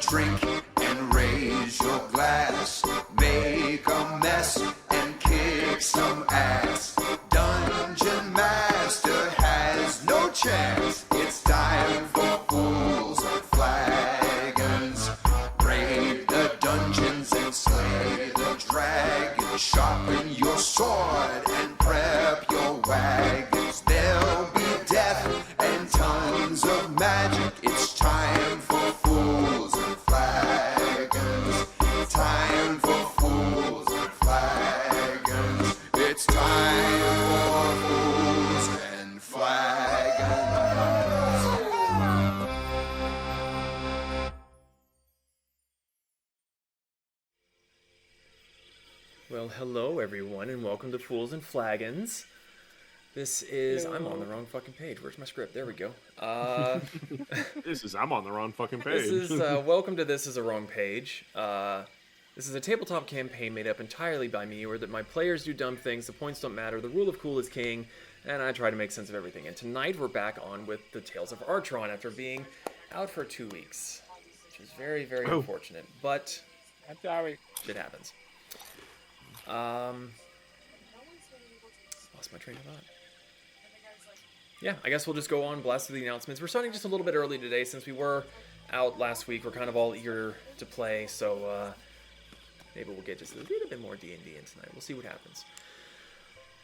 drink and raise your glass. Make a mess and kick some ass. Dungeon Master has no chance. It's time for fools and flagons. Raid the dungeons and slay the dragon. Sharpen your sword and prep your wagons. There'll be death and tons of magic. It's time for fools and flagons. Time for fools and flagons. It's time for fools and flagons. Well, hello everyone, and welcome to Fools and Flagons. This is... I'm on the wrong fucking page. Where's my script? There we go. I'm on the wrong fucking page. This is, welcome to This is a Wrong Page. This is a tabletop campaign made up entirely by me, where that my players do dumb things, the points don't matter, the rule of cool is king, and I try to make sense of everything. And tonight we're back on with the Tales of Artron after being out for 2 weeks, which is very, very unfortunate, but I'm sorry. Shit happens. Lost my train of thought. Yeah, I guess we'll just go on, blast through the announcements. We're starting just a little bit early today since we were out last week. We're kind of all eager to play, so maybe we'll get just a little bit more D&D in tonight. We'll see what happens.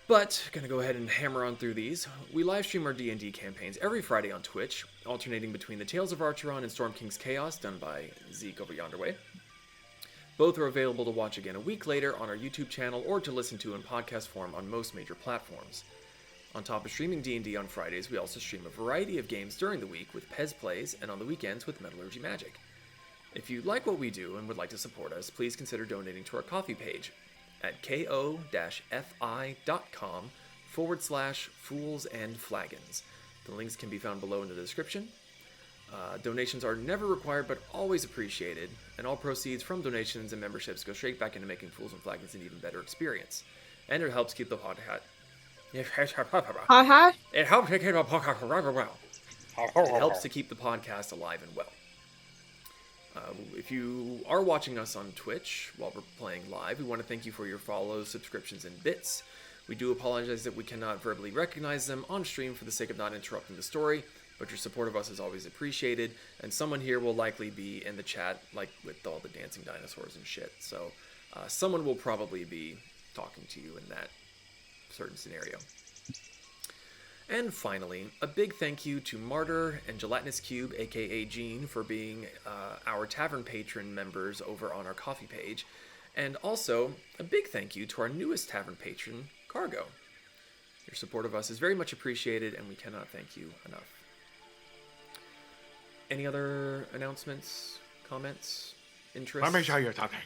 But, gonna go ahead and hammer on through these. We live stream our D&D campaigns every Friday on Twitch, alternating between the Tales of Archeron and Storm King's Chaos, done by Zeke over yonder way. Both are available to watch again a week later on our YouTube channel or to listen to in podcast form on most major platforms. On top of streaming D&D on Fridays, we also stream a variety of games during the week with Pez Plays and on the weekends with Metallurgy Magic. If you like what we do and would like to support us, please consider donating to our coffee page at ko-fi.com/fools&flagons. The links can be found below in the description. Donations are never required, but always appreciated, and all proceeds from donations and memberships go straight back into making Fools and Flagons an even better experience. And it helps keep the podcast... It helps to keep the podcast It helps to keep the podcast alive and well. If you are watching us on Twitch while we're playing live, we want to thank you for your follows, subscriptions, and bits. We do apologize that we cannot verbally recognize them on stream for the sake of not interrupting the story, but your support of us is always appreciated, and someone here will likely be in the chat, like with all the dancing dinosaurs and shit. So someone will probably be talking to you in that certain scenario. And finally, a big thank you to Martyr and Gelatinous Cube, aka Gene, for being our tavern patron members over on our coffee page. And also, a big thank you to our newest tavern patron, Cargo. Your support of us is very much appreciated, and we cannot thank you enough. Any other announcements, comments, interests? Let me show you something.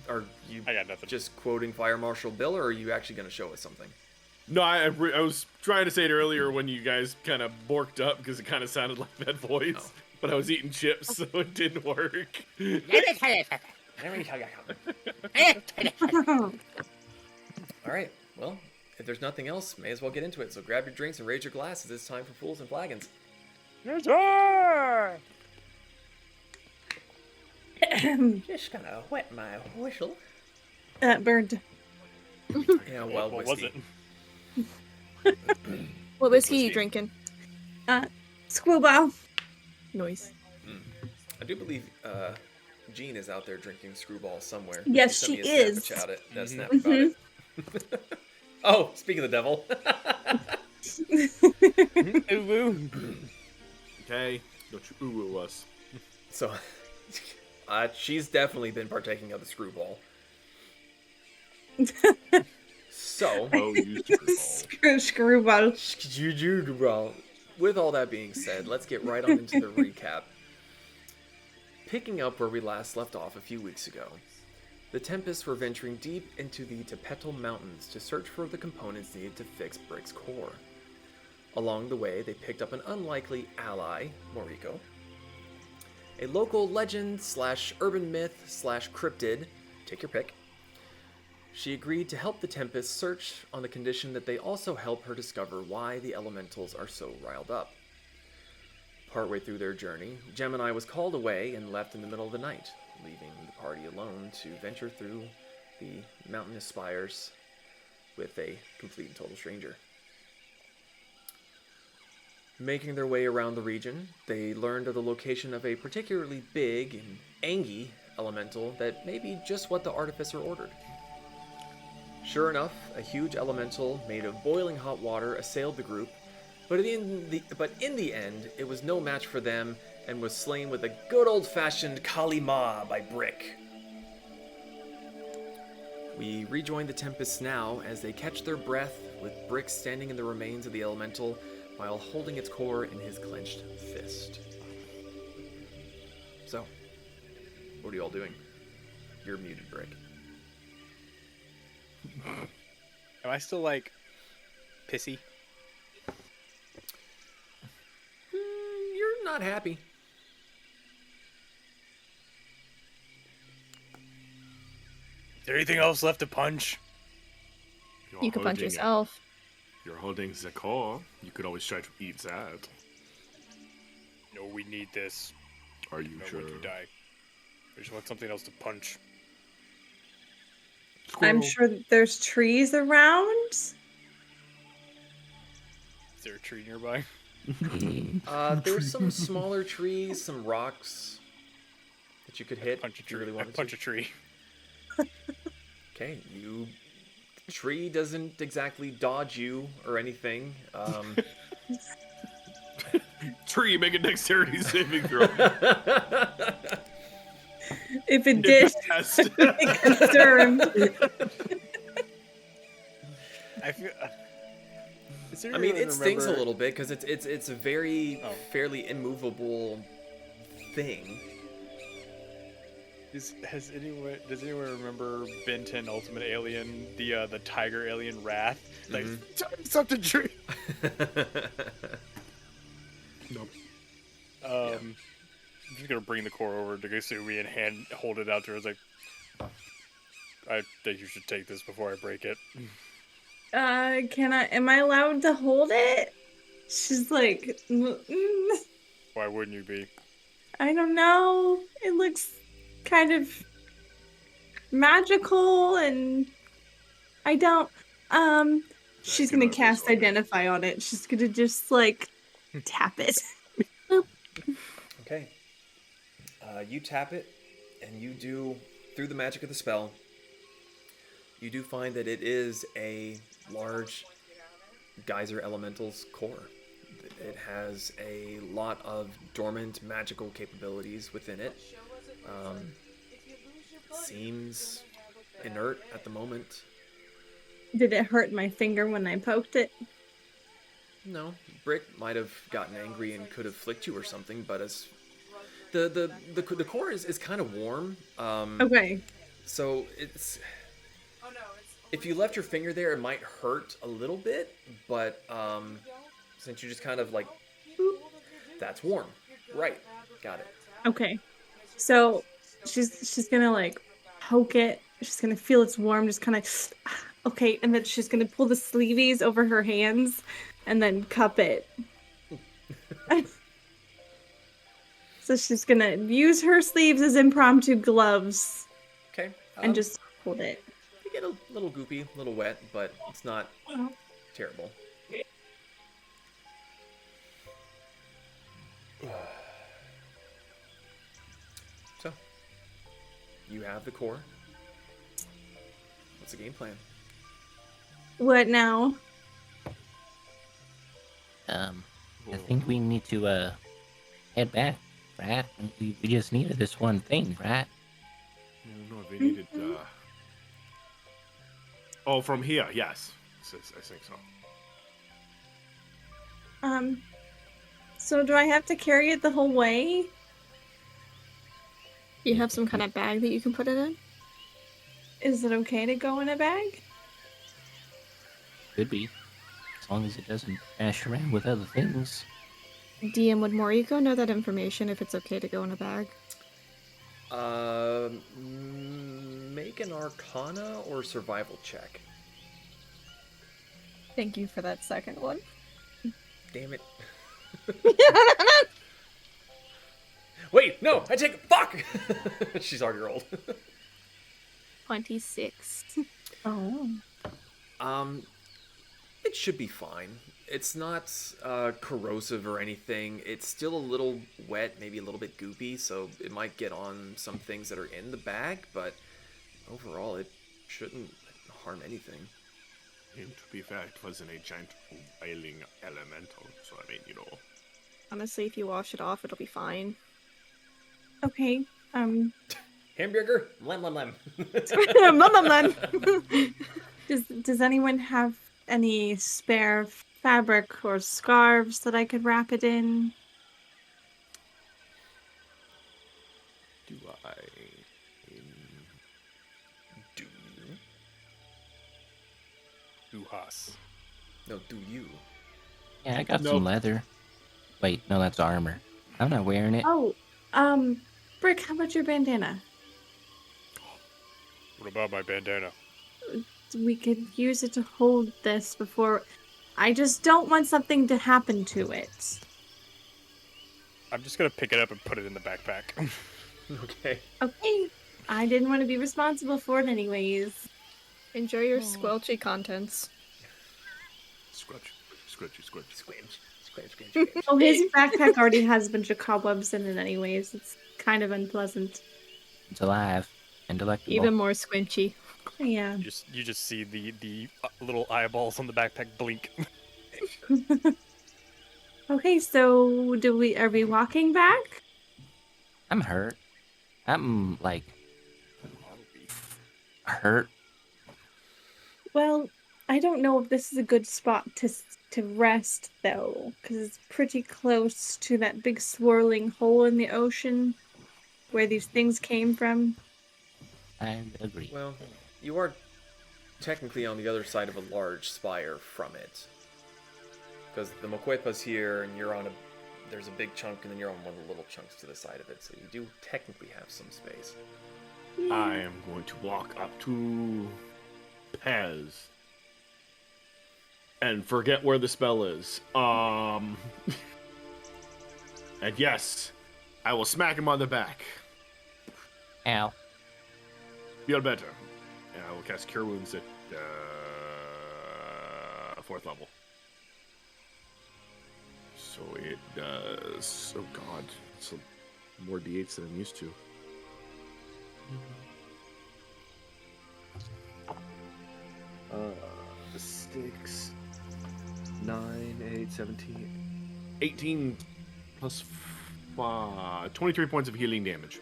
Are you I got nothing. just quoting Fire Marshal Bill, or are you actually going to show us something? No, I was trying to say it earlier when you guys kind of borked up because it kind of sounded like that voice, but I was eating chips, so it didn't work. All right, well, if there's nothing else, may as well get into it. So grab your drinks and raise your glasses. It's time for Fools and Flagons. Just gonna wet my whistle. Burned. Yeah, well, what was whiskey. it? What whiskey are you drinking? Screwball. Noise. I do believe Jean is out there drinking Screwball somewhere. Yes, Sent me she a is. snap about it. Oh, speak of the devil. Okay, don't you ooh us. So, she's definitely been partaking of the Screwball. So, Screwball. with all that being said, let's get right on into the recap. Picking up where we last left off a few weeks ago, the Tempests were venturing deep into the Tepetl Mountains to search for the components needed to fix Brick's core. Along the way, they picked up an unlikely ally, Moriko, a local legend / urban myth / cryptid, take your pick. She agreed to help the Tempests search on the condition that they also help her discover why the elementals are so riled up. Partway through their journey, Gemini was called away and left in the middle of the night, leaving the party alone to venture through the mountainous spires with a complete and total stranger. Making their way around the region, they learned of the location of a particularly big and ANGY elemental that may be just what the Artificer ordered. Sure enough, a huge elemental made of boiling hot water assailed the group, but in the end, it was no match for them and was slain with a good old-fashioned KALI MAH by Brick. We rejoin the Tempests now as they catch their breath with Brick standing in the remains of the elemental while holding its core in his clenched fist. So, what are you all doing? You're muted, Brick. Am I still, like, pissy? You're not happy. Is there anything else left to punch? You can punch yourself. You're holding the core. You could always try to eat that. No, we need this. Are you No, sure? when you die. I just want something else to punch. I'm sure that there's trees around. Is there a tree nearby? There's some smaller trees, some rocks that you could hit. Punch a if you tree. really I wanted punch to. a tree. Okay, the tree doesn't exactly dodge you or anything. Tree, make a dexterity saving throw. If it did, Yes. I'd be concerned. I feel. I mean, it stings a little bit because it's a very fairly immovable thing. Does anyone remember Ben 10 Ultimate Alien, the tiger alien Wrath? Like, something tree. Nope. I'm just gonna bring the core over to Gasumi and hold it out to her. I was like, I think you should take this before I break it. Am I allowed to hold it? She's like, Why wouldn't you be? I don't know. It looks kind of magical and I don't, she's gonna cast Identify on it. She's gonna just, like, tap it. Okay. You tap it, and you do, through the magic of the spell, you do find that it is a large geyser elemental's core. It has a lot of dormant magical capabilities within it. Seems inert at the moment. Did it hurt my finger when I poked it? No, Brick might have gotten angry and could have flicked you or something, but as the core is kind of warm. Okay. So it's, if you left your finger there, it might hurt a little bit, but since you just kind of like, boop, that's warm. Right. Got it. Okay. So she's gonna like poke it. She's gonna feel it's warm, just kind of okay, and then she's gonna pull the sleeves over her hands and then cup it. So she's gonna use her sleeves as impromptu gloves Okay. and just hold it. You get a little goopy, a little wet, but it's not terrible. So, you have the core. What's the game plan? What now? I think we need to head back, right? We just needed this one thing, right? No, they needed. Oh, from here, yes. I think so. So do I have to carry it the whole way? You have some kind of bag that you can put it in? Is it okay to go in a bag? Could be, as long as it doesn't bash around with other things. DM, would Moriko know that information if it's okay to go in a bag? Make an Arcana or Survival check. Thank you for that second one. Damn it. Wait, no, I take fuck. She's already rolled. 26. Oh. It should be fine. It's not corrosive or anything. It's still a little wet, maybe a little bit goopy, so it might get on some things that are in the bag, but overall it shouldn't harm anything. And to be fair, it was an ancient wailing elemental, so I mean, you know. Honestly, if you wash it off, it'll be fine. Okay. Hamburger? Lem. Does anyone have any spare fabric or scarves that I could wrap it in? Do I? Do you? Uhas. No, do you? Yeah, I got Nope. some leather. Wait, no, that's armor. I'm not wearing it. Oh, Brick, how about your bandana? What about my bandana? We could use it to hold this before. I just don't want something to happen to it. I'm just gonna pick it up and put it in the backpack. Okay. Okay. I didn't want to be responsible for it anyways. Enjoy your squelchy contents. Squelch. Squinch. Oh, his backpack already has a bunch of cobwebs in it anyways. It's kind of unpleasant. It's alive and delectable. Even more squinchy. Yeah. You just see the little eyeballs on the backpack blink. Okay, so are we walking back? I'm hurt. I'm like hurt. Well, I don't know if this is a good spot to rest though, because it's pretty close to that big swirling hole in the ocean where these things came from. I agree. Well, you are technically on the other side of a large spire from it. Because the Moquepa's here, and there's a big chunk, and then you're on one of the little chunks to the side of it, so you do technically have some space. I am going to walk up to Pez and forget where the spell is. And yes, I will smack him on the back. Ow. Feel better. And I will cast Cure Wounds at 4th level. So it does. Oh god, it's more d8s than I'm used to. 6, 9, 8, 17, 18 plus 23 points of healing damage.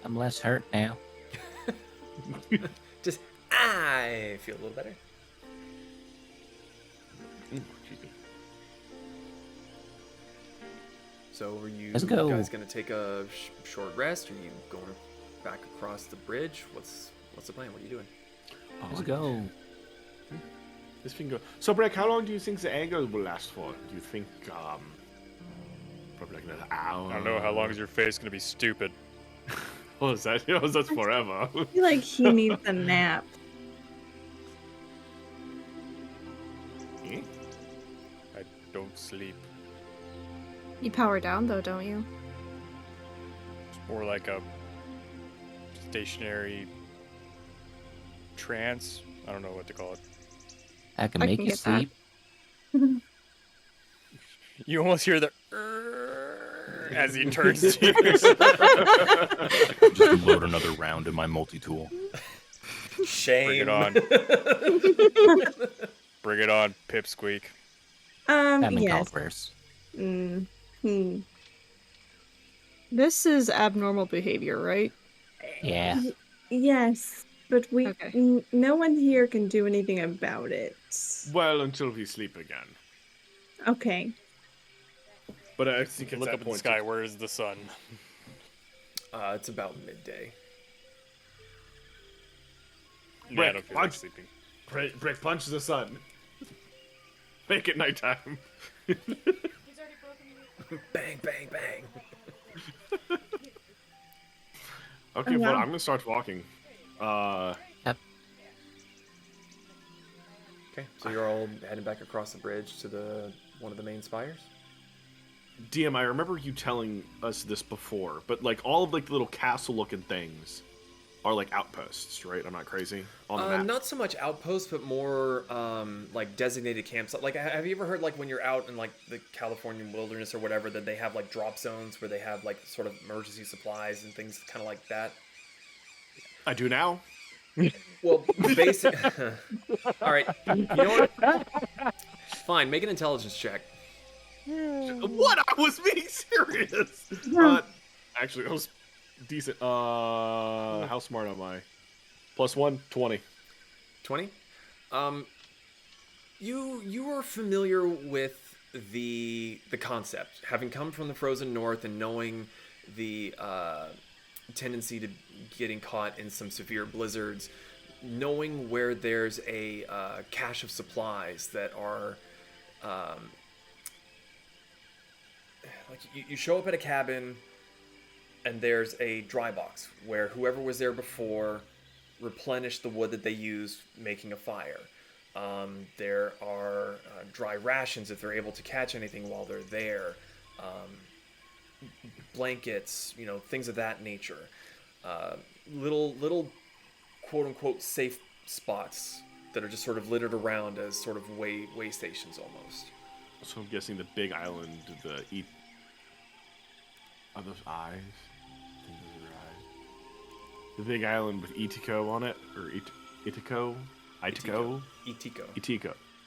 I'm less hurt now. Just, I feel a little better. Excuse me. So are you Let's go. guys going to take a short rest? Are you going back across the bridge? What's the plan? What are you doing? Let's go. This thing go. So, Breck, how long do you think the anger will last for? Do you think, probably like another hour? I don't know how long is your face gonna be stupid. Oh, is that? Oh, that's forever. I feel like he needs a nap. Eh? I don't sleep. You power down though, don't you? It's more like a stationary trance. I don't know what to call it. I can I make can you get that. sleep. You almost hear the as he turns to you. Just load another round in my multi-tool. Shame. Bring it on. Bring it on, Pipsqueak. Haven't Yes. called worse. This is abnormal behavior, right? Yeah. Yes, but Okay. no one here can do anything about it. Well, until we sleep again. Okay. But I think it's Look that up in the point. sky. Where is the sun? It's about midday. Yeah, I don't feel like punch. sleeping. Breck, punch the sun. Make it nighttime. Bang, bang, bang. Okay, Oh, well, wow. I'm gonna start walking. Okay, so you're all heading back across the bridge to one of the main spires? DM, I remember you telling us this before, but like all of like the little castle-looking things are like outposts, right? I'm not crazy on the map. Not so much outposts, but more like designated camps. Like, have you ever heard like when you're out in like the Californian wilderness or whatever, that they have like drop zones where they have like sort of emergency supplies and things kind of like that? I do now. Well, basic. All right, you know what? Fine, make an intelligence check. What? I was being serious. Actually, I was decent. How smart am I? +1, 20. 20. You are familiar with the concept, having come from the frozen north and knowing the tendency to getting caught in some severe blizzards, knowing where there's a cache of supplies that are like you show up at a cabin and there's a dry box where whoever was there before replenished the wood that they used making a fire. There are dry rations if they're able to catch anything while they're there. Blankets, things of that nature. Little quote unquote safe spots that are just sort of littered around as sort of way stations almost. So I'm guessing the big island, are those eyes? I think those are eyes. The big island with Itiko on it, or Itiko? Itiko.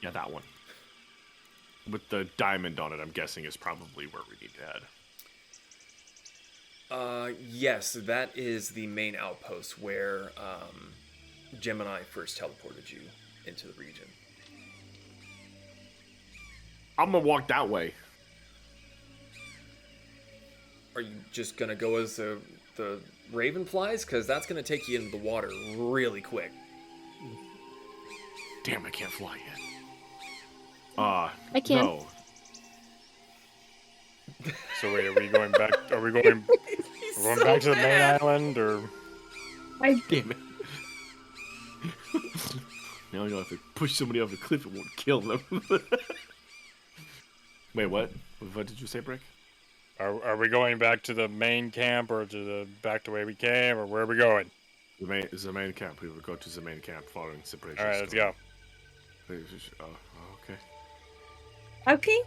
Yeah, that one. With the diamond on it, I'm guessing is probably where we need to head. Yes, that is the main outpost where Gemini first teleported you into the region. I'm gonna walk that way. Are you just gonna go as the Raven flies? Because that's gonna take you into the water really quick. Damn, I can't fly yet. I can. No. So wait, are we going back? Are we going back to the main island, or? Damn it. Now I know if I push somebody off a cliff, it won't kill them. Wait, what? What did you say, Brick? Are we going back to the main camp, or back to where we came, or where are we going? The main camp. We will go to the main camp following separation. All right, let's go. Okay. Okay.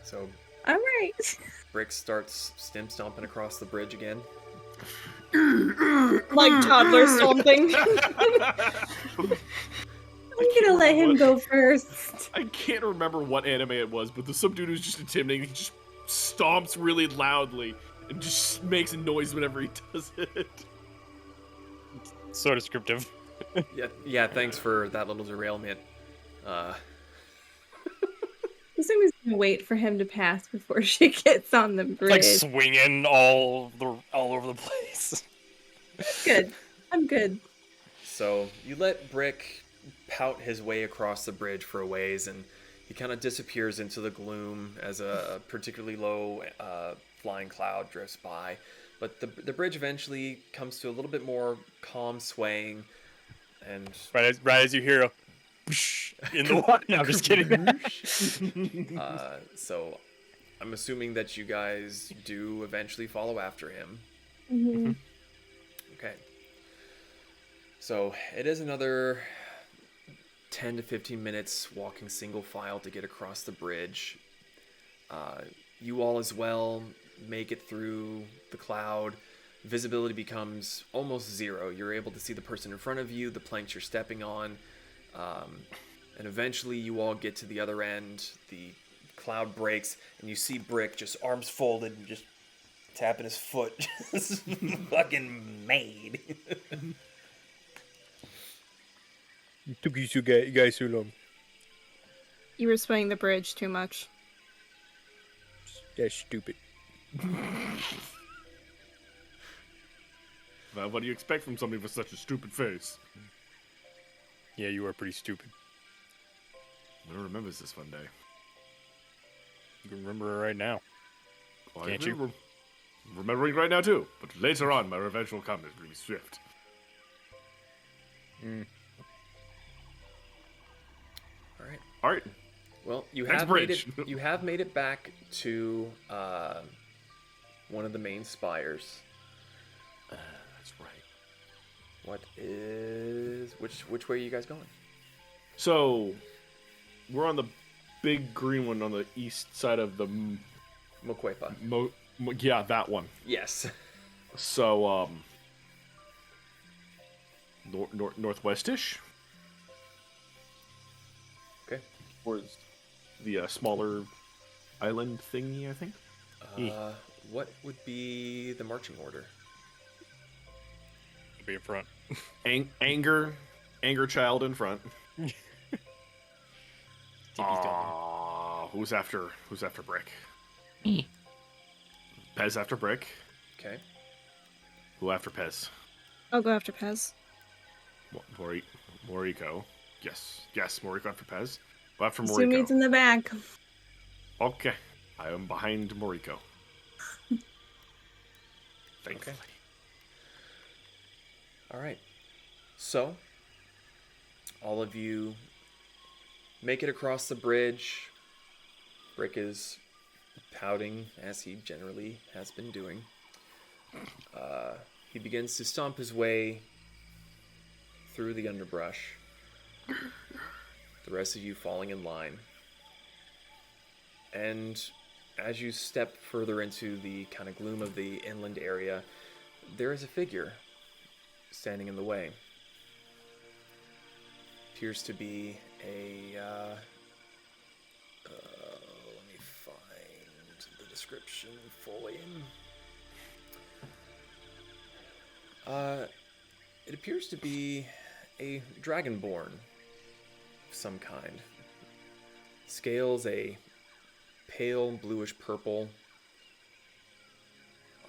So All right. Brick starts stomping across the bridge again. Like toddler stomping. I'm gonna let him go first. I can't remember what anime it was, but there's some dude who's just intimidating. He just stomps really loudly and just makes a noise whenever he does it. So descriptive. Yeah. Thanks for that little derailment. Somebody's gonna wait for him to pass before she gets on the bridge. Like swinging all over the place. Good. I'm good. So you let Brick pout his way across the bridge for a ways, and he kind of disappears into the gloom as a particularly low flying cloud drifts by. But the bridge eventually comes to a little bit more calm swaying, and Right as you hear a in the water. No, I'm just kidding. so I'm assuming that you guys do eventually follow after him. Mm-hmm. Okay. So it is another 10 to 15 minutes walking single file to get across the bridge. You all as well make it through the cloud. Visibility becomes almost zero. You're able to see the person in front of you, the planks you're stepping on. And eventually you all get to the other end. The cloud breaks, and you see Brick just arms folded and just tapping his foot. Just fucking made. Took you guys too long. You were swaying the bridge too much. That's stupid. Well, what do you expect from somebody with such a stupid face? Yeah, you are pretty stupid. No one remembers this one day. You can remember it right now. Well, Can't you? Remembering right now too, but later on my revenge will come. It's really swift. All right. All right. Well, you Next have made bridge. it. You have made it back to one of the main spires. That's right. Which way are you guys going? So, we're on the big green one on the east side of the... Mokwepa. Yeah, that one. Yes. So, northwestish. Okay. Towards the smaller island thingy, I think. What would be the marching order? To be in front. Anger child in front. Who's after Brick? Me. Pez after Brick. Okay. Who after Pez? I'll go after Pez. Moriko. Yes, Moriko after Pez. Who after Sumi's Moriko? in the back. Okay. I am behind Moriko. Thankfully. All right. So, all of you make it across the bridge. Brick is pouting, as he generally has been doing. He begins to stomp his way through the underbrush. The rest of you falling in line. And as you step further into the kind of gloom of the inland area, there is a figure standing in the way. Appears to be a let me find the description fully. It appears to be a dragonborn of some kind. Scales a pale bluish purple,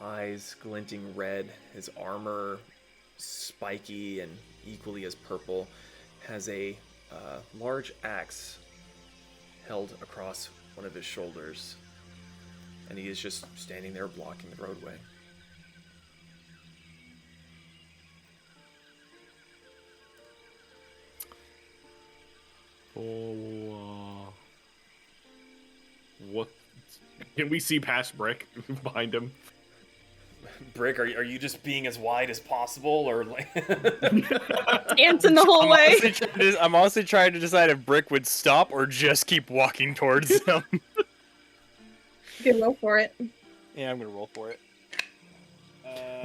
eyes glinting red, his armor spiky and equally as purple, has a large axe held across one of his shoulders, and he is just standing there blocking the roadway. What? Can we see past Brick behind him? Brick, are you just being as wide as possible, or like Dancing the whole way. I'm honestly trying to decide if Brick would stop or just keep walking towards him. You can roll for it. Yeah, I'm gonna roll for it.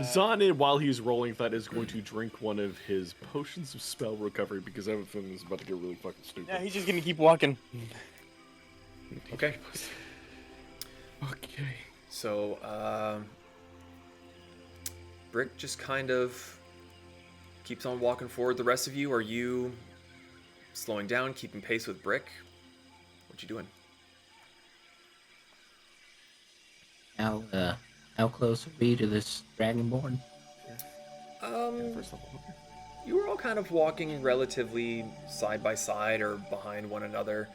Zanin, while he's rolling that, is going to drink one of his potions of spell recovery because I have a feeling this is about to get really fucking stupid. Yeah, he's just gonna keep walking. Okay. Okay. So, Brick just kind of keeps on walking forward. The rest of you, are you slowing down, keeping pace with Brick? What you doing? How close are we to this dragonborn? You were all kind of walking relatively side by side or behind one another.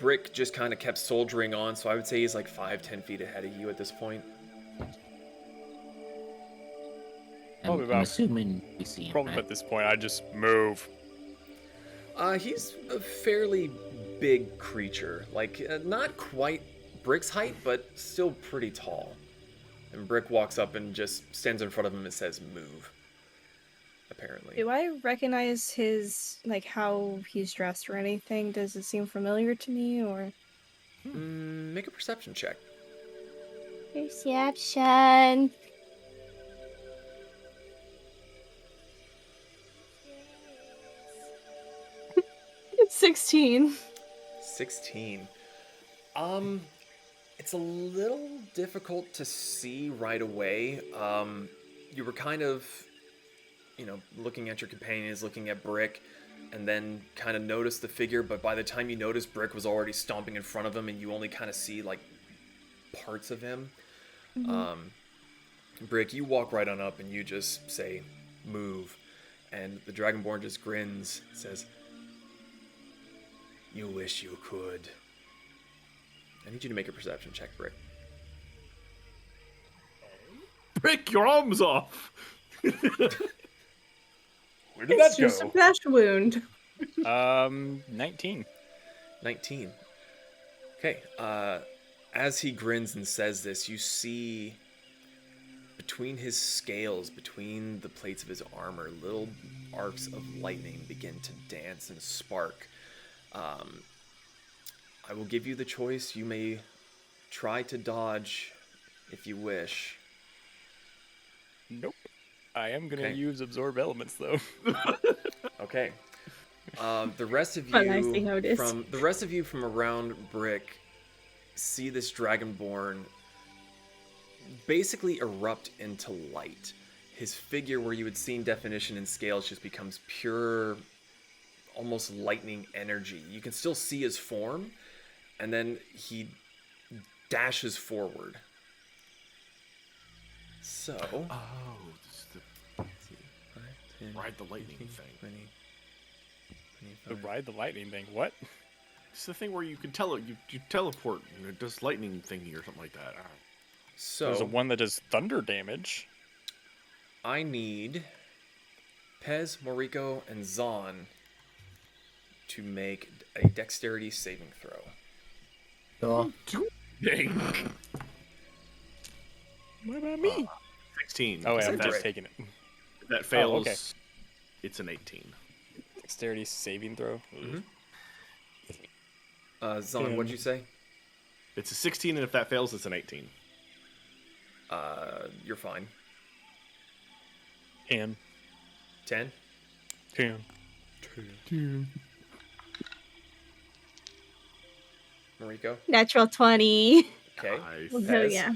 Brick just kind of kept soldiering on, so I would say he's like 5-10 feet ahead of you at this point. Probably I'm about- assuming we see him. Probably right? at this point, I just move. He's a fairly big creature, like not quite Brick's height, but still pretty tall. And Brick walks up and just stands in front of him and says, "Move." Apparently. Do I recognize his, like, how he's dressed or anything? Does it seem familiar to me, or? Make a perception check. Perception. It's 16. 16. It's a little difficult to see right away. You were kind of, looking at your companions, looking at Brick, and then kind of noticed the figure, but by the time you noticed, Brick was already stomping in front of him, and you only kind of see, like, parts of him. Brick, you walk right on up, and you just say, "Move." And the Dragonborn just grins, says, "You wish you could." I need you to make a perception check, Brick. Brick, your arm's off! Where did It's that just go? a flesh wound. 19. 19. Okay. As he grins and says this, you see between his scales, between the plates of his armor, little arcs of lightning begin to dance and spark. I will give you the choice. You may try to dodge if you wish. Nope. I am gonna Okay. use absorb elements though. Okay. The rest of But I see how it is. from around Brick see this dragonborn basically erupt into light. His figure, where you had seen definition and scales, just becomes pure, almost lightning energy. You can still see his form, and then he dashes forward. So, Oh, this is the ride the lightning thing. The ride the lightning thing. What? It's the thing where you can you teleport and it does lightning thingy or something like that. There's a So one that does thunder damage. I need Pez, Moriko, and Zon to make a dexterity saving throw. Sure. Dang. What about me? 16. Oh, wait, Is I'm that just right? taking it. If that fails, okay. it's an 18. Dexterity saving throw. Zon, what'd you say? It's a 16, and if that fails, it's an 18. You're fine. 10. 10? 10. Mariko? Natural 20. Okay. Nice. Oh, Pez? yeah.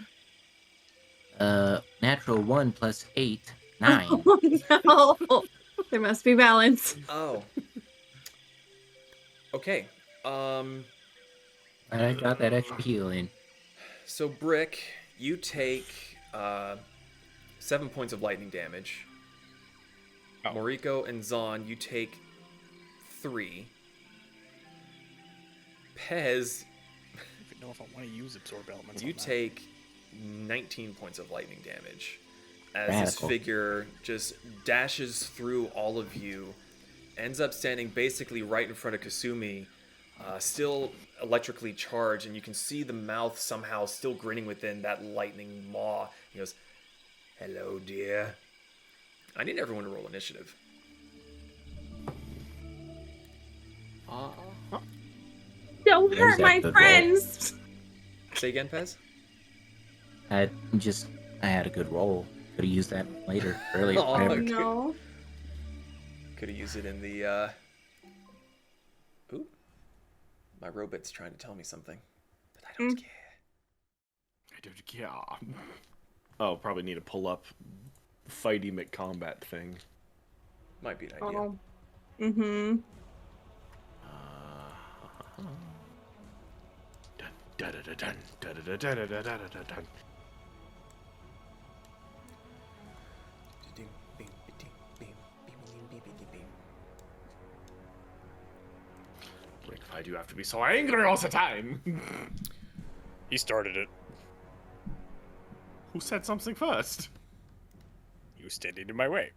Natural 1 plus 8, 9. Oh, no. There must be balance. Oh. Okay. I got that extra healing. So Brick, you take 7 points of lightning damage. Oh. Moriko and Zon, you take 3. Pez, I don't even know if I want to use absorb elements. you on that. take 19 points of lightning damage as this Radical. figure just dashes through all of you, ends up standing basically right in front of Kasumi, still electrically charged, and you can see the mouth somehow still grinning within that lightning maw. He goes, "Hello, dear." I need everyone to roll initiative. Don't There's hurt that my good friends. Say again, Pez? I had a good roll. Could have used that later, earlier. Oh, whatever. okay. No. Could have used it in the, Ooh. My robot's trying to tell me something, but I don't care. I don't care. Oh, probably need to pull up Fighty McCombat thing. Might be an idea. Oh. Mm-hmm. Dun, da, da, da, dun, da, da, da, da, da, da, da, da, dun. Like, why do you have to be so angry all the time? He started it. Who said something first? You standing in my way.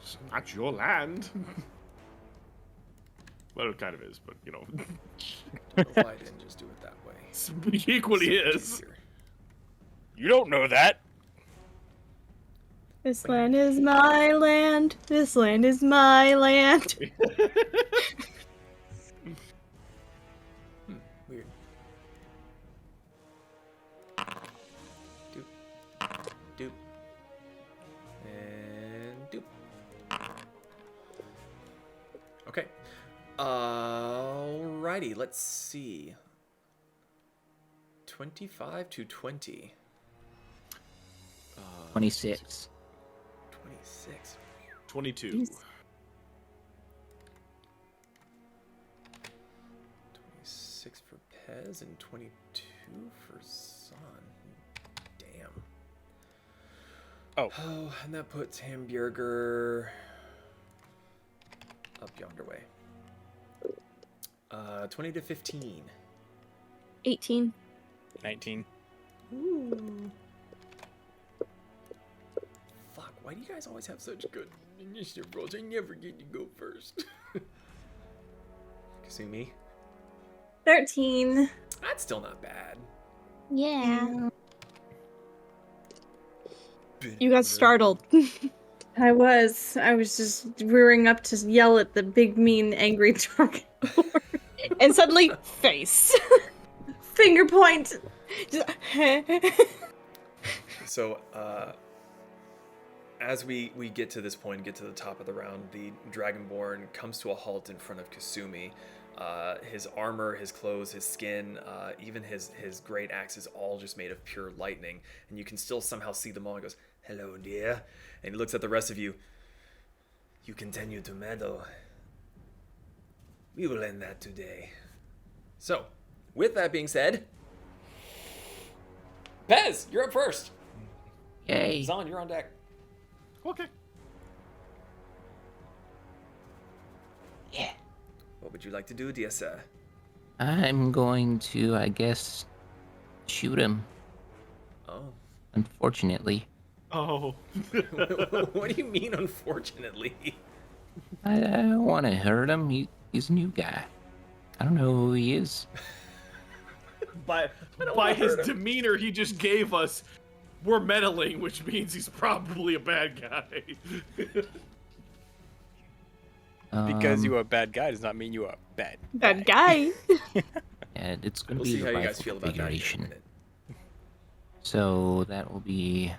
It's not your land. Well, it kind of is, but you know, I don't know why I didn't just do it that way. it equally So much is. easier. You don't know that. This land is my land. This land is my land. Weird. Doop. Doop. And doop. Okay. Alrighty, let's see. 25 to 20. 26. 26. 22. 26 for Pez and 22 for Son. Damn. Oh. Oh, and that puts Hamburger up yonder way. 20 to 15. 18. 19. Ooh. Fuck, why do you guys always have such good Initiative rolls. I never get to go first. Kasumi. 13. That's still not bad. Yeah. You got startled. I was just rearing up to yell at the big, mean, angry dragon. And suddenly, face. Finger point. So, as we get to this point, get to the top of the round, the Dragonborn comes to a halt in front of Kasumi. His armor, his clothes, his skin, even his great axe is all just made of pure lightning. And you can still somehow see them all. He goes, "Hello, dear." And he looks at the rest of you. "You continue to meddle. We will end that today." So, with that being said, Pez, you're up first. Yay. Zahn, you're on deck. Okay. Yeah. What would you like to do, dear sir? I'm going to, I guess, shoot him, Oh. unfortunately. Oh. What do you mean, unfortunately? I don't want to hurt him. He's a new guy. I don't know who he is. By his demeanor, he just gave us, we're meddling, which means he's probably a bad guy. Because you are a bad guy does not mean you are bad. Bad guy. Yeah, it's going to We'll be see the how you rifle guys feel about that in a configuration. minute. So that will be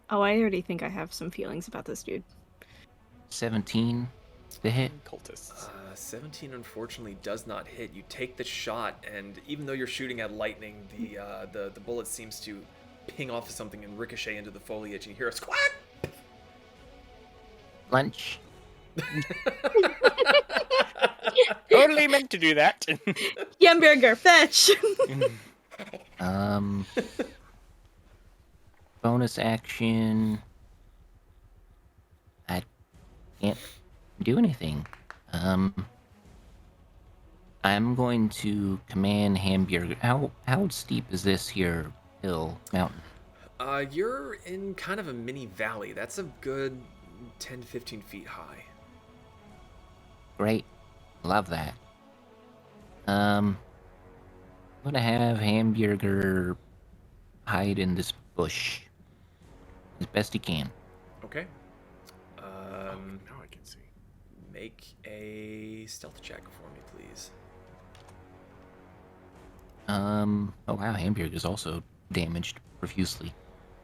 Oh, I already think I have some feelings about this dude. 17 to hit. Cultists. 17 unfortunately does not hit. You take the shot, and even though you're shooting at lightning, the bullet seems to ping off of something and ricochet into the foliage, and you hear a squawk. Lunch. Totally meant to do that. Hamburger, fetch. Bonus action. I can't do anything. I'm going to command Hamburger. How steep is this here hill mountain? You're in kind of a mini valley. That's a good 10, 15 feet high. Great. Love that. I'm gonna have Hamburger hide in this bush as best he can. Okay. Now I can see. Make a stealth check for me, please. Oh wow, Hamburger is also damaged profusely.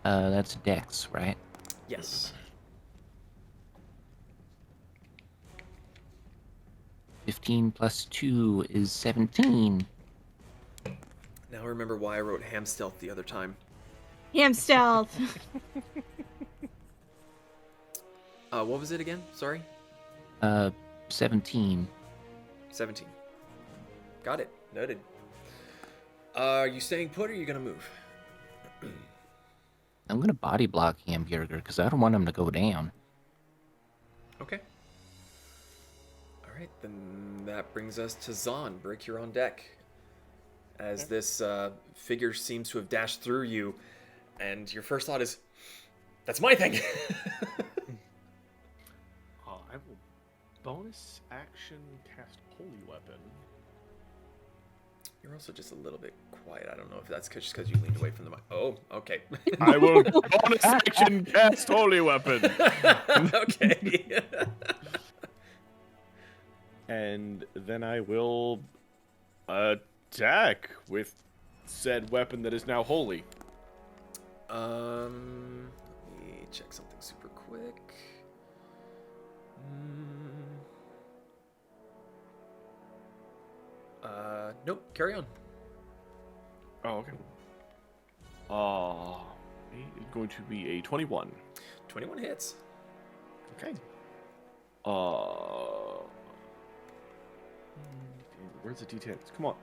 That's Dex, right? Yes. 15 plus 2 is 17. Now remember why I wrote ham stealth the other time. Ham stealth. What was it again? Sorry? 17. 17. Got it. Noted. Are you staying put or are you gonna move? I'm gonna body block Hamburger because I don't want him to go down. Okay. Alright, then that brings us to Zahn. Brick, you're on deck. As this figure seems to have dashed through you, and your first thought is, "That's my thing!" I will bonus action cast Holy Weapon. You're also just a little bit quiet. I don't know if that's just because you leaned away from the mic. Oh, okay. I will bonus action cast Holy Weapon. Okay. And then I will attack with said weapon that is now holy. Let me check something super quick. Nope. Carry on. Oh, okay. It's going to be a 21. 21 hits. Okay. Where's the D10? Come on.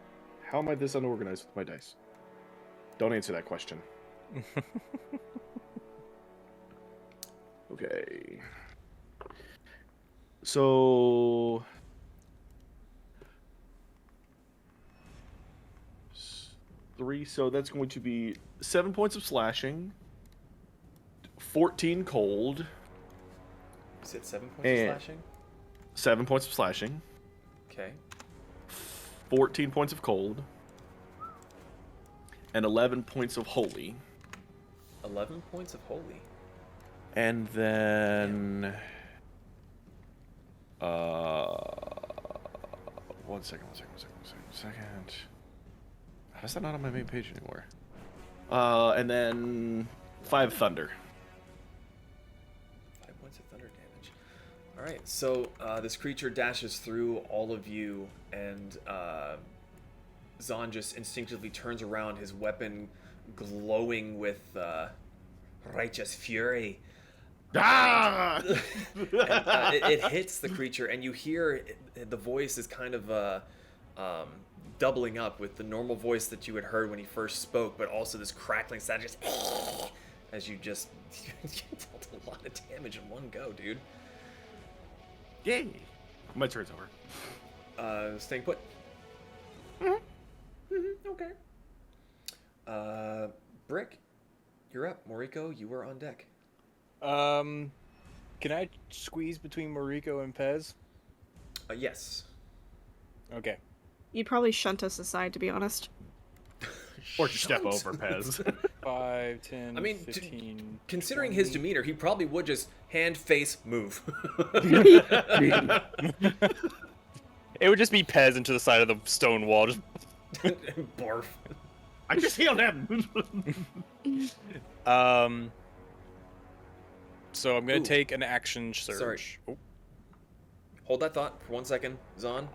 How am I this unorganized with my dice? Don't answer that question. Okay. So 3, so that's going to be 7 points of slashing, 14 cold, said 7 points And- of slashing? 7 points of slashing, Okay. 14 points of cold, and 11 points of holy. 11 points of holy. And then... One second. How's that not on my main page anymore? And then 5 thunder. 5 points of thunder damage. Alright, so this creature dashes through all of you, and Zahn just instinctively turns around, his weapon glowing with righteous fury. Ah! And, it hits the creature, and you hear the voice is kind of doubling up with the normal voice that you had heard when he first spoke, but also this crackling sound just as you just dealt a lot of damage in one go, dude. Yay! My turn's over. Staying put. Okay. Brick, you're up. Moriko, you are on deck. Can I squeeze between Moriko and Pez? Yes. Okay. You'd probably shunt us aside, to be honest. Or just step over, Pez. 5, 10, I mean, 15... Considering his 20. demeanor, he probably would just hand, face, move. It would just be Pez into the side of the stone wall. Just... Barf. I just healed him! So I'm gonna Ooh. take an action surge. Sorry. Oh, Hold that thought for 1 second, Zahn.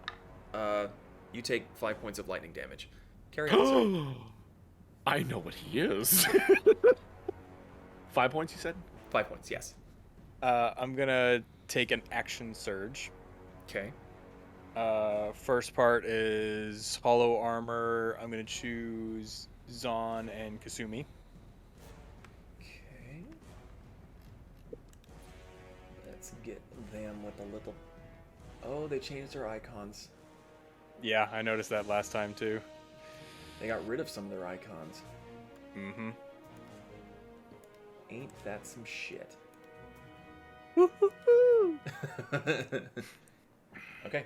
You take 5 points of lightning damage. Carry on, sir. I know what he is. 5 points, you said? 5 points, yes. I'm gonna take an action surge. Okay. First part is hollow armor. I'm gonna choose Zahn and Kasumi. Okay. Let's get them with a little... Oh, they changed their icons. Yeah, I noticed that last time too. They got rid of some of their icons. Mm-hmm. Ain't that some shit? Okay.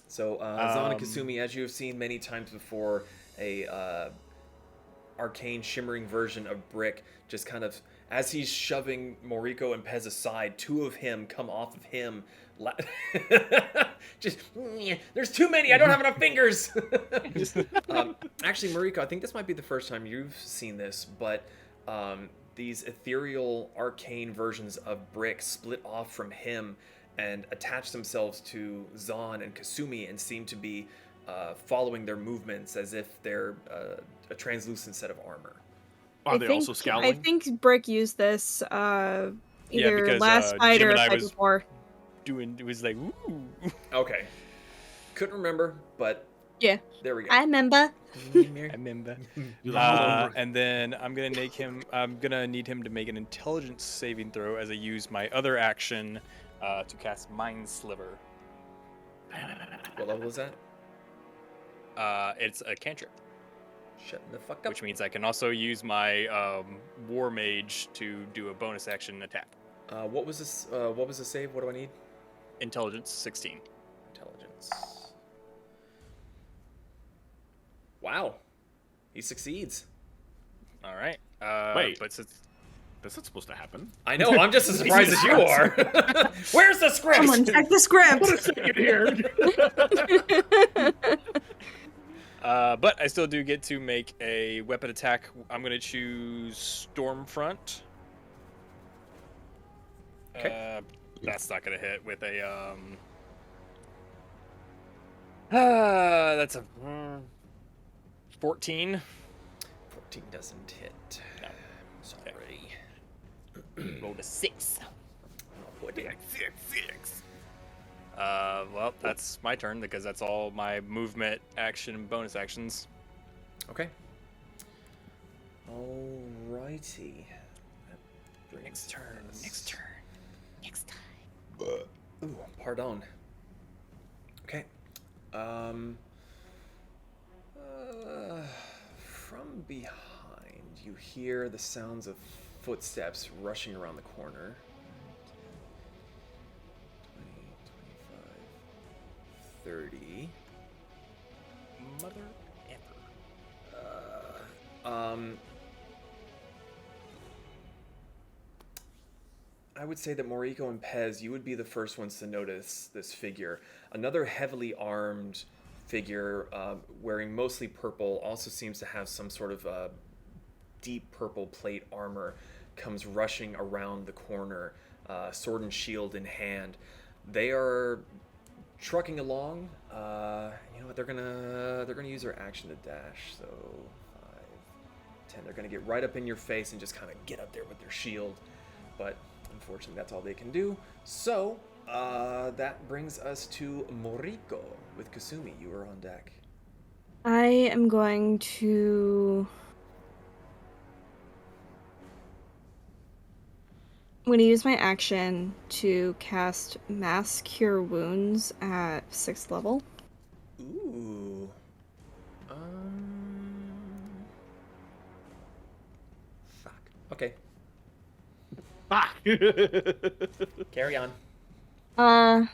So, Zahn and Kasumi, as you have seen many times before, a arcane shimmering version of Brick just kind of, as he's shoving Moriko and Pez aside, 2 of him come off of him. Just, there's too many, I don't have enough fingers! Actually, Moriko, I think this might be the first time you've seen this, but these ethereal arcane versions of Brick split off from him and attach themselves to Zahn and Kasumi and seem to be following their movements as if they're a translucent set of armor. Are they also I scowling? think Brick used this either because, last fight Jim or and I fight was- before. It was like, ooh. Okay. Couldn't remember, but Yeah. there we go. I remember. I remember. And then I'm gonna make him. I'm gonna need him to make an intelligence saving throw as I use my other action to cast Mind Sliver. What level is that? It's a cantrip, Shut the fuck up. which means I can also use my War Mage to do a bonus action attack. What was this? What was the save? What do I need? Intelligence 16. Intelligence. Wow. He succeeds. All right. Wait. But since That's not supposed to happen. I know, I'm just as surprised as you are. Where's the script? Someone check the script. but I still do get to make a weapon attack. I'm gonna choose Stormfront. Okay. That's not gonna hit with a that's a 14. 14 doesn't hit. No. Sorry. Rolled a 6. Oh, boy, Six. Well, that's my turn because that's all my movement, action, and bonus actions. Okay. Alrighty. That brings Next turn. us- Next turn. Next time. Ooh, pardon. Okay. From behind, you hear the sounds of footsteps rushing around the corner. 30. Mother effer. I would say that Moriko and Pez, you would be the first ones to notice this figure. Another heavily armed figure, wearing mostly purple, also seems to have some sort of deep purple plate armor, comes rushing around the corner, sword and shield in hand. They are trucking along. You know what? They're gonna use their action to dash. So 5, 10. They're gonna get right up in your face and just kind of get up there with their shield. But unfortunately, that's all they can do. So that brings us to Moriko with Kasumi. You are on deck. I am going to. I'm going to use my action to cast Mass Cure Wounds at 6th level. Ooh. Fuck. Okay. Ah! Carry on. How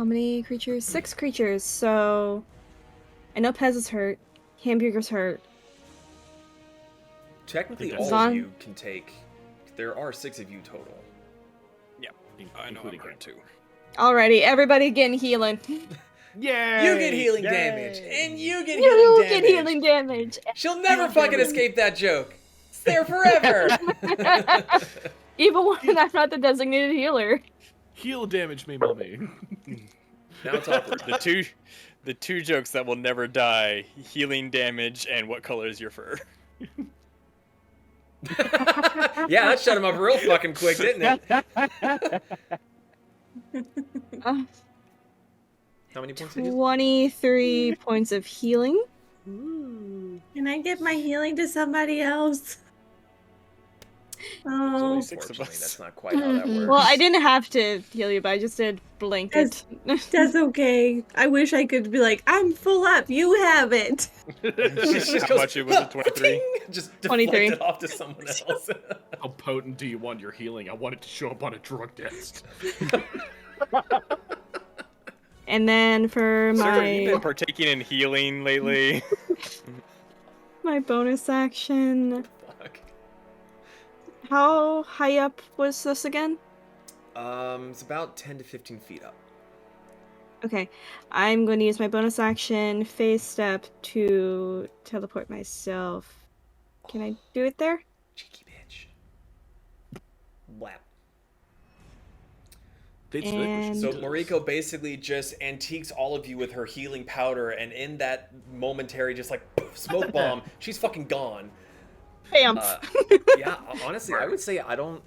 many creatures? 6 creatures. So I know Pez is hurt. Hamburger's hurt. Technically, that's all of Zon- you can take. There are 6 of you total. Yeah, I know I'm Including hurt too. Alrighty, everybody getting healing. Yay! You get healing Yay! damage, and you get healing You damage. get healing damage. She'll never fucking escape that joke. It's there forever. Even when I'm not the designated healer. Heal damage me, mommy. Now it's awkward. The two jokes that will never die: healing damage and what color is your fur. Yeah, that shut him up real fucking quick, didn't it? How many points did you? 23 points of healing. Can I give my healing to somebody else? There's only Oh, 6 of Unfortunately, us. that's not quite how that works. Well, I didn't have to heal you, but I just did blanket. that's okay. I wish I could be like, I'm full up. You have it. How much it was? 23. Just 23. deflect it off to someone else. How potent do you want your healing? I want it to show up on a drug test. And then for Sir, you've been my partaking in healing lately. my bonus action, Fuck. how high up was this again? It's about 10 to 15 feet up. Okay, I'm going to use my bonus action, phase step, to teleport myself. Can I do it there? Cheeky bitch. Whap. And- So Moriko basically just antiques all of you with her healing powder, and in that momentary just like poof, smoke bomb, she's fucking gone. Bam! Yeah, honestly, I would say I don't.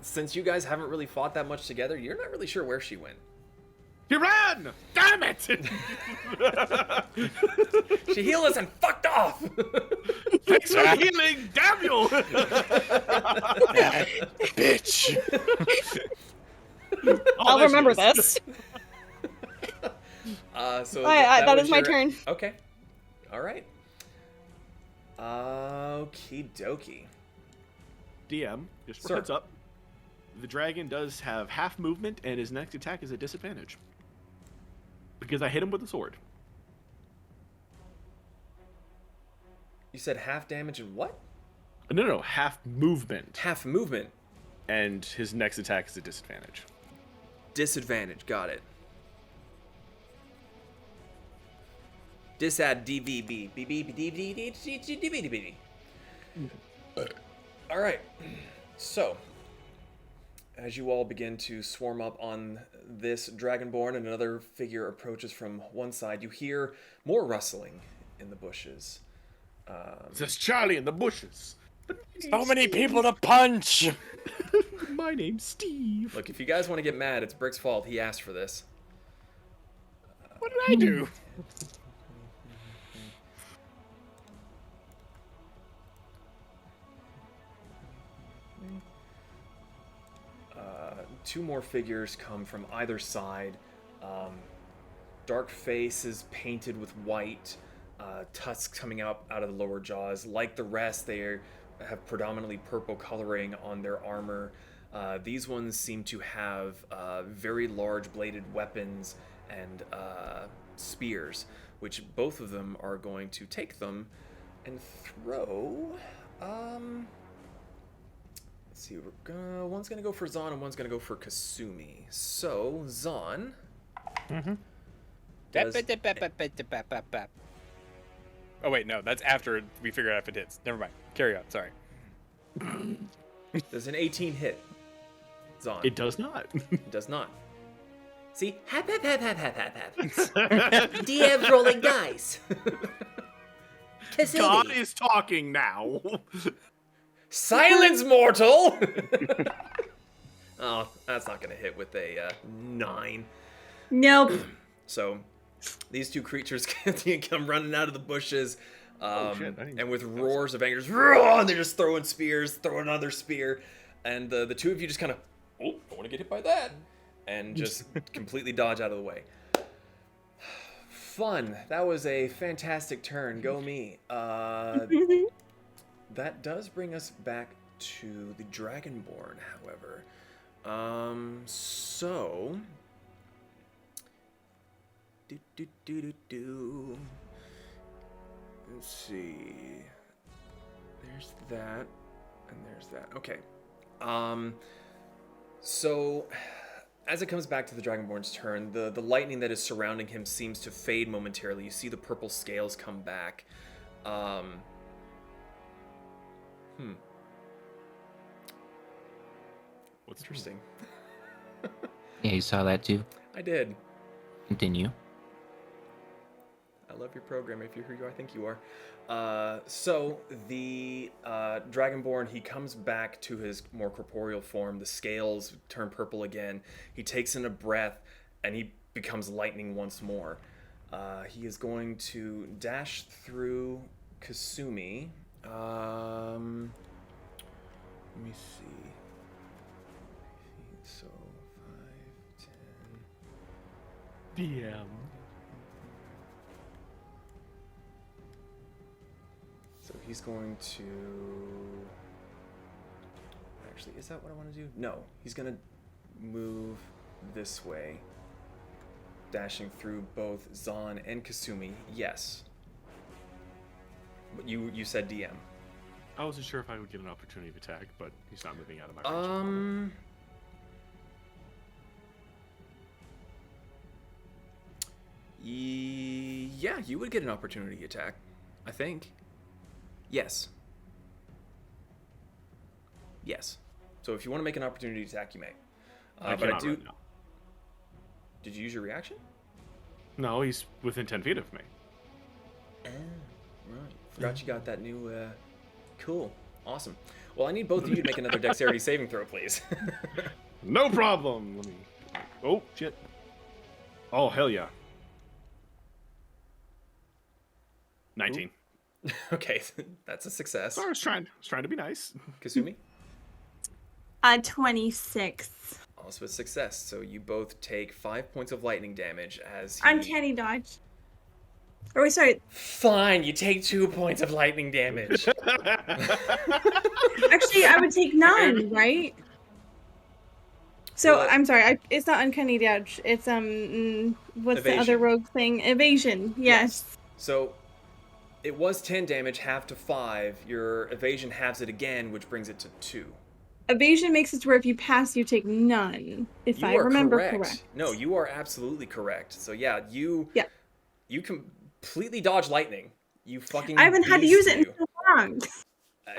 Since you guys haven't really fought that much together, you're not really sure where she went. He ran! Damn it! She healed us and fucked off. Thanks for healing! Damn you! Bitch! I'll remember this. So that was is my your- turn. Okay. All right. Okie dokie. DM, just for Sir. heads up, the dragon does have half movement, and his next attack is a disadvantage. Because I hit him with a sword. You said half damage and what? No, half movement. Half movement. And his next attack is a disadvantage. Disadvantage. Got it. Disad DVB. BB. All right. So, as you all begin to swarm up on this Dragonborn and another figure approaches from one side, you hear more rustling in the bushes. It says Charlie in the bushes. So many people to punch! My name's Steve. Look, if you guys want to get mad, it's Brick's fault. He asked for this. What did I do? Two more figures come from either side. Dark faces painted with white, tusks coming out of the lower jaws. Like the rest, they have predominantly purple coloring on their armor. These ones seem to have very large bladed weapons and spears, which both of them are going to take them and throw. Let's see, one's gonna go for Zahn and one's gonna go for Kasumi. So Zahn. does- Oh wait, no, that's after we figure out if it hits. Never mind. Carry on. Sorry. Does an 18 hit? Zahn. It does not. It does not. See? Hap, hap, hap, hap, hap, hap, hap. DM's rolling dice. God is talking now. Silence, mortal! Oh, that's not going to hit with a 9. Nope. So, these two creatures come running out of the bushes, shit, I didn't- and with roars of anger, just, roar, and they're just throwing spears, throw another spear, and the two of you just kind of, oh, don't want to get hit by that, and just completely dodge out of the way. Fun. That was a fantastic turn. Go me. That does bring us back to the Dragonborn, however. So... Let's see. There's that, and there's that. Okay. So, as it comes back to the Dragonborn's turn, the lightning that is surrounding him seems to fade momentarily. You see the purple scales come back. What's Interesting. Yeah, you saw that too. I did. Continue. I love your program if you're who I think you are. So the Dragonborn, he comes back to his more corporeal form. The scales turn purple again. He takes in a breath, and he becomes lightning once more. He is going to dash through Kasumi. Let me see. So 5, 10. DM. So he's going to... Actually, is that what I want to do? No, he's going to move this way, dashing through both Zahn and Kasumi. Yes. But you said DM. I wasn't sure if I would get an opportunity of attack, but he's not moving out of my range. Yeah, you would get an opportunity attack, I think. Yes. Yes. So if you want to make an opportunity attack, you may. I but I cannot do. right now. Did you use your reaction? No, he's within 10 feet of me. Oh, right. Forgot you got that new. Cool. Awesome. Well, I need both of you to make another dexterity saving throw, please. No problem. Let me. Oh shit. Oh hell yeah. 19. Okay, that's a success. I was trying to be nice. Kasumi? 26. Also a success. So you both take 5 points of lightning damage as Uncanny dodge. Or wait, sorry. Fine, you take 2 points of lightning damage. Actually, I would take none, right? So Well, I'm sorry. It's not uncanny dodge. It's what's the other Evasion. rogue thing? Evasion. Yes. So it was 10 damage, half to 5. Your evasion halves it again, which brings it to 2. Evasion makes it to where if you pass, you take none. If You I are remember correct. correct. No, you are absolutely correct. So yeah, you Yeah. completely dodge lightning. You fucking I haven't had to use it in beast so long.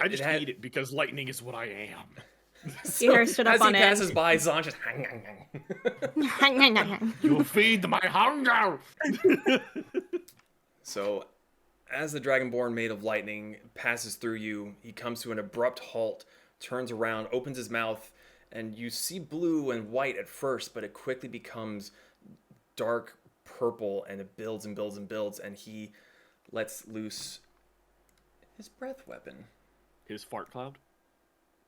I just need it because lightning is what I am. So, Ear stood up as on he end. passes by, Zahn just You feed my hunger. So, as the Dragonborn made of lightning passes through you, he comes to an abrupt halt, turns around, opens his mouth, and you see blue and white at first, but it quickly becomes dark purple, and it builds and builds and builds, and he lets loose his breath weapon. His fart cloud.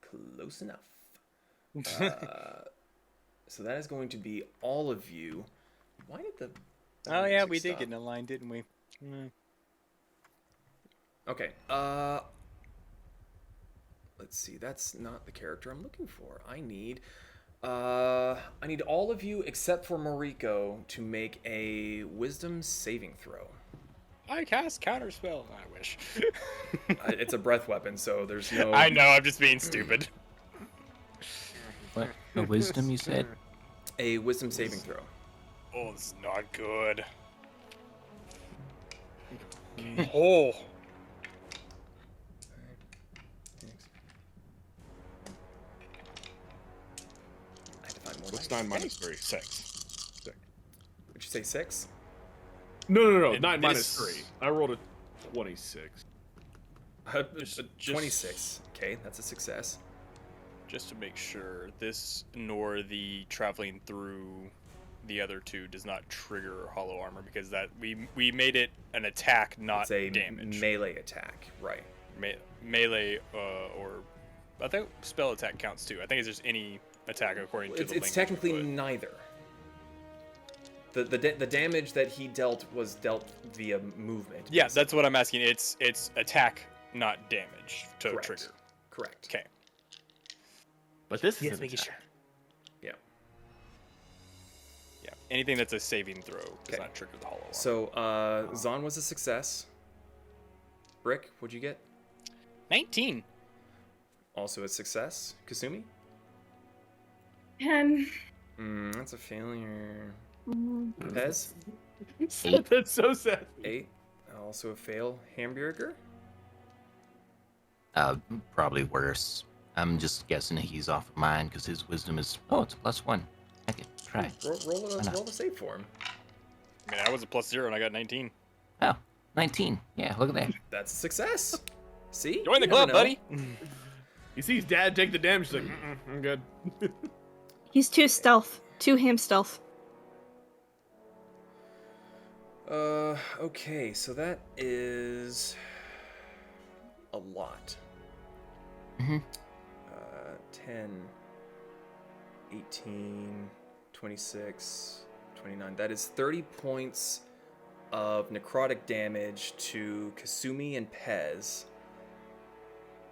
Close enough. So that is going to be all of you. Why did the... Oh yeah, music we did stop? get in a line, didn't we? Okay. let's see. That's not the character I'm looking for. I need all of you except for Moriko to make a Wisdom saving throw. I cast counterspell. I wish. It's a breath weapon, so there's no. I know. I'm just being stupid. What? A wisdom, you said? A Wisdom saving throw. Oh, it's not good. Oh. I have to find more What's dice. 9 minus 3? 6. Would you say 6? No. And 9 minus this- 3. I rolled a 26. 26. Okay, that's a success. Just to make sure, this nor the traveling through the other two does not trigger hollow armor because that we made it an attack, not It's a damage. melee attack, right? Melee or I think spell attack counts too. I think it's just any attack according to the It's language technically we put. neither. The damage that he dealt was dealt via movement. Yeah, that's what I'm asking. It's attack, not damage to Correct. trigger. Correct. Okay. But this Yes, is making sure. Yeah. Yeah. Anything that's a saving throw does Okay. not trigger the hollow armor. So Zon was a success. Brick, what'd you get? 19. Also a success. Kasumi? 10. That's a failure. Mm. Pez? That's so sad. 8. Also a fail. Hamburger? Probably worse. I'm just guessing he's off of mine because his wisdom is. Oh, it's a +1. I could try. Roll Why not? a save for him. I mean, I was a +0 and I got 19. Oh, 19. Yeah, look at that. That's a success. See? Join the You never club, know. buddy. He sees Dad take the damage. He's like, I'm good. He's too stealth. Too ham stealth. Okay, so that is a lot. Mhm. 10, 18, 26, 29. That is 30 points of necrotic damage to Kasumi and Pez.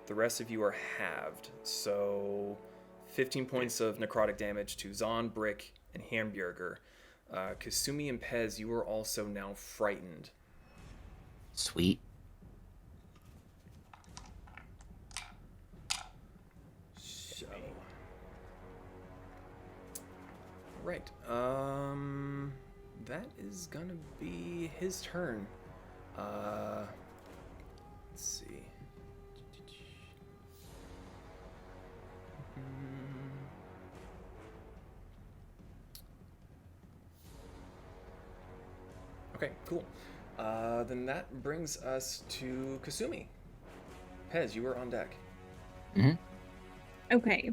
The rest of you are halved. So 15 points of necrotic damage to Zon, Brick, and Hamburger. Kasumi and Pez, you are also now frightened. Sweet. So, right. That is gonna be his turn. Let's see. Okay, cool. Then that brings us to Kasumi. Pez, you are on deck. Okay.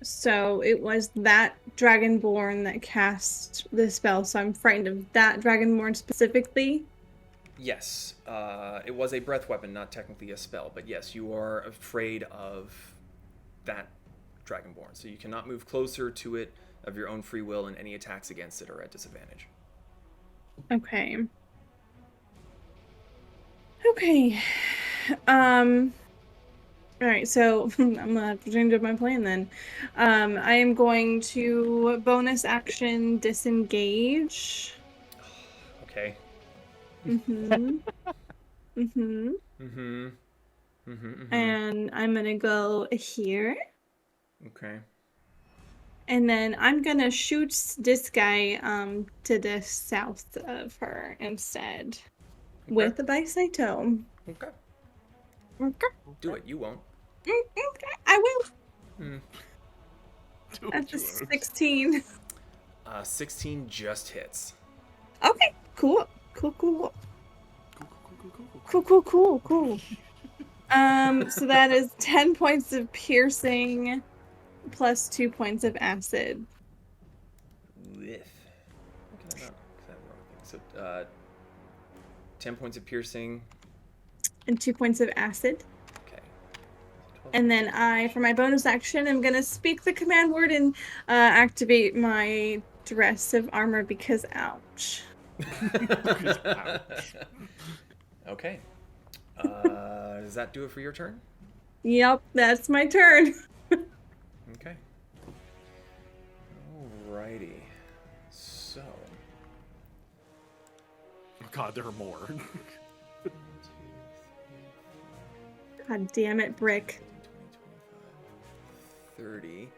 So it was that Dragonborn that cast the spell, so I'm frightened of that Dragonborn specifically. Yes, it was a breath weapon, not technically a spell, but yes, you are afraid of that Dragonborn, so you cannot move closer to it of your own free will, and any attacks against it are at disadvantage. Okay. Okay. Alright, so I'm gonna have to change up my plan then. I am going to bonus action disengage. Okay. Mm-hmm. And I'm gonna go here. Okay. And then I'm gonna shoot this guy to the south of her instead. With a bicycle. Okay. Okay. Do it. You won't. Okay, I will. Do That's a what you want. 16. 16 just hits. Okay, cool. Cool. So that is 10 points of piercing plus 2 points of acid. With. What can I not? That wrong thing. So, 10 points of piercing. And 2 points of acid. Okay. And then I, for my bonus action, I'm gonna speak the command word and activate my dress of armor because ouch. Okay. Does that do it for your turn? Yep, that's my turn. Okay. Alrighty. So. Oh god, there are more. God damn it, Brick. 30.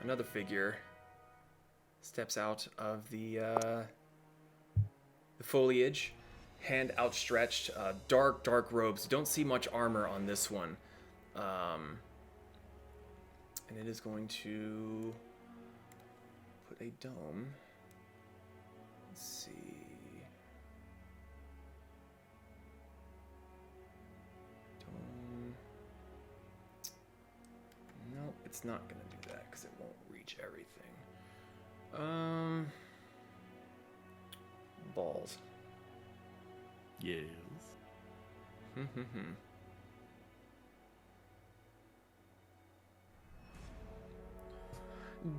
Another figure steps out of the foliage, hand outstretched, dark robes. You don't see much armor on this one. And it is going to put a dome. Let's see. Dome. Nope, it's not going to do that because it won't reach everything. Balls. Yes.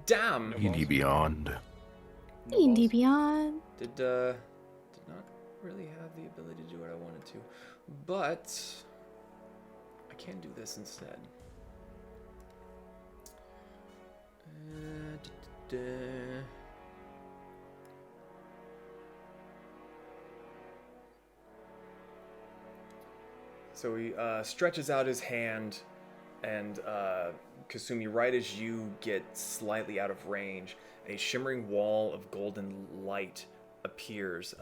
Damn. Indie Beyond. No D&D balls. Beyond. Did not really have the ability to do what I wanted to, but I can do this instead. So he stretches out his hand, and Kasumi, right as you get slightly out of range, a shimmering wall of golden light appears,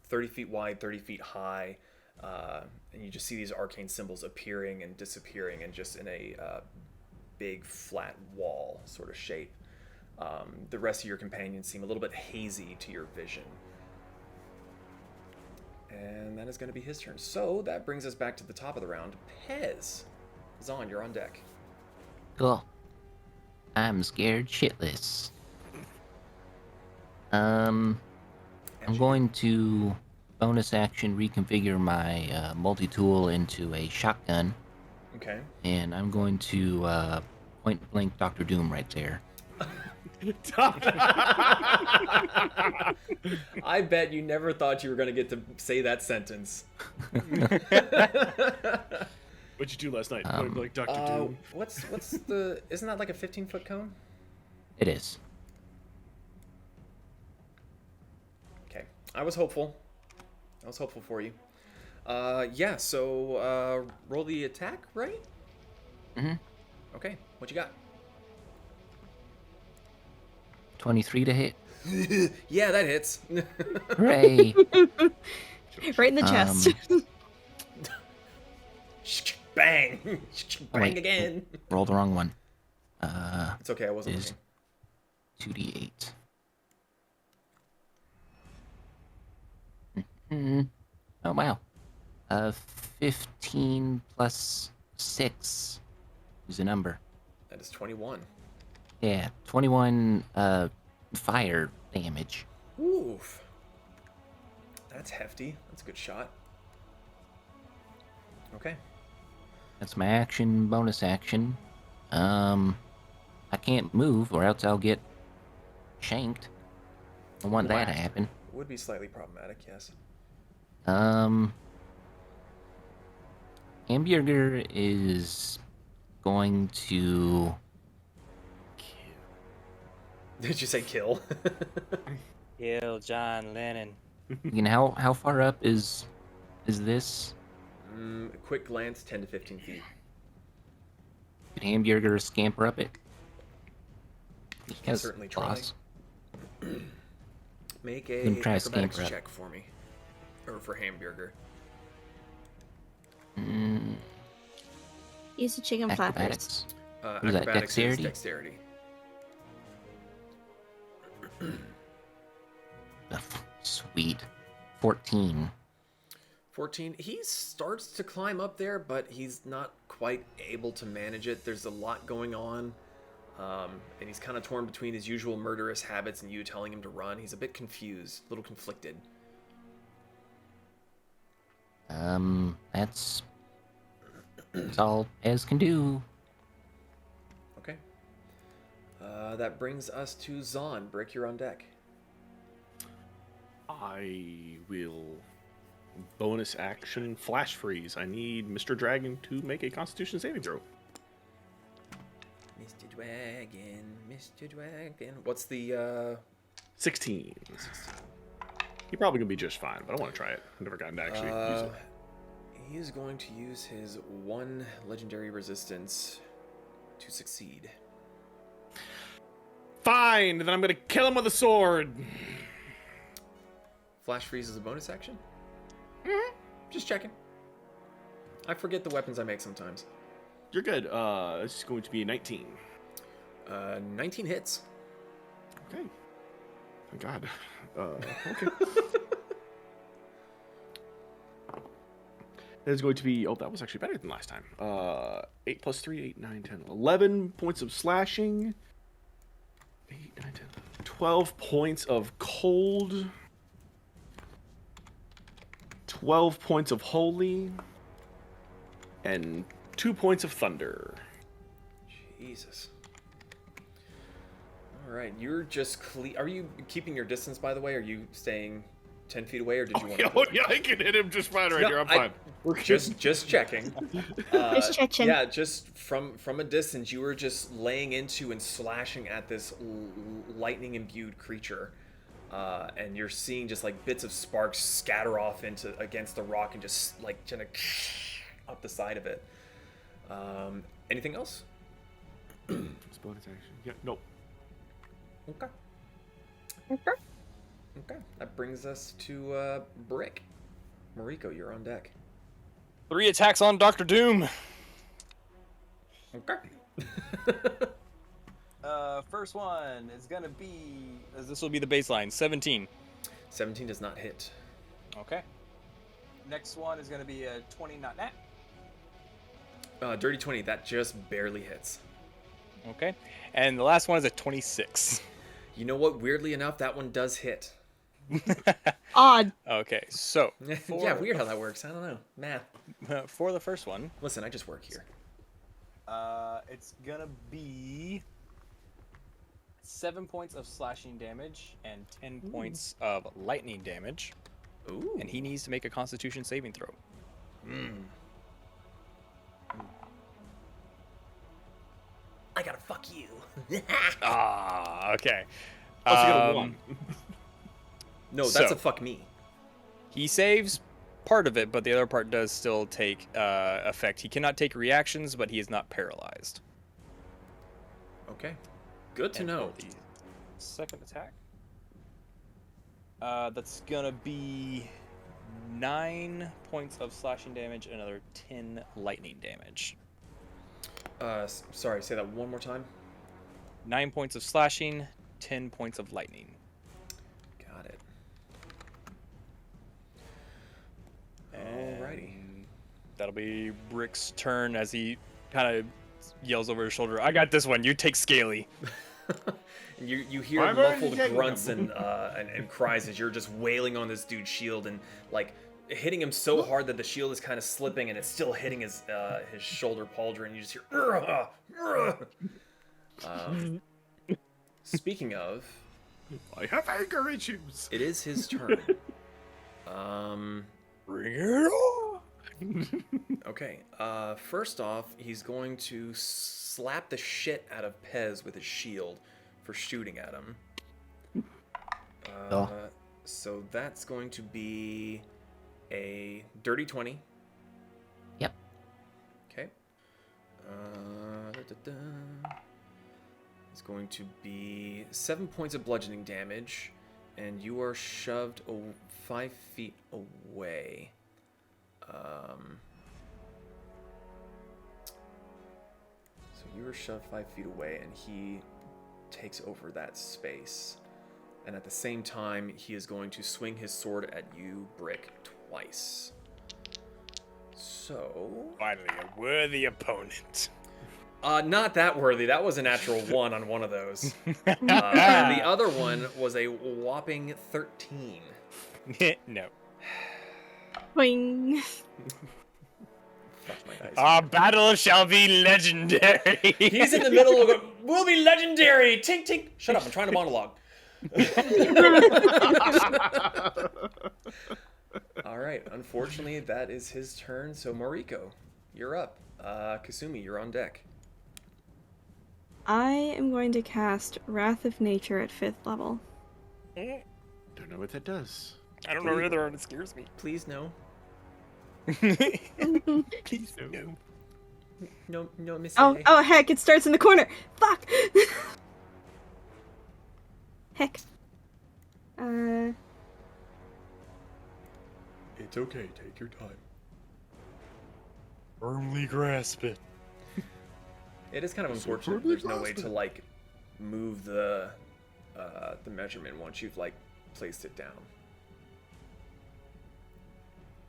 30 feet wide, 30 feet high, and you just see these arcane symbols appearing and disappearing, and just in a big flat wall sort of shape. The rest of your companions seem a little bit hazy to your vision. And that is going to be his turn. So that brings us back to the top of the round. Pez. Zahn, you're on deck. Cool. I'm scared shitless. I'm going to bonus action reconfigure my multi-tool into a shotgun. Okay. And I'm going to point blank Dr. Doom right there. I bet you never thought you were going to get to say that sentence. What'd you do last night? Like Dr. Doom? What's the... Isn't that like a 15-foot cone? It is. Okay. I was hopeful. I was hopeful for you. Yeah, so roll the attack, right? Mm-hmm. Okay, what you got? 23 to hit. Yeah, that hits. Hooray! Right in the chest. Bang! Bang wait. again! Roll the wrong one. It's okay, I wasn't Is looking. 2d8. Mm-hmm. Oh, wow. 15 plus 6 is a number. That is 21. Yeah, 21 fire damage. Oof. That's hefty. That's a good shot. Okay. That's my action, bonus action. I can't move or else I'll get shanked. I don't want that to happen. Would be slightly problematic, yes. Hamburger is going to... Did you say kill? Kill John Lennon. You know, how far up is this? Quick glance, 10 to 15 feet. Could Hamburger scamper up it? He has certainly try. claws. Make Let a him try acrobatics scamper up. check for me. Or for Hamburger. Use the chicken flappers. Acrobatics. What is that, Acrobatics dexterity? is dexterity. Sweet. 14. 14. He starts to climb up there, but he's not quite able to manage it. There's a lot going on. And he's kind of torn between his usual murderous habits and you telling him to run. He's a bit confused, a little conflicted. That's all Ez can do. Okay. That brings us to Zahn. Brick, you're on deck. I will Bonus action flash freeze. I need Mr. Dragon to make a Constitution saving throw. Mr. Dragon, Mr. Dragon. What's the 16. He probably gonna be just fine, but I want to try it. I've never gotten to actually use it. He is going to use his 1 legendary resistance to succeed. Fine, then I'm gonna kill him with a sword. Flash freeze is a bonus action? Just checking. I forget the weapons I make sometimes. You're good. It's going to be a 19. 19 hits. Okay. Thank God. Okay. It's going to be... Oh, that was actually better than last time. 8 plus 3, 8, 9, 10, 11 points of slashing. 8, 9, 10, 12 points of cold. 12 points of holy. And 2 points of thunder. Jesus. All right, you're just Are you keeping your distance, by the way? Are you staying 10 feet away, or did you want to... Oh, yeah, I can hit him just fine right here. I'm fine. Just checking. Just checking. Yeah, just from a distance, you were just laying into and slashing at this lightning-imbued creature. And you're seeing just like bits of sparks scatter off against the rock and just like kind of up the side of it. Anything else? It's bonus action. Yeah, nope. Okay. Okay. That brings us to Brick. Moriko, you're on deck. 3 attacks on Dr. Doom. Okay. First one is gonna be, this will be the baseline, 17. 17 does not hit. Okay. Next one is gonna be a 20 not nat. Dirty 20, that just barely hits. Okay. And the last one is a 26. You know what? Weirdly enough, that one does hit. Odd. Okay, so Yeah, weird how that works. I don't know. Math. for the first one, Listen, I just work here. it's gonna be 7 points of slashing damage and 10 points of lightning damage. Ooh. And he needs to make a Constitution saving throw. I gotta fuck you. Okay. Also got a 1. No, that's So- a fuck me. He saves part of it, but the other part does still take effect. He cannot take reactions, but he is not paralyzed. Okay. Good to And know. for the second attack, that's gonna be 9 points of slashing damage and another 10 lightning damage. Sorry, say that one more time. 9 points of slashing, 10 points of lightning. Got it. Alrighty. And that'll be Brick's turn as he kind of yells over his shoulder, "I got this one. You take Scaly." And you hear I'm already muffled taking grunts him. and cries as you're just wailing on this dude's shield and like hitting him so hard that the shield is kind of slipping and it's still hitting his shoulder pauldron. And you just hear. "Urgh, urgh." Speaking of, I have anger issues. it is his turn. Bring it on. Okay. First off, he's going to slap the shit out of Pez with his shield for shooting at him. So that's going to be a dirty 20. Yep. Okay. It's going to be 7 points of bludgeoning damage, and you are shoved 5 feet away. So you were shoved 5 feet away, and he takes over that space. And at the same time, he is going to swing his sword at you, Brick, twice. So... Finally, a worthy opponent. Not that worthy. That was a natural 1 on one of those. And the other one was a whopping 13. No. Boing. Fuck my dice. Our battle shall be legendary. He's in the middle of a... We'll be legendary! Tink, tink! Shut up, I'm trying to monologue. All right. Unfortunately, that is his turn. So Moriko, you're up. Kasumi, you're on deck. I am going to cast Wrath of Nature at 5th level. Don't know what that does. I don't know either, and it scares me. Please no. Please no. No, Miss. Oh, heck, it starts in the corner. Fuck! Heck. It's okay. Take your time. Firmly grasp it. It is kind of unfortunate. There's no way to like move the measurement once you've like placed it down.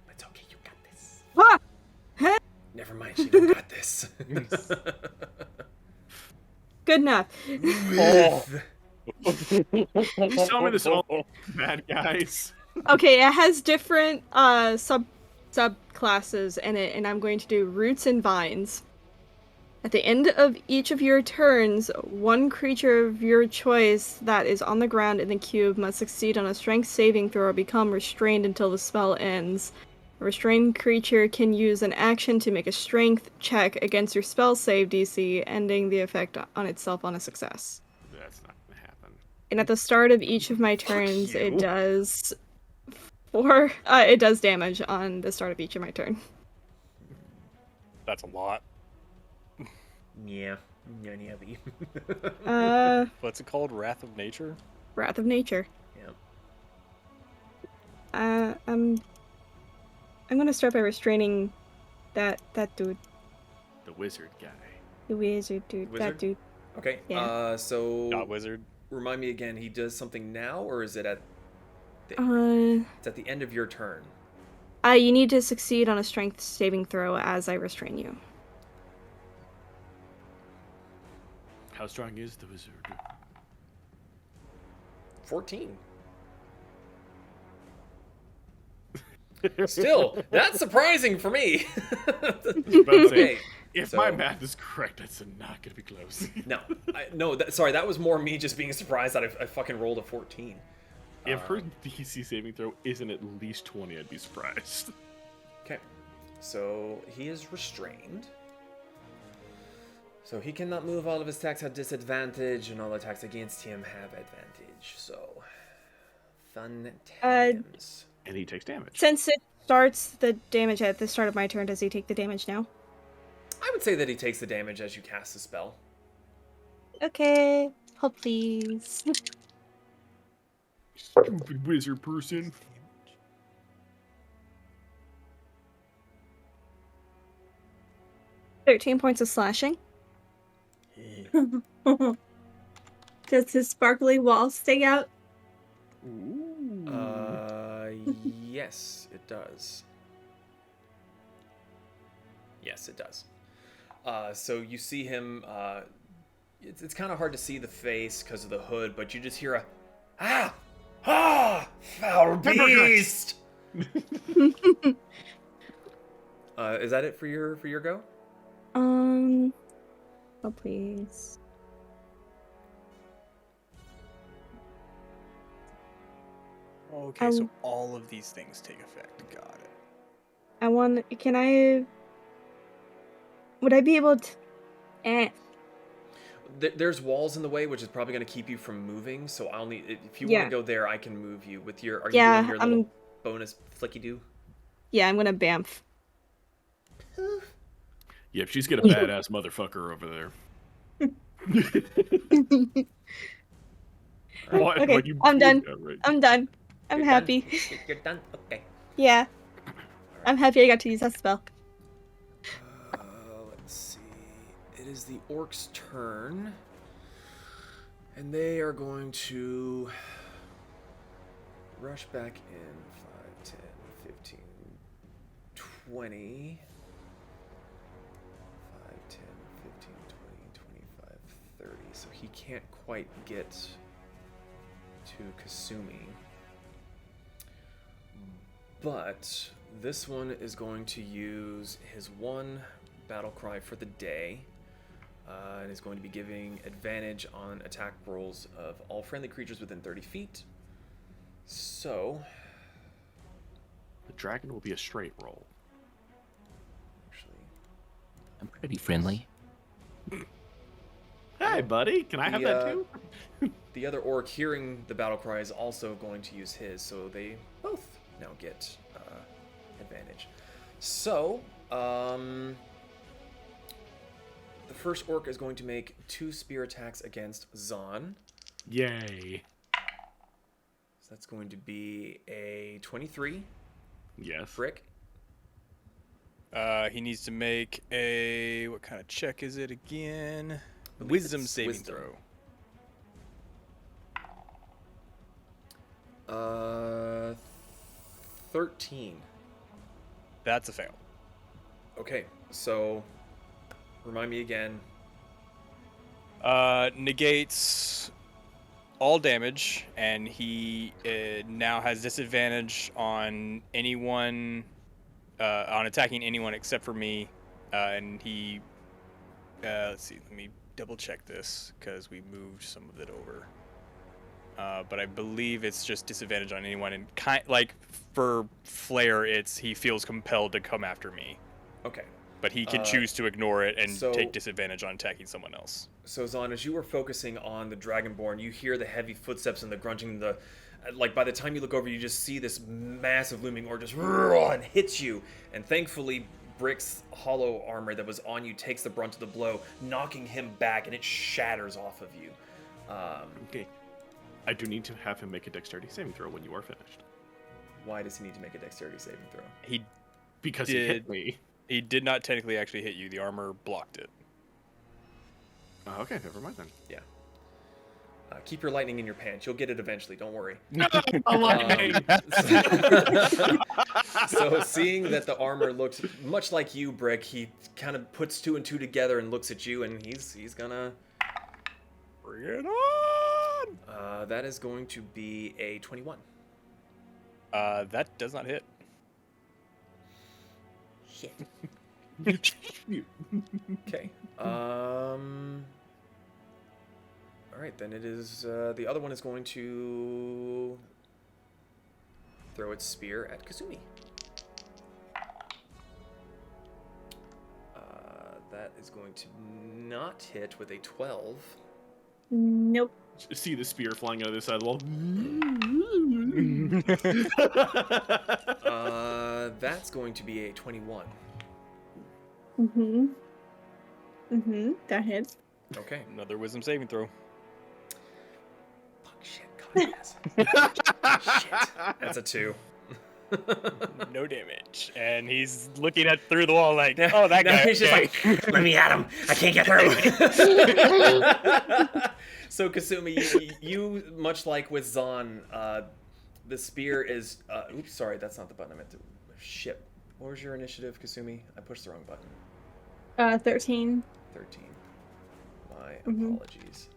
It's okay. You got this. Ah! Never mind. She don't got this. Good enough. Oh. He's telling me this all bad guys. Okay, it has different subclasses in it, and I'm going to do roots and vines. At the end of each of your turns, one creature of your choice that is on the ground in the cube must succeed on a strength saving throw or become restrained until the spell ends. A restrained creature can use an action to make a strength check against your spell save DC, ending the effect on itself on a success. That's not gonna happen. And at the start of each of my turns, you. it does it does damage on the start of each of my turn. That's a lot. Yeah. Heavy. What's it called? Wrath of Nature? Wrath of Nature. Yeah. I'm gonna start by restraining that dude. The wizard guy. The wizard dude. Wizard? That dude. Okay. Yeah. So Not wizard. remind me again. He does something now, or is it at? It's at the end of your turn. You need to succeed on a strength saving throw as I restrain you. How strong is the wizard? 14. Still, that's surprising for me. Okay. If So- my math is correct, that's not gonna be close. No, sorry, that was more me just being surprised that I fucking rolled a 14. If her DC saving throw isn't at least 20, I'd be surprised. Okay, so he is restrained. So he cannot move. All of his attacks have disadvantage, and all attacks against him have advantage. So, fun times. And he takes damage. Since it starts the damage at the start of my turn, does he take the damage now? I would say that he takes the damage as you cast the spell. Okay. Hold please. Stupid wizard person. $13 points of slashing. Does his sparkly wall stay out? Yes, it does. Yes, it does. So you see him. It's kind of hard to see the face because of the hood, but you just hear a foul beast. Is that it for your go? Oh please. Okay, so all of these things take effect. Got it. Would I be able to... There's walls in the way, which is probably going to keep you from moving. So I'll need if you want to go there, I can move you with your. Are you doing your little bonus flicky do? Yeah, I'm gonna bamf. Yep, she's got a badass motherfucker over there. What? Okay, Like you I'm done. that, right? I'm done. I'm You're happy. Done? You're done. Okay. Yeah. I'm happy I got to use that spell. Let's see. It is the orc's turn. And they are going to rush back in 5, 10, 15, 20. 5, 10, 15, 20, 25, 30. So he can't quite get to Kasumi. But this one is going to use his one battle cry for the day, and is going to be giving advantage on attack rolls of all friendly creatures within 30 feet. So, Dragon will be a straight roll. Actually, I'm pretty friendly. Hey, buddy, can I have that too? the other orc, hearing the battle cry, is also going to use his, so they both now get advantage. So, the first orc is going to make 2 spear attacks against Zahn. Yay. So that's going to be a 23. Yes. Brick. He needs to make a... What kind of check is it again? believe Wisdom it's saving wisdom. throw. 13. That's a fail. Okay, so remind me again. Negates all damage, and he now has disadvantage on anyone, on attacking anyone except for me. And he, let's see, let me double check this because we moved some of it over. But I believe it's just disadvantage on anyone, and like for Flare, it's he feels compelled to come after me. Okay. But he can choose to ignore it and so- take disadvantage on attacking someone else. So Zahn, as you were focusing on the Dragonborn, you hear the heavy footsteps and the grunting. Like by the time you look over, you just see this massive looming orc just and hits you. And thankfully, Brick's hollow armor that was on you takes the brunt of the blow, knocking him back, and it shatters off of you. Okay. I do need to have him make a dexterity saving throw when you are finished. Why does he need to make a dexterity saving throw? Because he hit me. He did not technically actually hit you. The armor blocked it. Okay, never mind then. Yeah. Keep your lightning in your pants. You'll get it eventually. Don't worry. So seeing that the armor looks much like you, Brick, he kind of puts 2 and 2 together and looks at you, and he's gonna Bring it on! that is going to be a 21. That does not hit. Shit. Okay. All right, then it is the other one is going to throw its spear at Kasumi. That is going to not hit with a 12. Nope. See the spear flying out of the side of the wall. That's going to be a 21. That hits. Okay. Another wisdom saving throw. Fuck, shit, God, yes. Shit. That's a 2. No damage. And he's looking at through the wall like, oh, that guy. He's just like, let me at him. I can't get through. So, Kasumi, you much like with Zahn, the spear is... oops, sorry, that's not the button I meant to... Shit. What was your initiative, Kasumi? I pushed the wrong button. 13. 13. My apologies.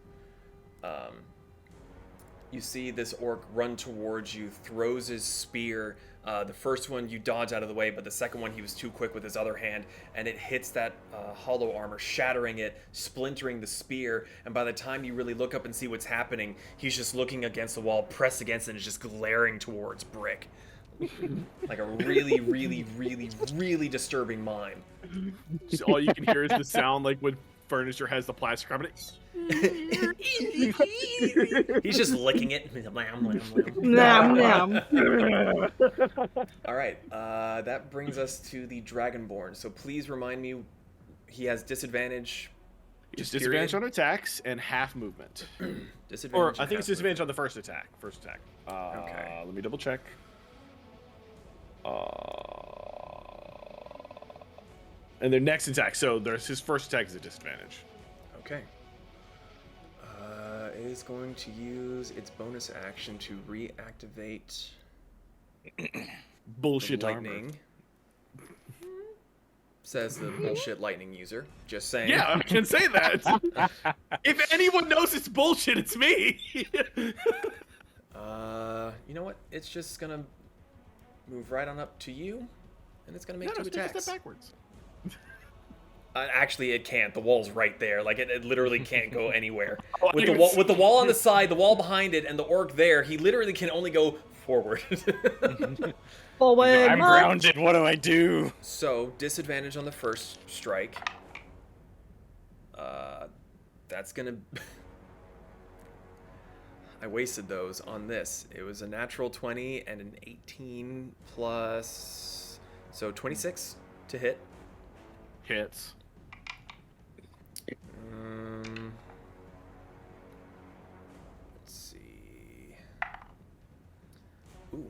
You see this orc run towards you, throws his spear. The first one you dodge out of the way, but the second one he was too quick with his other hand, and it hits that hollow armor, shattering it, splintering the spear. And by the time you really look up and see what's happening, he's just looking against the wall, pressed against it, and is just glaring towards Brick. Like a really, really, really, really disturbing mime. So all you can hear is the sound like when furniture has the plastic on it. He's just licking it. All right, that brings us to the Dragonborn. So please remind me, he has disadvantage. Just disadvantage on attacks and half movement. Disadvantage. Or and I think half it's disadvantage on the first attack. Okay. Let me double check. And their next attack. So there's his first attack is a disadvantage. Okay. It is going to use its bonus action to reactivate Bullshit the armor. lightning. Says the bullshit lightning user. Just saying. Yeah, I can say that. If anyone knows it's bullshit, it's me. You know what? It's just gonna move right on up to you, and it's gonna make 2 Take attacks. a step backwards. Actually, it can't. The wall's right there. Like it literally can't go anywhere. Oh, With the wall on the side, the wall behind it, and the orc there, he literally can only go forward. Forward I'm march. grounded. What do I do? So, disadvantage on the first strike. That's gonna... I wasted those on this. It was a natural 20 and an 18 plus... So, 26 to hit. Hits. Let's see. Ooh,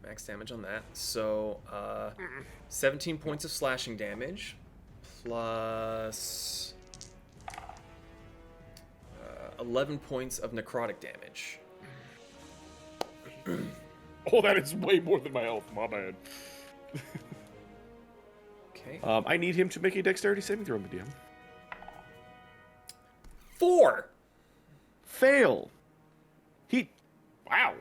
max damage on that. So, 17 points of slashing damage, plus 11 points of necrotic damage. Oh, that is way more than my health. My bad. Okay. I need him to make a dexterity saving throw, DM. 4! Fail. Wow.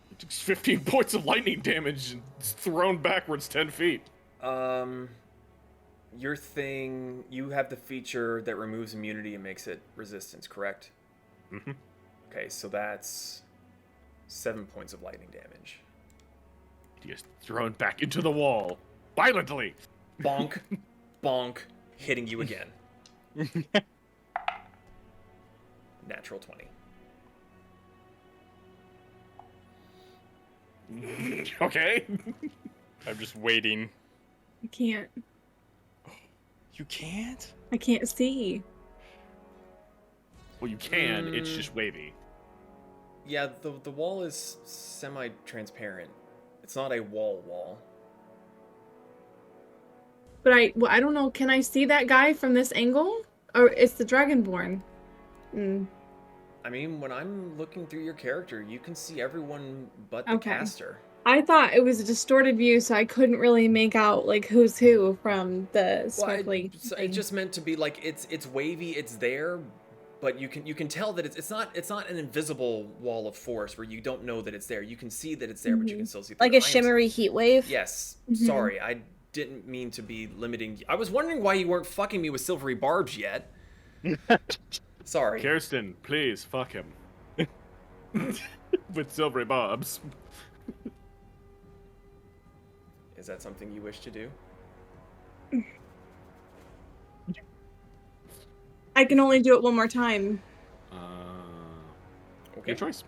He took 15 points of lightning damage and is thrown backwards 10 feet. Your thing, you have the feature that removes immunity and makes it resistance, correct? Mm-hmm. Okay, so that's 7 points of lightning damage. He is thrown back into the wall. Violently. Bonk, bonk, hitting you again. Natural 20. Okay. I'm just waiting. I can't. You can't? I can't see. Well, you can. It's just wavy. Yeah, the wall is semi-transparent. It's not a wall. But I don't know. Can I see that guy from this angle? Or it's the Dragonborn. I mean, when I'm looking through your character, you can see everyone but the Okay. caster. I thought it was a distorted view, so I couldn't really make out like who's who from the Well, sparkly. it just meant to be like it's wavy, it's there, but you can tell that it's not an invisible wall of force where you don't know that it's there. You can see that it's there, but you can still see through Like it. a shimmery heat wave. Yes. Sorry, I didn't mean to be limiting. I was wondering why you weren't fucking me with silvery barbs yet. Sorry. Kirsten, please fuck him. With silvery bobs. Is that something you wish to do? I can only do it one more time. Okay. Your choice.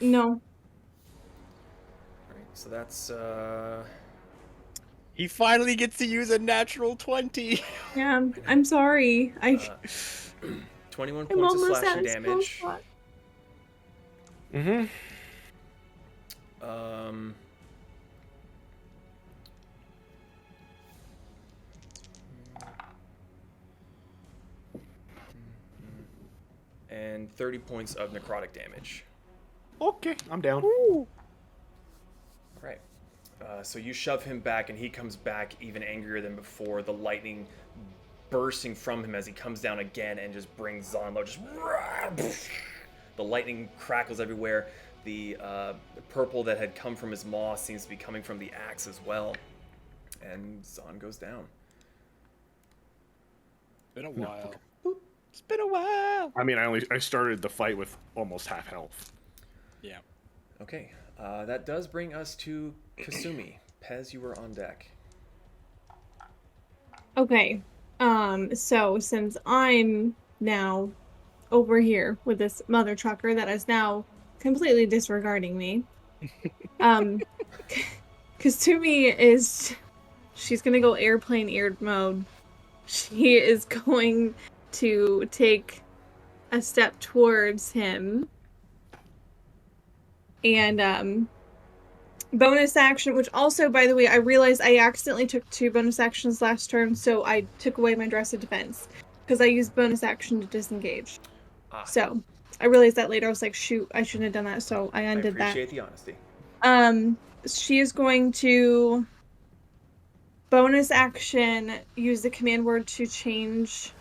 No. All right, so that's He finally gets to use a natural 20. Yeah, I'm sorry. 21 I'm points of almost slashing at his full damage. slot. Mm-hmm. And 30 points of necrotic damage. Okay, I'm down. All right. So you shove him back, and he comes back even angrier than before. The lightning bursting from him as he comes down again and just brings Zonlo. Just the lightning crackles everywhere. The purple that had come from his maw seems to be coming from the axe as well. And Zon goes down. Been a while. It's been a while. I mean, I started the fight with almost half health. Yeah. Okay. That does bring us to Kasumi. Pez, you were on deck. Okay. So since I'm now over here with this mother trucker that is now completely disregarding me, Kasumi she's gonna go airplane eared mode. She is going to take a step towards him and bonus action, which also, by the way, I realized I accidentally took 2 bonus actions last turn, so I took away my dress of defense because I used bonus action to disengage. So I realized that later. I was like, shoot, I shouldn't have done that, so I undid that. I appreciate the honesty. She is going to bonus action use the command word to change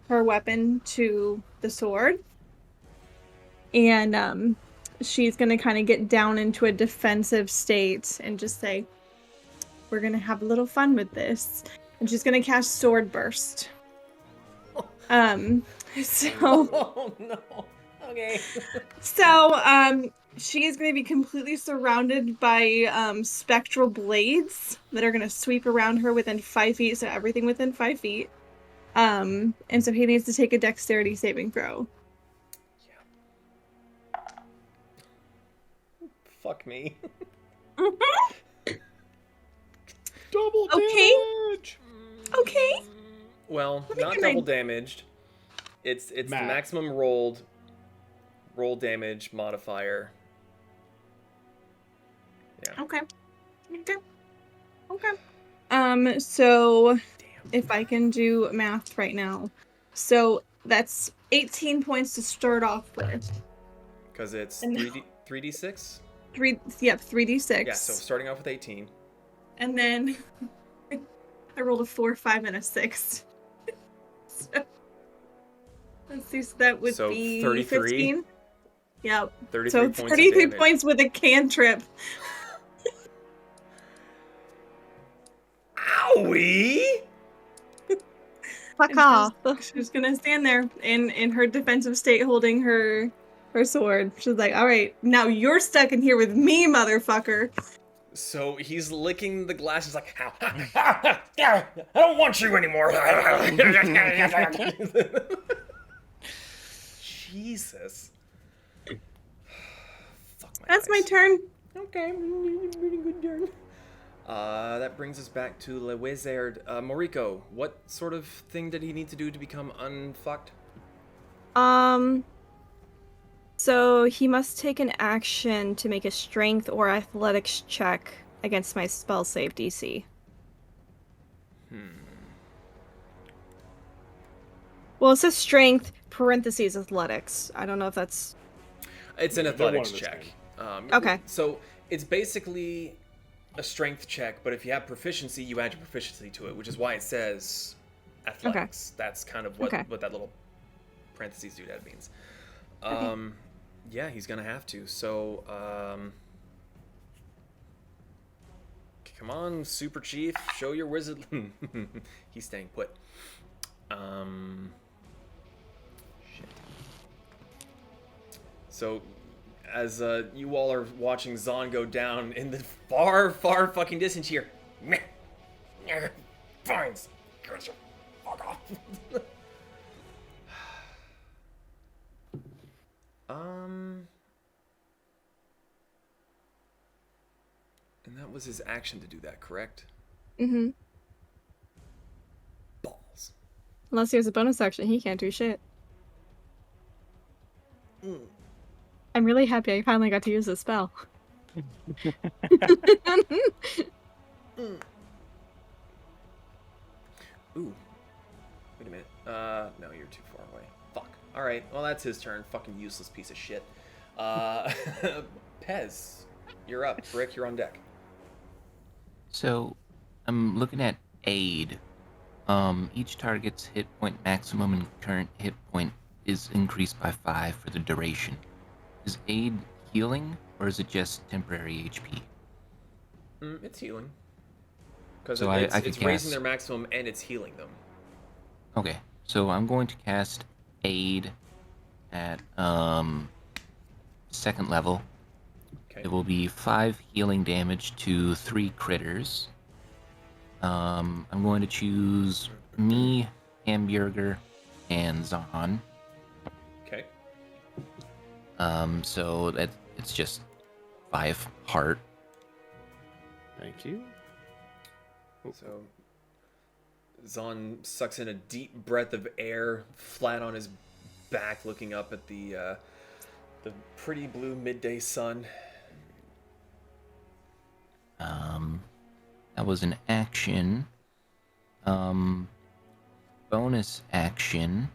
her weapon to the sword. And she's going to kind of get down into a defensive state and just say, we're going to have a little fun with this. And she's going to cast Sword Burst. So Oh no. Okay. So, she is going to be completely surrounded by spectral blades that are going to sweep around her within 5 feet, so everything within 5 feet. And so he needs to take a dexterity saving throw. Fuck me. Double Okay. damage. Okay. Well, Let me not get my- double damaged. It's the Math. maximum roll damage modifier. Yeah. Okay. So if I can do math right now. So that's 18 points to start off with. Because it's And- 3d6? 3d6. Yeah, so starting off with 18. And then I rolled a 4, 5, and a 6. So, let's see, so that would So be 33? 15. Yep. 33 So points of 33 damage. points with a cantrip. Owie! Fuck And off. She's gonna stand there in her defensive state holding her sword. She's like, alright, now you're stuck in here with me, motherfucker. So he's licking the glass. He's like, I don't want you anymore. Jesus. Fuck That's my dice. turn. Okay, really good turn. That brings us back to Le Wizard. Moriko, what sort of thing did he need to do to become unfucked? So he must take an action to make a strength or athletics check against my spell save DC. Well, it says strength, parentheses, athletics. I don't know if that's... It's an They're one athletics and the check. Okay. So it's basically a strength check, but if you have proficiency, you add your proficiency to it, which is why it says athletics. That's kind of what that little parentheses doodad means. Yeah, he's gonna have to. So, come on, Super Chief, show your wizard. He's staying put. Shit. So, as you all are watching Zon go down in the far, far fucking distance here, Fines, fuck off. And that was his action to do that, correct? Mm-hmm. Balls. Unless he has a bonus action, he can't do shit. I'm really happy I finally got to use this spell. Ooh. Wait a minute. No, you're too far away. Fuck. Alright, well that's his turn. Fucking useless piece of shit. Pez, you're up. Brick, you're on deck. So, I'm looking at aid. Each target's hit point maximum and current hit point is increased by 5 for the duration. Is aid healing, or is it just temporary HP? It's healing. Because So it's I could raising cast- their maximum and it's healing them. Okay, so I'm going to cast aid at second level. Okay. It will be 5 healing damage to 3 critters. I'm going to choose me, Hamburger, and Zahn. Okay. So it's just 5 heart. Thank you. So Zon sucks in a deep breath of air, flat on his back, looking up at the pretty blue midday sun. That was an action. Bonus action.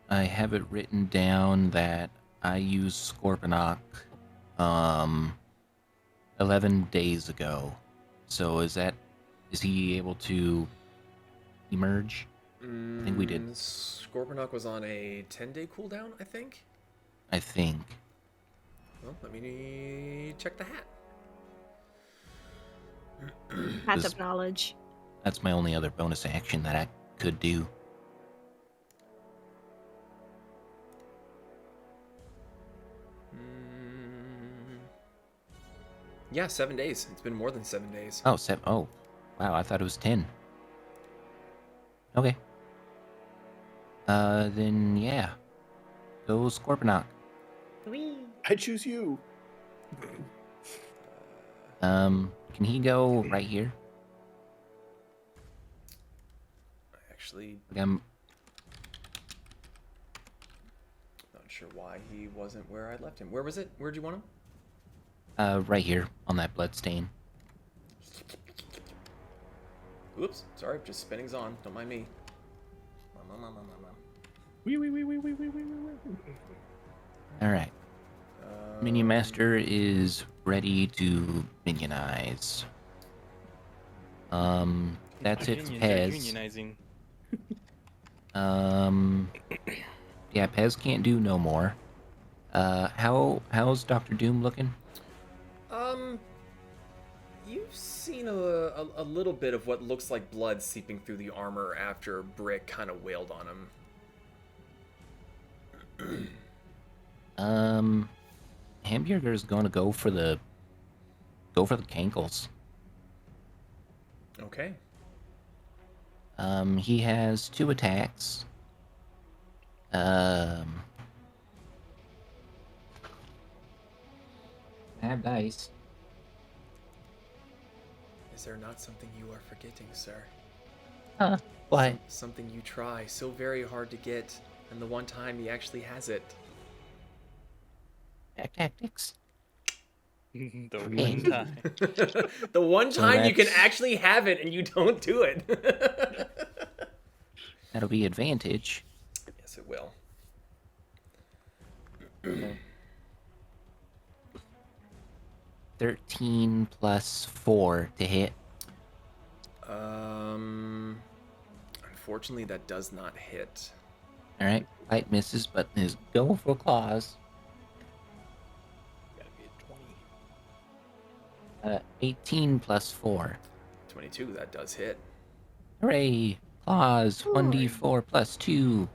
I have it written down that I used Scorponok 11 days ago. So is he able to emerge? I think we did. Scorponok was on a 10-day cooldown, I think. I think. Well, let me check the hat. Hat Was- of knowledge. That's my only other bonus action that I could do. Yeah, 7 days. It's been more than 7 days. Oh, oh, wow, I thought it was 10. Okay. Then yeah. Go Scorponok. I choose you. Can he go right here? Actually, I'm not sure why he wasn't where I left him. Where was it? Where'd you want him? right here on that blood stain. Oops, sorry, just spinning Zon. Don't mind me. Wee. All right. Minion Master is ready to minionize. That's it for Unions are Pez. unionizing. Yeah, Pez can't do no more. How's Doctor Doom looking? You've seen a little bit of what looks like blood seeping through the armor after Brick kind of wailed on him. Hamburger's gonna go for the cankles. Okay. He has 2 attacks. Have dice. Is there not something you are forgetting, sir? What? Something you try so very hard to get, and the one time he actually has it. Tactics. The one time. The one So time you can that's- actually have it and you don't do it. That'll be advantage. Yes, it will. 13 plus 4 to hit. Unfortunately, that does not hit. All right, bite misses, but is go for claws. Gotta be a 20. 18 plus 4. 22, that does hit. Hooray! Claws. 1d4 plus 2.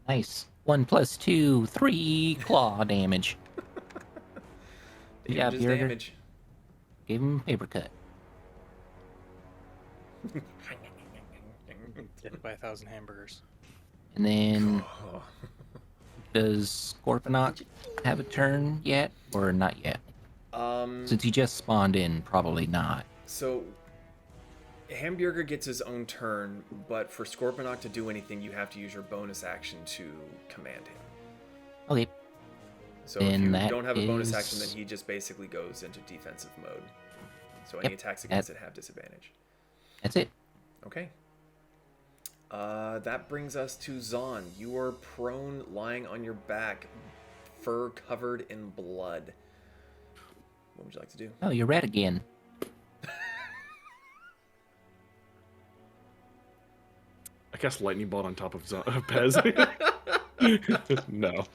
Nice. 1 plus 2, 3 claw damage. Good job, Damage is Bjerger. damage. Gave him a paper cut. Death by 1,000 hamburgers. And then, Oh. does Scorponok have a turn yet, or not yet? Since he just spawned in, probably not. So, Hamburger gets his own turn, but for Scorponok to do anything, you have to use your bonus action to command him. Okay. So if Then you that don't have a bonus action, is- then he just basically goes into defensive mode. So Yep, any attacks against it have disadvantage. That's it. Okay. That brings us to Zon. You are prone, lying on your back, fur covered in blood. What would you like to do? Oh, you're red again. I cast lightning bolt on top of Pez. No.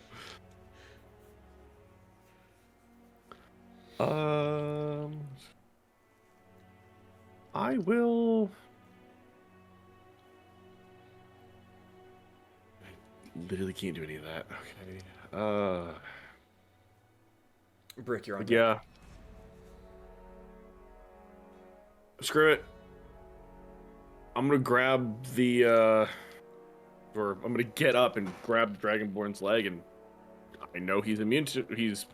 I will. I literally can't do any of that. Okay. Brick, you're on deck. Yeah. Screw it. I'm gonna grab the or I'm gonna get up and grab Dragonborn's leg, and I know he's he's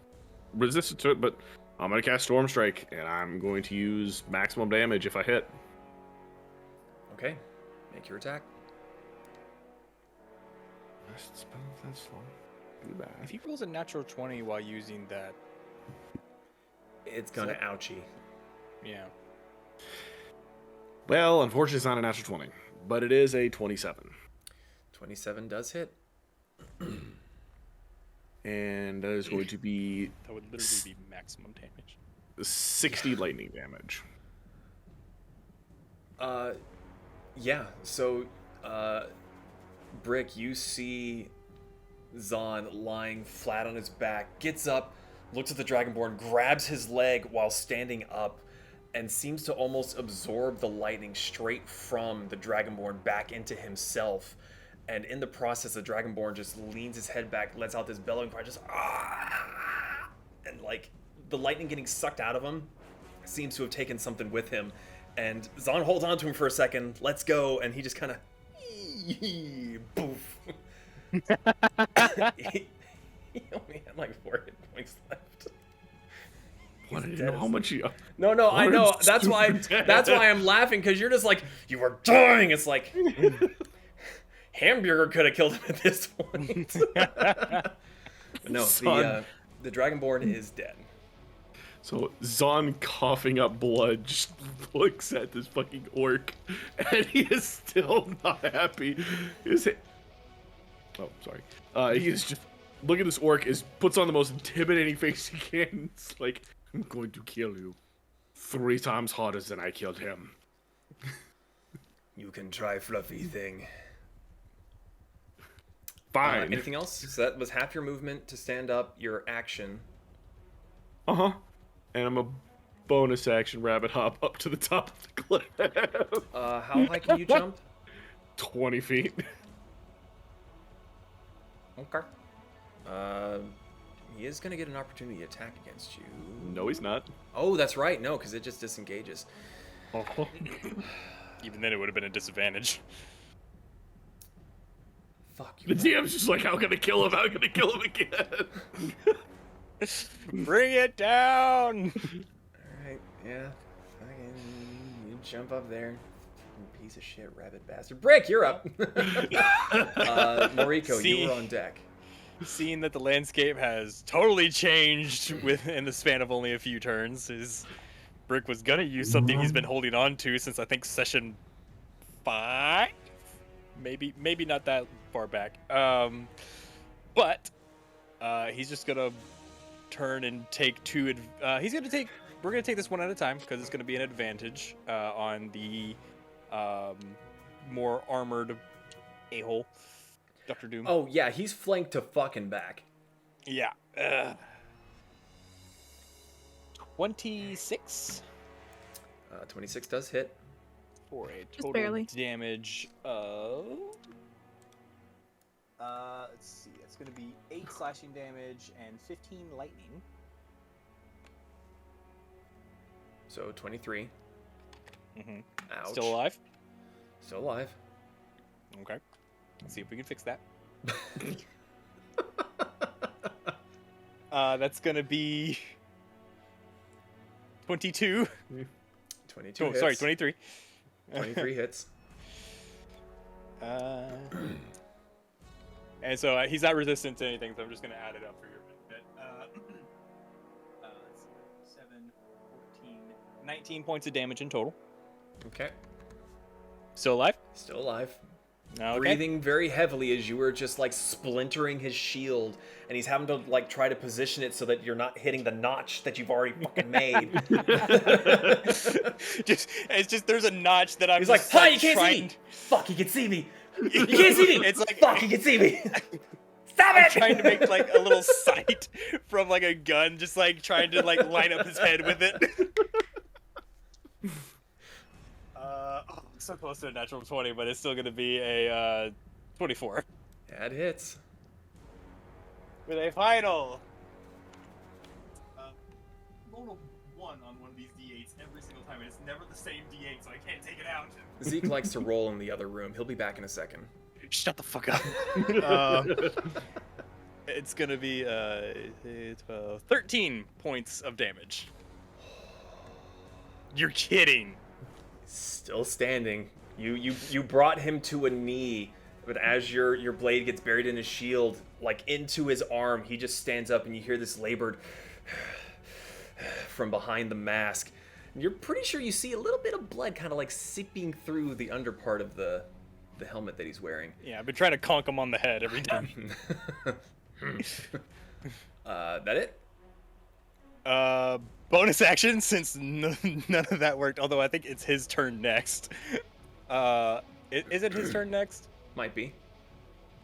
resistant to it, but I'm gonna cast Storm Strike, and I'm going to use maximum damage if I hit. Okay. Make your attack. If he rolls a natural 20 while using that, It's gonna ouchie. yeah. Well, unfortunately, it's not a natural 20, but it is a 27. 27 does hit. And that is going to be That would literally be maximum damage. 60 lightning damage. Yeah, so, Brick, you see Zon lying flat on his back, gets up, looks at the Dragonborn, grabs his leg while standing up, and seems to almost absorb the lightning straight from the Dragonborn back into himself And in the process, the Dragonborn just leans his head back, lets out this bellowing cry, just ah! And like the lightning getting sucked out of him seems to have taken something with him. And Zahn holds on to him for a second, lets go, and he just kind of boof. He only had like 4 hit points left. I didn't know how much you. No, I know. That's why I'm laughing, because you're just like, you are dying. It's like Hamburger could have killed him at this point. No, the Dragonborn is dead. So Zahn, coughing up blood, just looks at this fucking orc, and he is still not happy. Oh, sorry. He is just look at this orc. Puts on the most intimidating face he can. It's like, I'm going to kill you 3 times harder than I killed him. You can try, fluffy thing. Fine. Anything else? So that was half your movement to stand up, your action. Uh-huh. And I'm a bonus action rabbit hop up to the top of the cliff. How high can you jump? 20 feet. Okay. He is going to get an opportunity to attack against you. No, he's not. Oh, that's right. No, because it just disengages. Oh. Even then, it would have been a disadvantage. Fuck you. The DM's just like, how can I kill him? How can I kill him again? Bring it down! Alright, yeah. Fucking, you jump up there. You piece of shit, rabbit bastard. Brick, you're up! Moriko, you were on deck. Seeing that the landscape has totally changed within the span of only a few turns, Brick was gonna use something he's been holding on to since I think session 5? Maybe not that far back. But he's just gonna turn and take 2. We're gonna take this one at a time because it's gonna be an advantage on the more armored a-hole, Dr. Doom. Oh yeah, he's flanked to fucking back. Yeah. 26. 26 does hit. For a Just total barely. damage of... let's see. It's going to be 8 slashing damage and 15 lightning. So 23. Mm-hmm. Ouch. Still alive? Still alive. Okay. Let's see if we can fix that. That's going to be 22. 22 Oh, hits. sorry, 23. 23 hits. And so he's not resistant to anything, so I'm just going to add it up for your benefit. Let's see, 7, 14, 19 points of damage in total. Okay. Still alive? Still alive. Okay. Breathing very heavily as you were just like splintering his shield, and he's having to like try to position it so that you're not hitting the notch that you've already fucking made. It's just there's a notch that I'm. He's just, like, "Ha! You can't see me! Fuck! You can see me! You can't see me! It's like, fuck! You can see me! Stop it!" I'm trying to make like a little sight from like a gun, just like trying to like line up his head with it. So close to a natural 20, but it's still going to be a 24. That hits. With a final. Roll a 1 on one of these d8s every single time, and it's never the same d8, so I can't take it out. Zeke likes to roll in the other room. He'll be back in a second. Shut the fuck up. It's going to be 13 points of damage. You're kidding. Still standing. You brought him to a knee, but as your blade gets buried in his shield, like into his arm, he just stands up, and you hear this labored from behind the mask. And you're pretty sure you see a little bit of blood kind of like seeping through the under part of the helmet that he's wearing. Yeah, I've been trying to conk him on the head every time. That it? Bonus action, since none of that worked, although I think it's his turn next. Is it his turn next? Might be.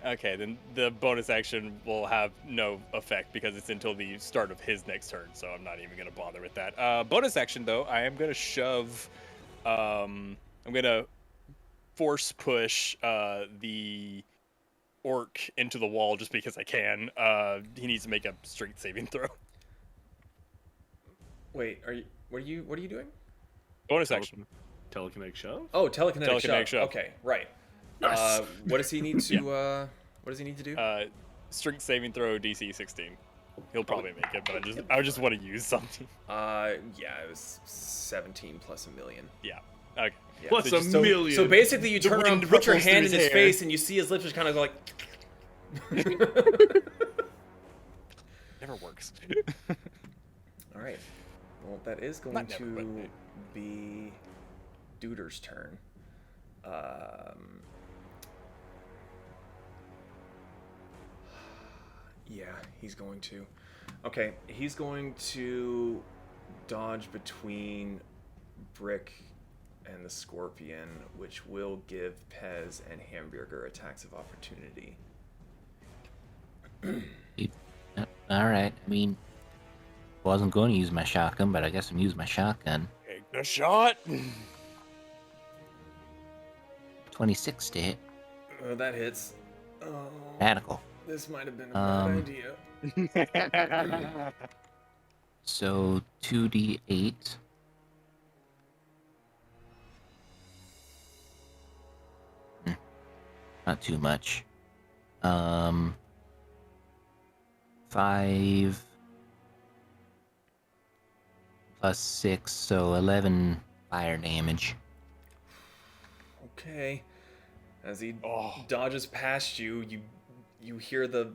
Okay, then the bonus action will have no effect because it's until the start of his next turn, so I'm not even going to bother with that. Bonus action, though, I am going to shove... I'm going to force push the orc into the wall just because I can. He needs to make a strength saving throw. Wait, what are you doing? Bonus action. Telekinetic shove? Oh, telekinetic Telekinetic shove. shove. Okay, right. Yes. What does he need to what does he need to do? Strength saving throw DC 16. He'll probably make it, but I just want to use something. Yeah, it was 17 plus a million. Yeah. Okay. Yeah. Plus so a just- so- million. So basically, you turn around, wind put your ruffles through hand in his his hair. face, and you see his lips just kind of go like. Never works. All right. Well, that is going Not never, to but- be Duder's turn. Yeah, he's going to. Okay, he's going to dodge between Brick and the Scorpion, which will give Pez and Hamburger attacks of opportunity. All right. I mean, wasn't going to use my shotgun, but I guess I'm using my shotgun. Take the shot. 26 to hit. That hits. Oh, Radical. this might have been a bad idea. So 2d8. Not too much. 5 plus 6, so 11 fire damage. Okay. As he Oh. dodges past you, you hear the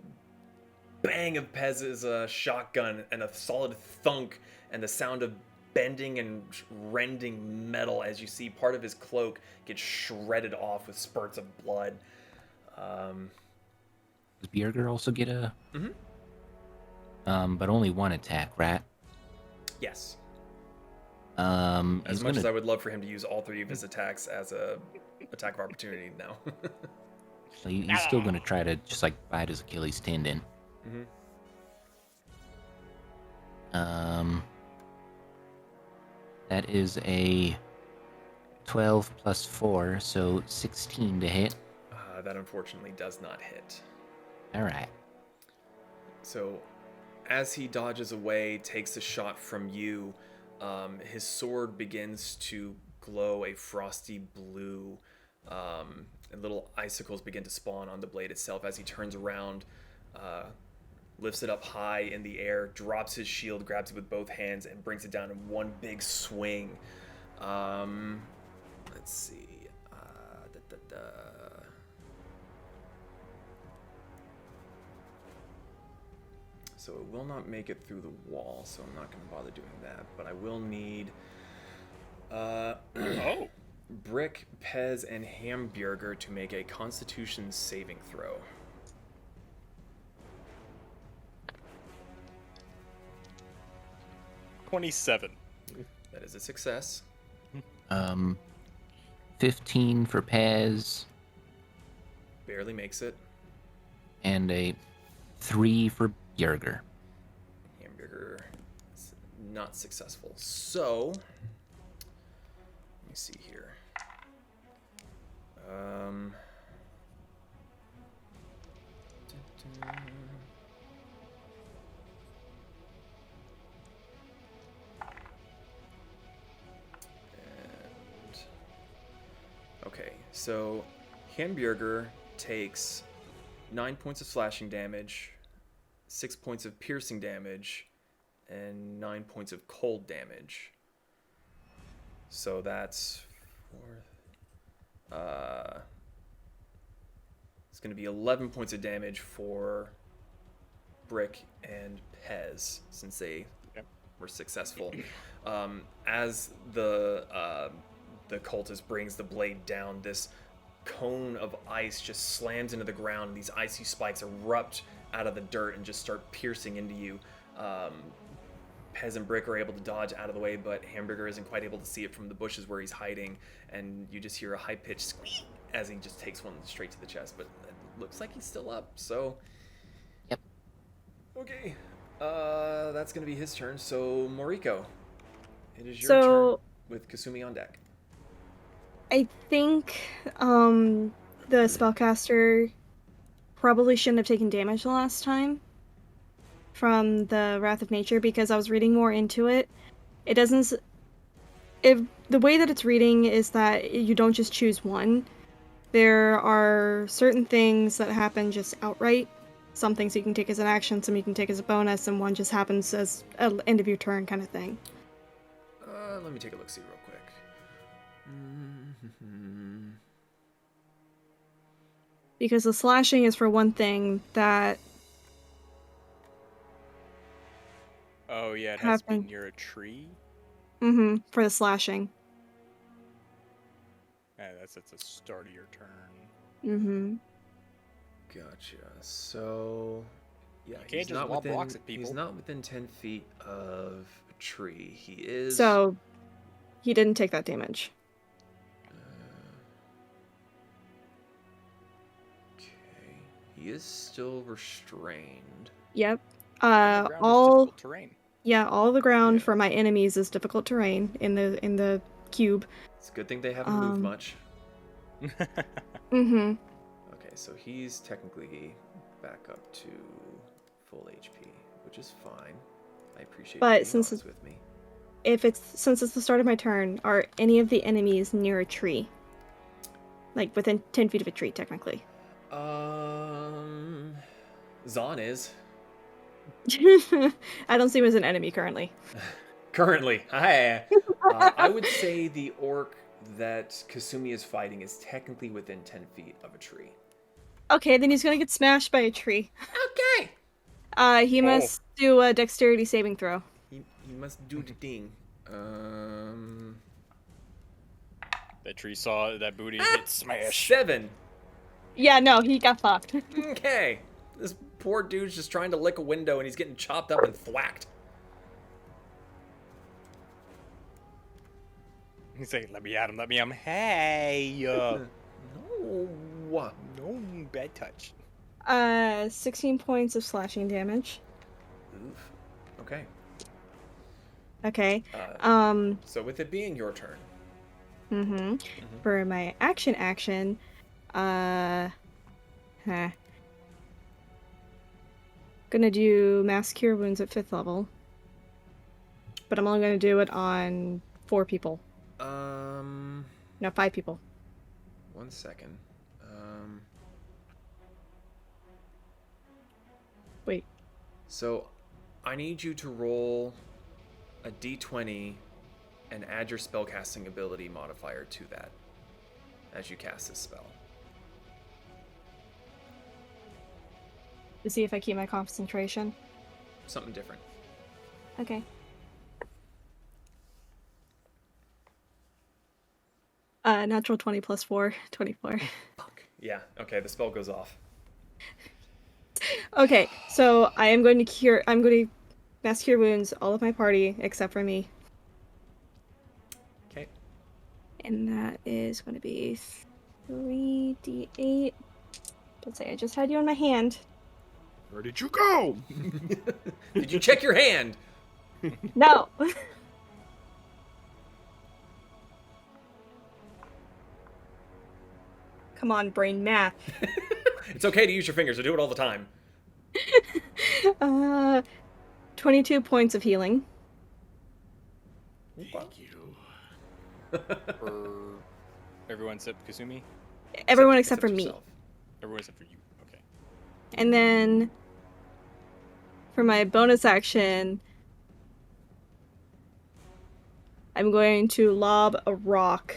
bang of Pez's shotgun and a solid thunk and the sound of bending and rending metal as you see part of his cloak get shredded off with spurts of blood. Does Bjerger also get a... Mhm. But only one attack, right? Yes. As As much as I would love for him to use all three of his attacks as a attack of opportunity now. So he's still going to try to just like bite his Achilles tendon. That is a 12 plus 4, so 16 to hit. That unfortunately does not hit. All right. So, as he dodges away, takes a shot from you, his sword begins to glow a frosty blue, and little icicles begin to spawn on the blade itself as he turns around, lifts it up high in the air, drops his shield, grabs it with both hands, and brings it down in one big swing. Let's see. So it will not make it through the wall, so I'm not going to bother doing that. But I will need Oh. Brick, Pez, and Hamburger to make a Constitution saving throw. $27. That is a success. 15 for Pez, Barely makes it. and a 3 for Bjerger. Hamburger is not successful. So, let me see here. And, okay, so Hamburger takes 9 points of slashing damage, 6 points of piercing damage, and 9 points of cold damage. So that's it's going to be 11 points of damage for Brick and Pez since they were successful. As the cultist brings the blade down, this cone of ice just slams into the ground, and these icy spikes erupt out of the dirt and just start piercing into you. Pez and Brick are able to dodge out of the way, but Hamburger isn't quite able to see it from the bushes where he's hiding, and you just hear a high-pitched squeak as he just takes one straight to the chest, but it looks like he's still up, so... Yep. Okay. That's going to be his turn, so Moriko, it is your So- turn with Kasumi on deck. I think the spellcaster probably shouldn't have taken damage the last time from the Wrath of Nature because I was reading more into it. It doesn't... If the way that it's reading is that you don't just choose one. There are certain things that happen just outright. Some things you can take as an action, some you can take as a bonus, and one just happens as an end of your turn kind of thing. Let me take a look-see real quick. Because the slashing is for one thing that... Oh, yeah, it has to be happen. near a tree. For the slashing. Yeah, that's at the start of your turn. Gotcha. So, yeah, You can't just lob blocks at people. He's not within 10 feet of a tree. He is. So, he didn't take that damage. Okay. He is still restrained. Yep. The ground is All difficult terrain. Yeah, all the ground Yeah. for my enemies is difficult terrain in the cube. It's a good thing they haven't moved much. Mm-hmm. Okay, so he's technically back up to full HP, which is fine. I appreciate But you being since honest with me. Since it's the start of my turn, are any of the enemies near a tree? Like within 10 feet of a tree, technically. Zahn is. I don't see him as an enemy currently. Currently. I would say the orc that Kasumi is fighting is technically within 10 feet of a tree. Okay, then he's gonna get smashed by a tree. Okay! He must do a dexterity saving throw. He must do the thing. That tree saw that booty and hit smash. 7! Yeah, no, he got fucked. Okay. This poor dude's just trying to lick a window and he's getting chopped up and thwacked. He's like, let me at him, let me at him. Hey! No. No bad touch. 16 points of slashing damage. Oof. Okay. Okay. So with it being your turn. For my action, gonna do Mass Cure Wounds at 5th level. But I'm only gonna do it on 4 people. No, 5 people. 1 second. Wait. So I need you to roll a d20 and add your spellcasting ability modifier to that as you cast this spell. To see if I keep my concentration. Something different. Okay. Natural 20 plus 4, 24. Fuck. Yeah, okay, the spell goes off. Okay, so I'm going to Mass Cure Wounds all of my party except for me. Okay. And that is going to be 3d8. Don't say I just had you in my hand. Where did you go? Did you check your hand? No! Come on, brain math. It's okay to use your fingers. I do it all the time. 22 points of healing. Thank you. For everyone except Kasumi? Everyone except for me. yourself. Everyone except for you. Okay. And then for my bonus action, I'm going to lob a rock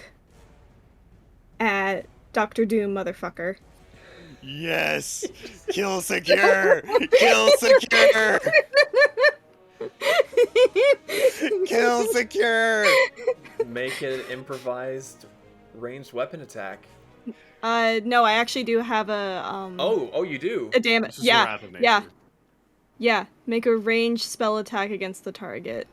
at Dr. Doom, motherfucker. Yes! Kill secure! Kill secure! Kill secure! Make an improvised ranged weapon attack. No, I actually do have a Oh, you do? a damage. This is the Yeah, Wrath of Nature. yeah, yeah. Make a ranged spell attack against the target.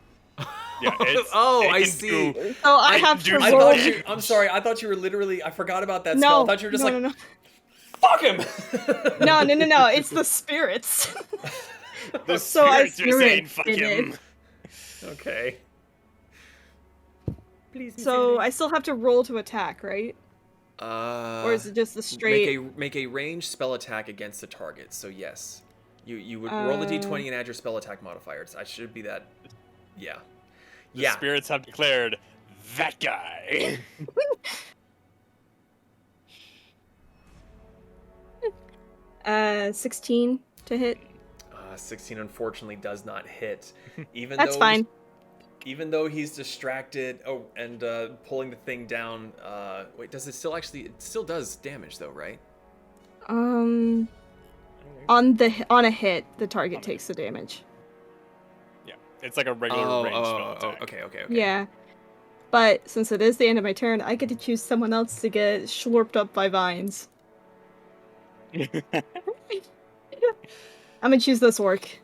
Yeah, it's, Oh, it I can see. do- So I have do to I roll. thought you. I'm sorry. I thought you were literally. I forgot about that spell. I thought you were just no, like, no. fuck him. No. It's the spirits. The So I spirits are saying spirit fuck did him. it. Okay. Please. So I still have to roll to attack, right? Or is it just the straight? Make a ranged spell attack against the target. So yes, you would roll the d20 and add your spell attack modifiers. I should be that. Yeah. The spirits have declared that guy. 16 to hit. 16 unfortunately does not hit. Even That's though fine. Even though he's distracted. Oh, and pulling the thing down. Wait, does it still actually? It still does damage though, right? On a hit, the target takes the damage. Yeah, it's like a regular range spell attack. Okay. Yeah. But since it is the end of my turn, I get to choose someone else to get slurped up by vines. I'm gonna choose this orc.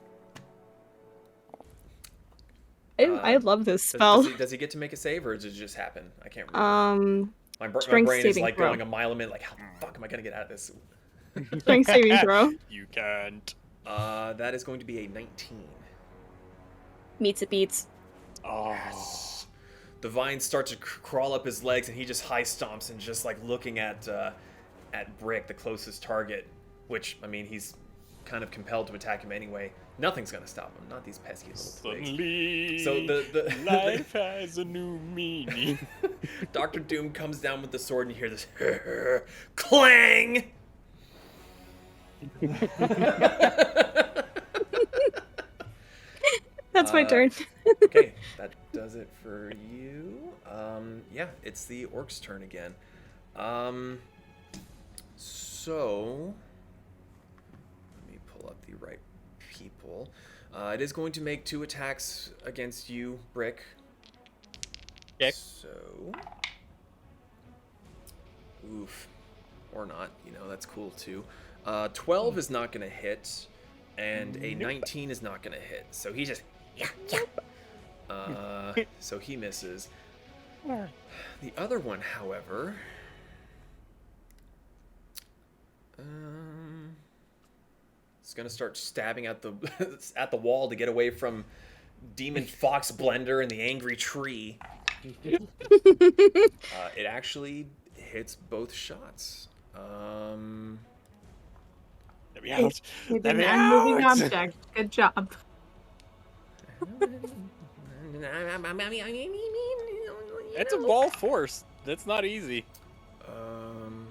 I love this spell. Does he get to make a save, or does it just happen? I can't remember. My brain is like throw. going a mile a minute. Like, how the fuck am I gonna get out of this? Strength saving throw. You can't. That is going to be a 19. Meets it beats. Oh. Yes. The vines start to crawl up his legs, and he just high stomps and just like looking at Brick, the closest target. Which, I mean, he's kind of compelled to attack him anyway. Nothing's gonna stop him. Not these pesky little twigs. Suddenly, So the life has a new meaning. Dr. Doom comes down with the sword, and you hear this clang. That's my turn. Okay, that does it for you. Yeah, it's the orc's turn again. So let me pull up the right people. It is going to make 2 attacks against you, Brick. Okay. So, oof, or not. You know, that's cool too. 12 is not going to hit, and a 19 is not going to hit. So he just, so he misses. The other one, however, is going to start stabbing at the at the wall to get away from Demon Fox Blender and the Angry Tree. It actually hits both shots. Let me out. With Let an me unmoving out. object. Good job. It's a ball force. That's not easy. 11,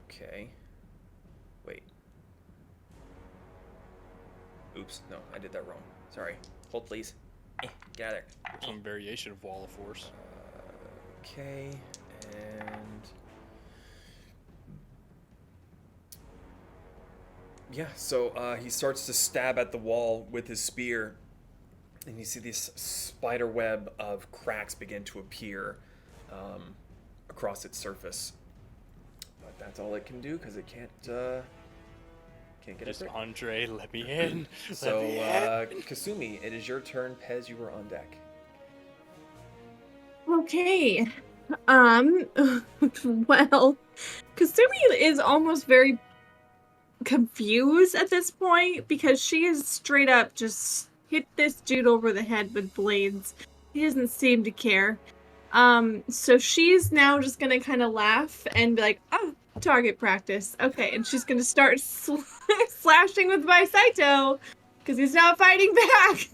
okay. Wait. Oops. No, I did that wrong. Sorry. Hold, please. Get out of there. Some variation of wall of force. Okay. And yeah, so he starts to stab at the wall with his spear, and you see this spider web of cracks begin to appear across its surface. But that's all it can do because it can't get Just it. Andre, let me in. So Let me in. Kasumi, it is your turn. Pez, you were on deck. Okay. Well, Kasumi is almost very confused at this point because she is straight up just hit this dude over the head with blades. He doesn't seem to care. So she's now just gonna kind of laugh and be like, oh, target practice. Okay, and she's gonna start slashing with Saito because he's not fighting back.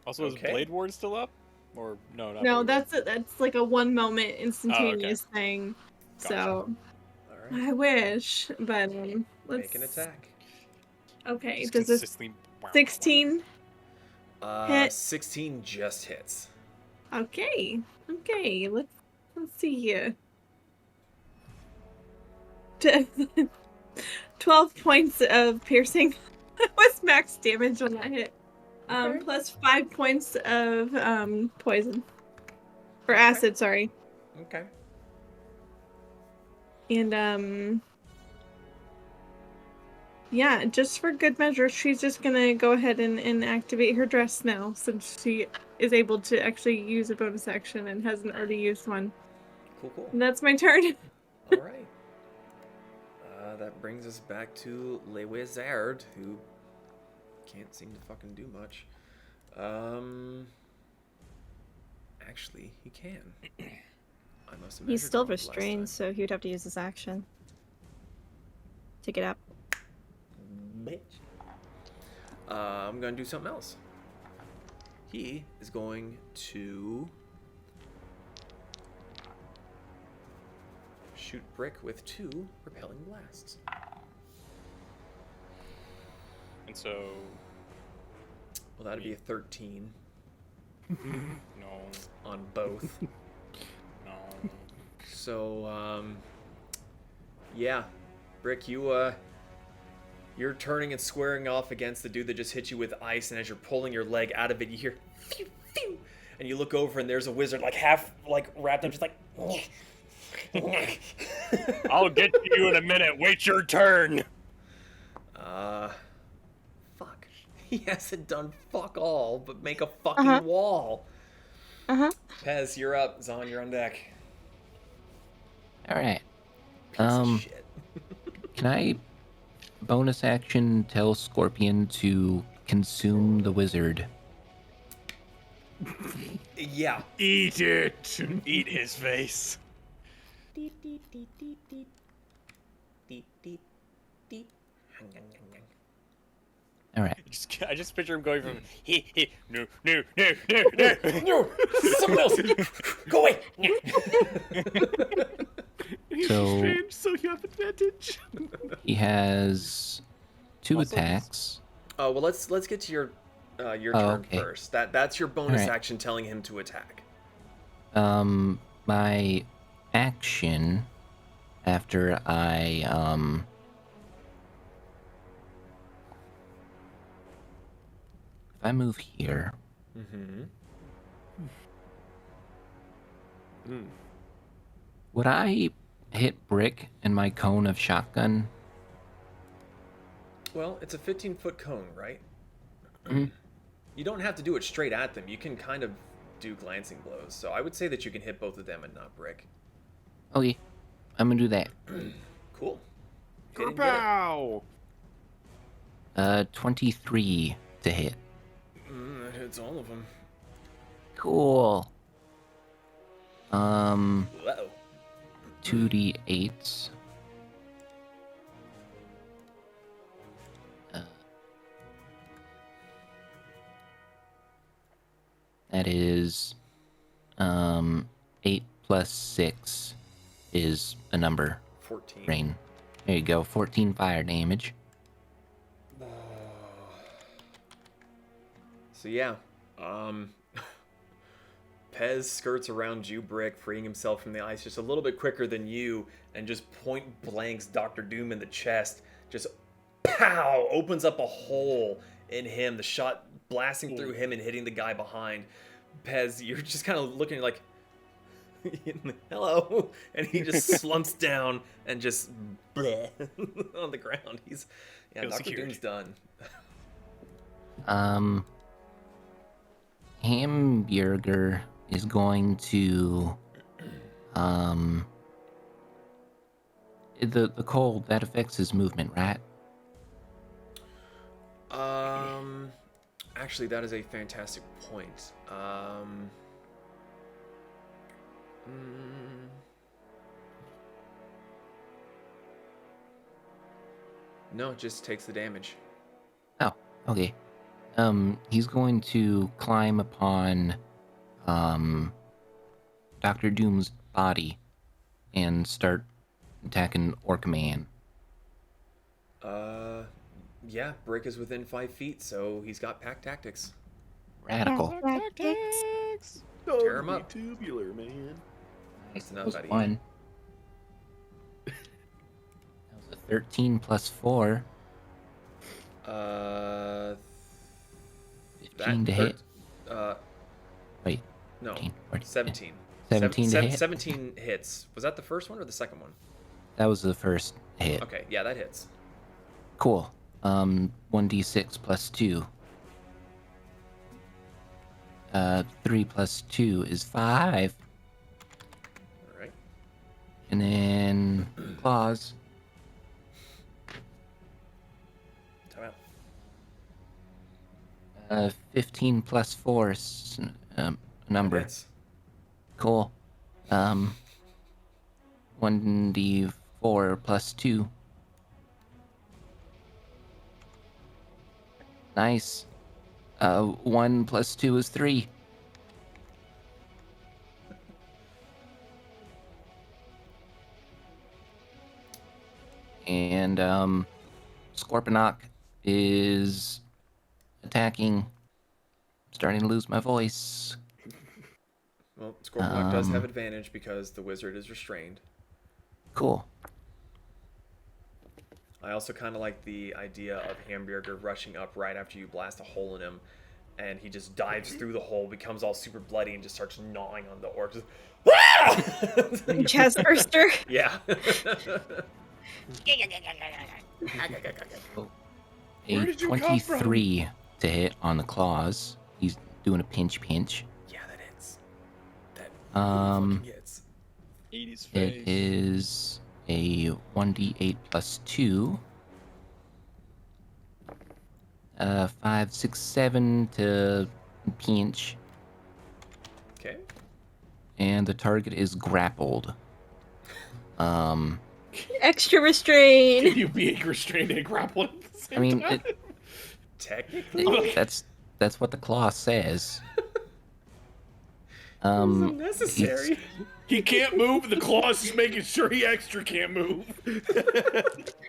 Also, is Okay. Blade Ward still up? Or no, not No, Blade Ward. that's like a 1 moment instantaneous thing. Gotcha. So All right. I wish, but let's Make an attack. Okay, Just does this consistently- 16? Hit. 16 just hits. Okay, let's see here. 12 points of piercing. What's max damage on that hit? Plus 5 points of poison. Or acid, sorry. Okay. And yeah, just for good measure, she's just gonna go ahead and activate her dress now, since she is able to actually use a bonus action and hasn't already used one. Cool. And that's my turn. All right. That brings us back to Le Wizard, who can't seem to fucking do much. Actually, he can. I must have He's measured still wrong last restrained, time. so he would have to use his action to get up. Bitch. I'm gonna do something else. He is going to shoot Brick with 2 repelling blasts. And so, Well, that'd be a 13 no, on both. no. So, yeah, Brick, you're turning and squaring off against the dude that just hit you with ice, and as you're pulling your leg out of it, you hear, phew, phew, and you look over, and there's a wizard, like, half, like, wrapped up, just like, I'll get to you in a minute. Wait your turn. Fuck. He hasn't done fuck all but make a fucking wall. Pez, you're up. Zahn, you're on deck. All right. Piece of shit. Can I bonus action tell Scorpion to consume the wizard? Yeah. Eat it. Eat his face. All right. I just picture him going from no, No! Someone else! Go away! He's So- restrained, so you have advantage. He has 2 Muscles. attacks. Oh, well, let's get to your Oh, turn okay. first. That's your bonus Alright. action telling him to attack. My action after I if I move here, would I hit Brick and my cone of shotgun? Well, it's a 15-foot cone, right? Mhm. You don't have to do it straight at them. You can kind of do glancing blows. So I would say that you can hit both of them and not Brick. Okay, I'm gonna do that. Cool. Hitting Brick. Kerpow! 23 to hit. That hits all of them. Cool. Whoa. 2d8s. That is 8 plus 6 is a number. 14. Rain. There you go. 14 fire damage. So yeah, Pez skirts around you, Brick, freeing himself from the ice just a little bit quicker than you, and just point blanks Dr. Doom in the chest. Just pow! Opens up a hole in him. The shot blasting through him and hitting the guy behind. Pez, you're just kind of looking like, hello, and he just slumps down and just bleh on the ground. Feels Dr. secured. Doom's done. Hamburger is going to the cold that affects his movement, right? Actually, that is a fantastic point. No, it just takes the damage. Oh, okay. He's going to climb upon Dr. Doom's body and start attacking Orc Man. Yeah, Brick is within 5 feet, so he's got pack tactics. Radical. Tear him up. Tubular, man. That's enough That was out of you. 1. That was a 13 plus 4. 15 to hit. Wait, No, 15, 14, 17. 17 to hit? 17 hits. Was that the first one or the second one? that was the first hit. Okay, yeah, that hits. Cool. 1d6 plus 2. 3 plus 2 is 5. All right. And then claws. Time out. 15 plus 4 number. Hits. Cool. 1d4 plus 2. Nice. 1 plus 2 is 3. And Scorponok is attacking. Starting to lose my voice. Well, Scorponok does have advantage because the wizard is restrained. Cool. I also kind of like the idea of Hamburger rushing up right after you blast a hole in him, and he just dives through the hole, becomes all super bloody, and just starts gnawing on the orc. Just, Chest burster. yeah. Where A did you come from? 23 to hit on the claws. He's doing a pinch. Yeah, that hits. That Um, fucking hits. 80's face. It is a 1d8 plus 2. 5, 6, 7 to pinch. Okay. And the target is grappled. Extra restrain. Can you be restrained and grappled at the same I mean, time? Technically, that's what the claw says. unnecessary. He can't move. The claw's just making sure he extra can't move.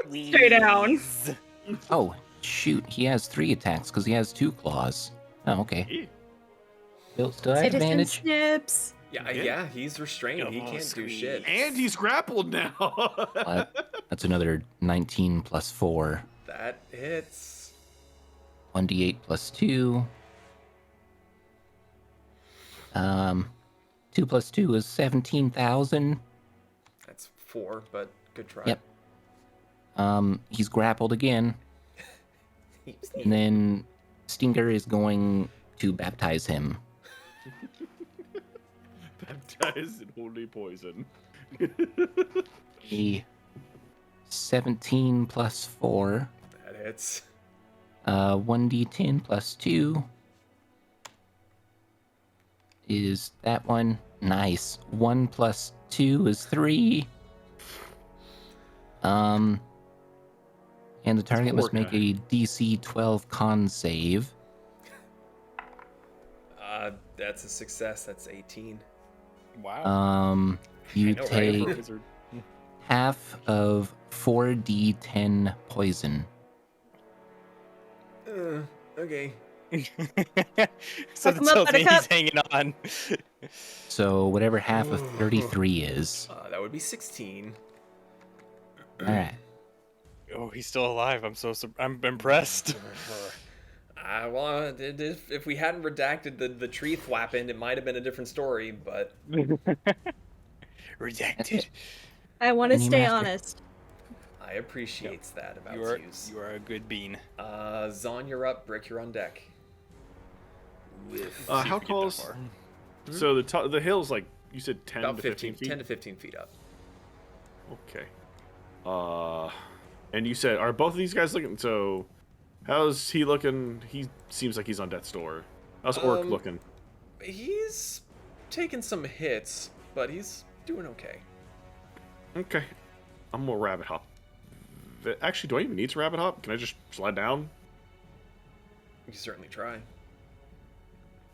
Stay down. Oh, shoot. He has 3 attacks because he has 2 claws. Oh, okay. Bill still has Citizen advantage. snips. Yeah, he's restrained. He can't do shit. And he's grappled now. That's another 19 plus 4. That hits. 1d8 plus 2. 2 plus 2 is 17,000. That's 4, but good try. Yep. He's grappled again. And then Stinger is going to baptize him. Baptized in holy poison. A 17 plus 4. That hits. 1d10 plus 2 is that one. Nice. 1 plus 2 is 3. And the target must make a DC 12 con save. That's a success. That's 18. Wow. You I know, right? take Wizard. half of 4d10 poison. Okay. So Fuck that 'em up, tells me he's Buttercup. hanging on. So whatever half of 33 is. That would be 16. All right. Oh, he's still alive. I'm impressed. Well, if we hadn't redacted the tree thwapping, it might have been a different story, but... Redacted. I want to Any stay master. honest. I appreciate that about You are yous. a good bean. Zon, you're up. Brick, you're on deck. With How get tall that is... far. So the hill's like, you said 10 about to 15 feet? 10 to 15 feet up. Okay. And you said, are both of these guys looking... So, how's he looking? He seems like he's on death's door. How's Orc looking? He's taken some hits, but he's doing okay. Okay. I'm gonna rabbit hop. Actually, do I even need to rabbit hop? Can I just slide down? You can certainly try.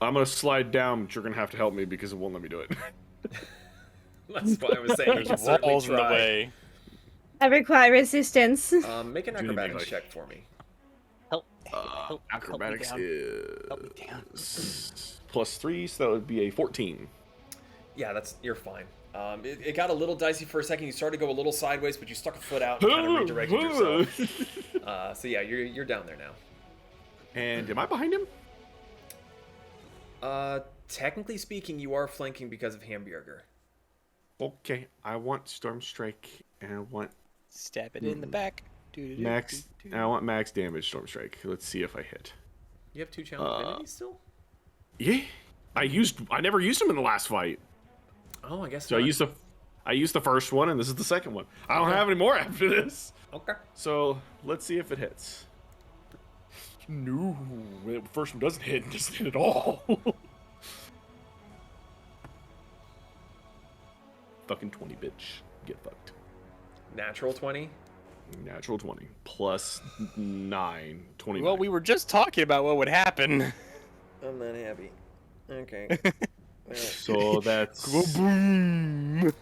I'm gonna slide down, but you're gonna have to help me because it won't let me do it. That's why I was saying you can There's certainly walls in the try. way. I require resistance. Make an Do you need acrobatics like- check for me. Acrobatics Help me is +3, so that would be a 14. Yeah, you're fine. It got a little dicey for a second. You started to go a little sideways, but you stuck a foot out and kind of redirected yourself. So yeah, you're down there now. And am I behind him? Technically speaking, you are flanking because of Hamburger. Okay, I want Storm Strike, and I want Stab it in the back. max. And I want max damage Storm Strike. Let's see if I hit. You have 2 challenge abilities still? Yeah, I never used them in the last fight. Oh, I guess So not. I used the first one, and this is the second one. I don't have any more after this. Okay. So let's see if it hits. No, the first one doesn't hit. Doesn't hit at all. Fucking 20, bitch. Get fucked. Natural 20. Natural 20 plus 9. 29. Well, we were just talking about what would happen. I'm not happy. Okay. So that's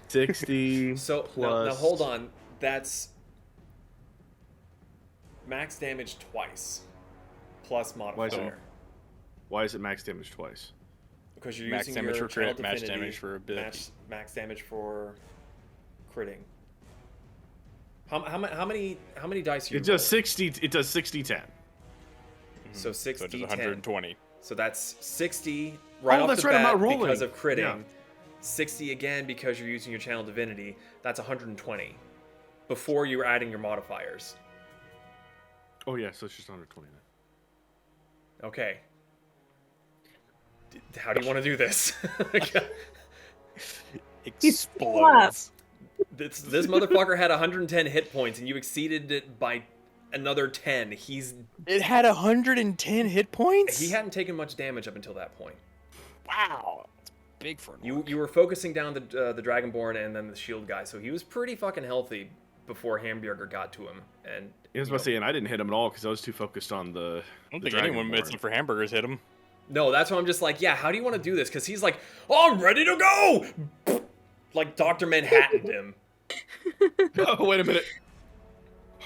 60. So plus... now hold on. That's max damage twice, plus modifier. Why is it max damage twice? Because you're Max using damage your for crit, channel max affinity, damage for ability. max damage for critting. How many dice? It does 60. It does 60 10. So 60 So it does 10. 120. So that's 60 right off that's the right, I'm bat not rolling. because of critting. Yeah. 60 again because you're using your channel divinity. That's 120 before you're adding your modifiers. Oh yeah, so it's just 120 then. Okay. How do you want to do this? Explodes. This motherfucker had 110 hit points and you exceeded it by another 10. It had 110 hit points? He hadn't taken much damage up until that point. Wow. That's big for an orc. You were focusing down the Dragonborn and then the shield guy, so he was pretty fucking healthy before Hamburger got to him. And I was about to say, and I didn't hit him at all because I was too focused on the. I don't think anyone except for hamburgers hit him. No, that's why I'm just like, yeah, how do you want to do this? Because he's like, oh, I'm ready to go! Like Dr. Manhattan him. Oh, wait a minute.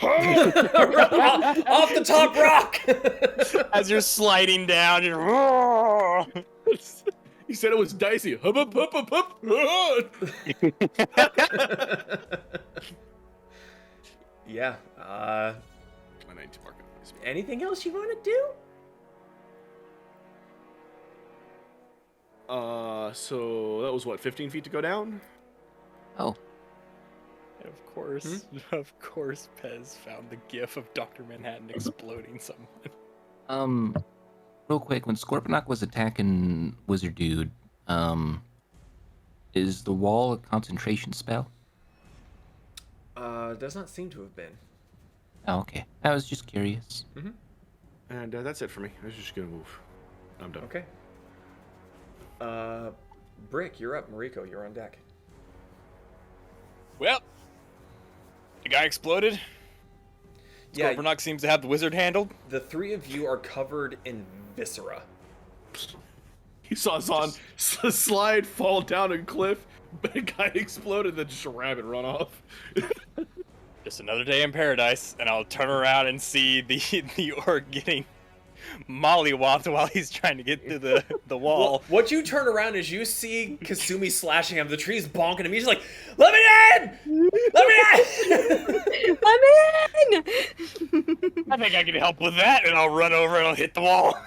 Off the top rock! As you're sliding down, you're... He said it was dicey. Hup, hup, hup, hup, hup. Yeah. I need to mark it. Anything else you want to do? So that was what, 15 feet to go down? Oh, Of course, Pez found the gif of Dr. Manhattan exploding someone. real quick, when Scorponok was attacking Wizard Dude, is the wall a concentration spell? Does not seem to have been. Oh, okay. I was just curious. And that's it for me. I was just gonna move. I'm done. Okay. Brick, you're up. Moriko, you're on deck. Well, the guy exploded. Yeah, Scorponok seems to have the wizard handled. the three of you are covered in viscera. He saw Zahn slide, fall down a cliff, but a guy exploded, then just a rabbit run off. Just another day in paradise, and I'll turn around and see the orc getting mollywopped while he's trying to get through the wall. Well, what you turn around is you see Kasumi slashing him. The tree's bonking him. He's like, "Let me in! Let me in!" I'm in! I think I can help with that, and I'll run over and I'll hit the wall.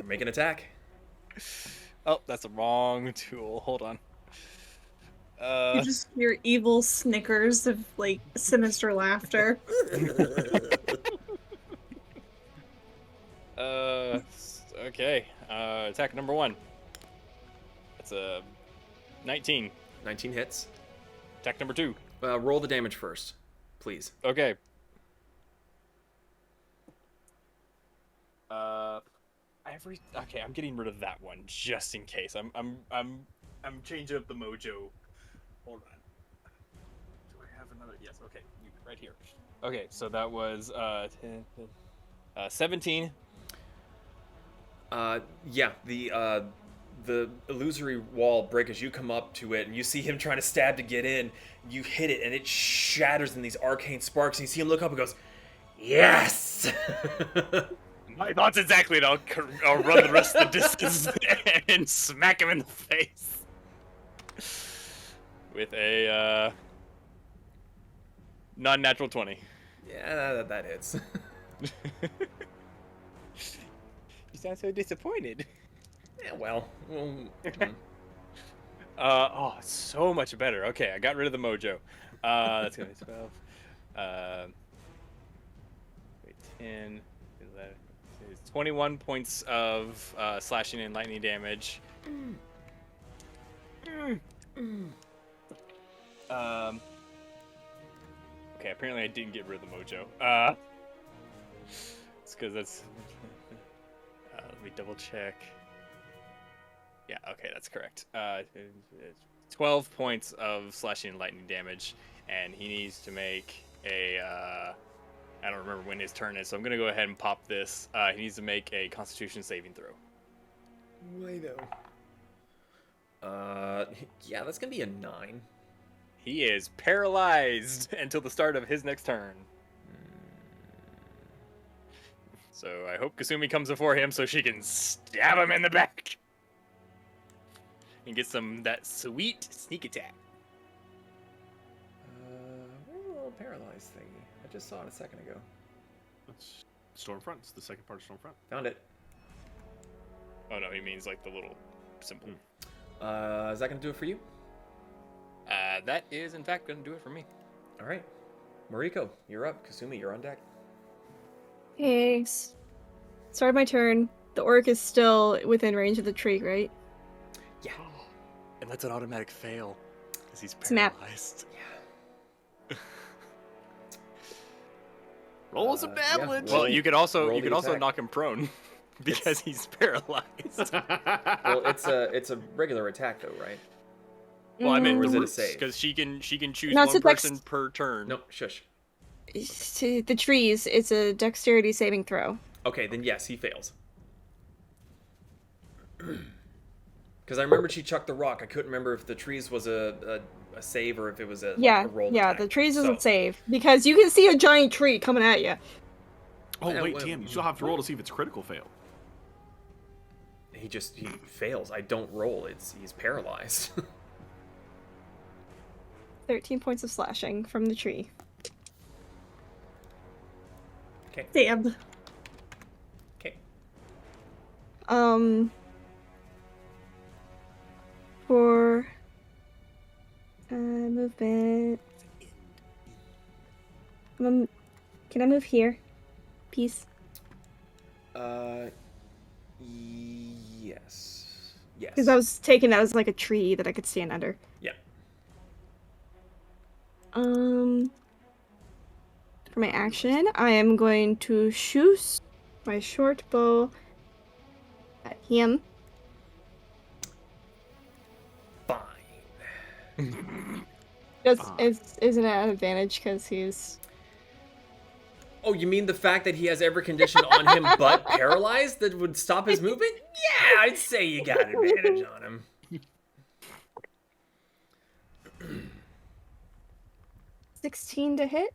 Make an attack. Oh, that's the wrong tool. Hold on. You just hear evil snickers of like sinister laughter. Okay. Attack number 1. That's a 19. 19 hits. Attack number 2. Roll the damage first, please. Okay. Okay, I'm getting rid of that one just in case. I'm changing up the mojo. Hold on. Do I have another? Yes. Okay, right here. Okay, so that was 17. Yeah, the illusory wall break as you come up to it and you see him trying to stab to get in. You hit it and it shatters in these arcane sparks. And you see him look up and goes, "Yes!" My thoughts exactly, and I'll run the rest of the distance and smack him in the face with a non-natural 20. Yeah, that hits. You sound so disappointed. Yeah, well. So much better. Okay, I got rid of the mojo. That's gonna be 12. 10, 11, 21 points of slashing and lightning damage. Okay, apparently I didn't get rid of the mojo. It's because that's let me double check. Yeah, okay, that's correct. 12 points of slashing and lightning damage, and he needs to make a, I don't remember when his turn is, so I'm going to go ahead and pop this. He needs to make a Constitution saving throw. Yeah, that's gonna be a 9. He is paralyzed until the start of his next turn. So I hope Kasumi comes before him so she can stab him in the back. And get that sweet sneak attack. Where's the little paralyzed thingy? I just saw it a second ago. That's Stormfront. It's the second part of Stormfront. Found it. Oh no, he means like the little symbol. Is that gonna do it for you? That is in fact gonna do it for me. All right, Moriko, you're up. Kasumi, you're on deck. Thanks. Start my turn. The orc is still within range of the tree, right? Yeah. And that's an automatic fail because he's Snap. paralyzed. Roll some damage. Well, you could also roll the attack. knock him prone because he's paralyzed. Well, it's a regular attack though, right? Well, I meant Or is it a save? because she can choose No, it's one a dex- person per turn. No, shush. To the trees, it's a dexterity saving throw. Okay, then yes, he fails. Because I remembered she chucked the rock. I couldn't remember if the trees was a save or if it was a roll attack. The trees doesn't So- save because you can see a giant tree coming at you. Oh Yeah, wait, well, damn! You still have to roll to see if it's critical fail. He fails. I don't roll. He's paralyzed. 13 points of slashing from the tree. Okay. Damn. Okay. For movement. Can I move here? Peace. Yes. Yes. Because I was taking that as like a tree that I could stand under. Yeah. For my action, I am going to shoot my short bow at him. Fine. Isn't it an advantage because he's... Oh, you mean the fact that he has every condition on him but paralyzed that would stop his movement? Yeah, I'd say you got advantage on him. 16 to hit?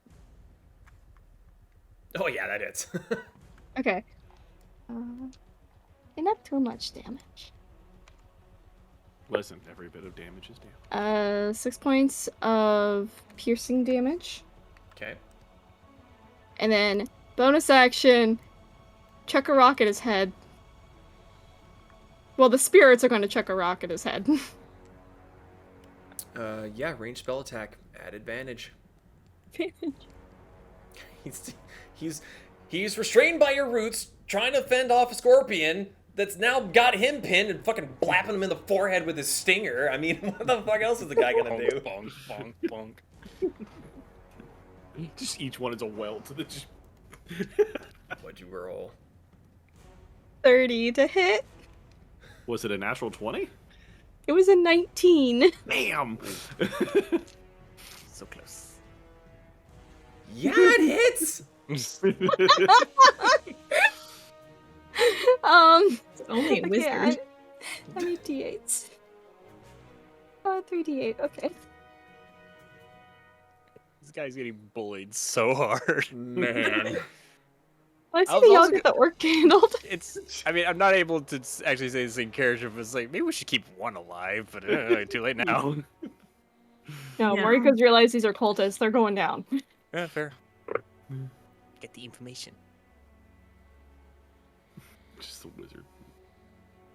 Oh yeah, that hits. Okay. Not too much damage. Listen, every bit of damage is damage. 6 points of piercing damage. Okay. And then, bonus action, chuck a rock at his head. Well, the spirits are going to chuck a rock at his head. Yeah, ranged spell attack at advantage. He's restrained by your roots, trying to fend off a scorpion that's now got him pinned and fucking blapping him in the forehead with his stinger. I mean, what the fuck else is the guy gonna do? Bonk, bonk, bonk. Just each one is a welt. What'd you roll? 30 to hit. Was it a natural 20? It was a 19. Bam! So close. Yeah, it hits! Only a wizard. I need d8s. 3d8, okay. This guy's getting bullied so hard. Man. Let's I see was y'all also get the orc handled. I mean, I'm not able to actually say the same character, but it's like, maybe we should keep one alive, but too late now. No, Yeah. Moriko's realized these are cultists. They're going down. Yeah, fair. Get the information. Just a wizard.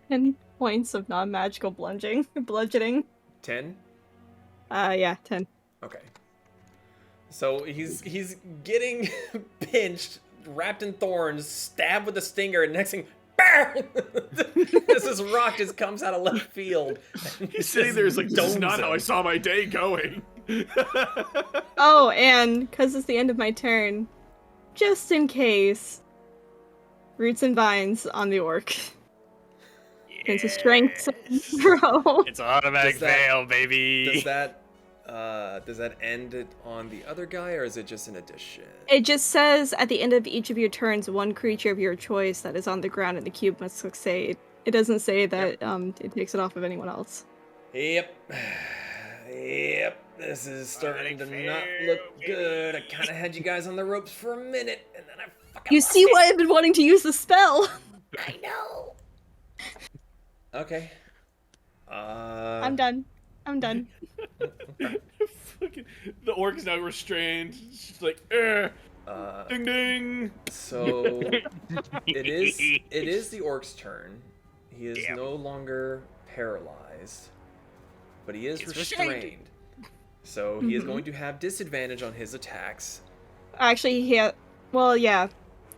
10 points of non-magical bludgeoning. 10? Yeah, 10. Okay. So he's getting pinched, wrapped in thorns, stabbed with a stinger, and next thing, BAM! This rock just comes out of left field. He's sitting there, it's like, this is domes not how I him. saw my day going. Oh, and because it's the end of my turn, just in case, roots and vines on the orc. It's a strength throw. It's an automatic Does that- fail, baby. Does that end it on the other guy, or is it just an addition? It just says at the end of each of your turns, one creature of your choice that is on the ground in the cube must succeed. It doesn't say that it takes it off of anyone else. Yep. Yep. This is starting to not look good. I kind of had you guys on the ropes for a minute, and then I fucking You lost see it. why I've been wanting to use the spell? I know. Okay. I'm done. I'm done. Fucking, the orc is now restrained. She's like, ding ding. So it is the orc's turn. He is no longer paralyzed, but he is restrained. So he is going to have disadvantage on his attacks. Actually, yeah. Well, yeah.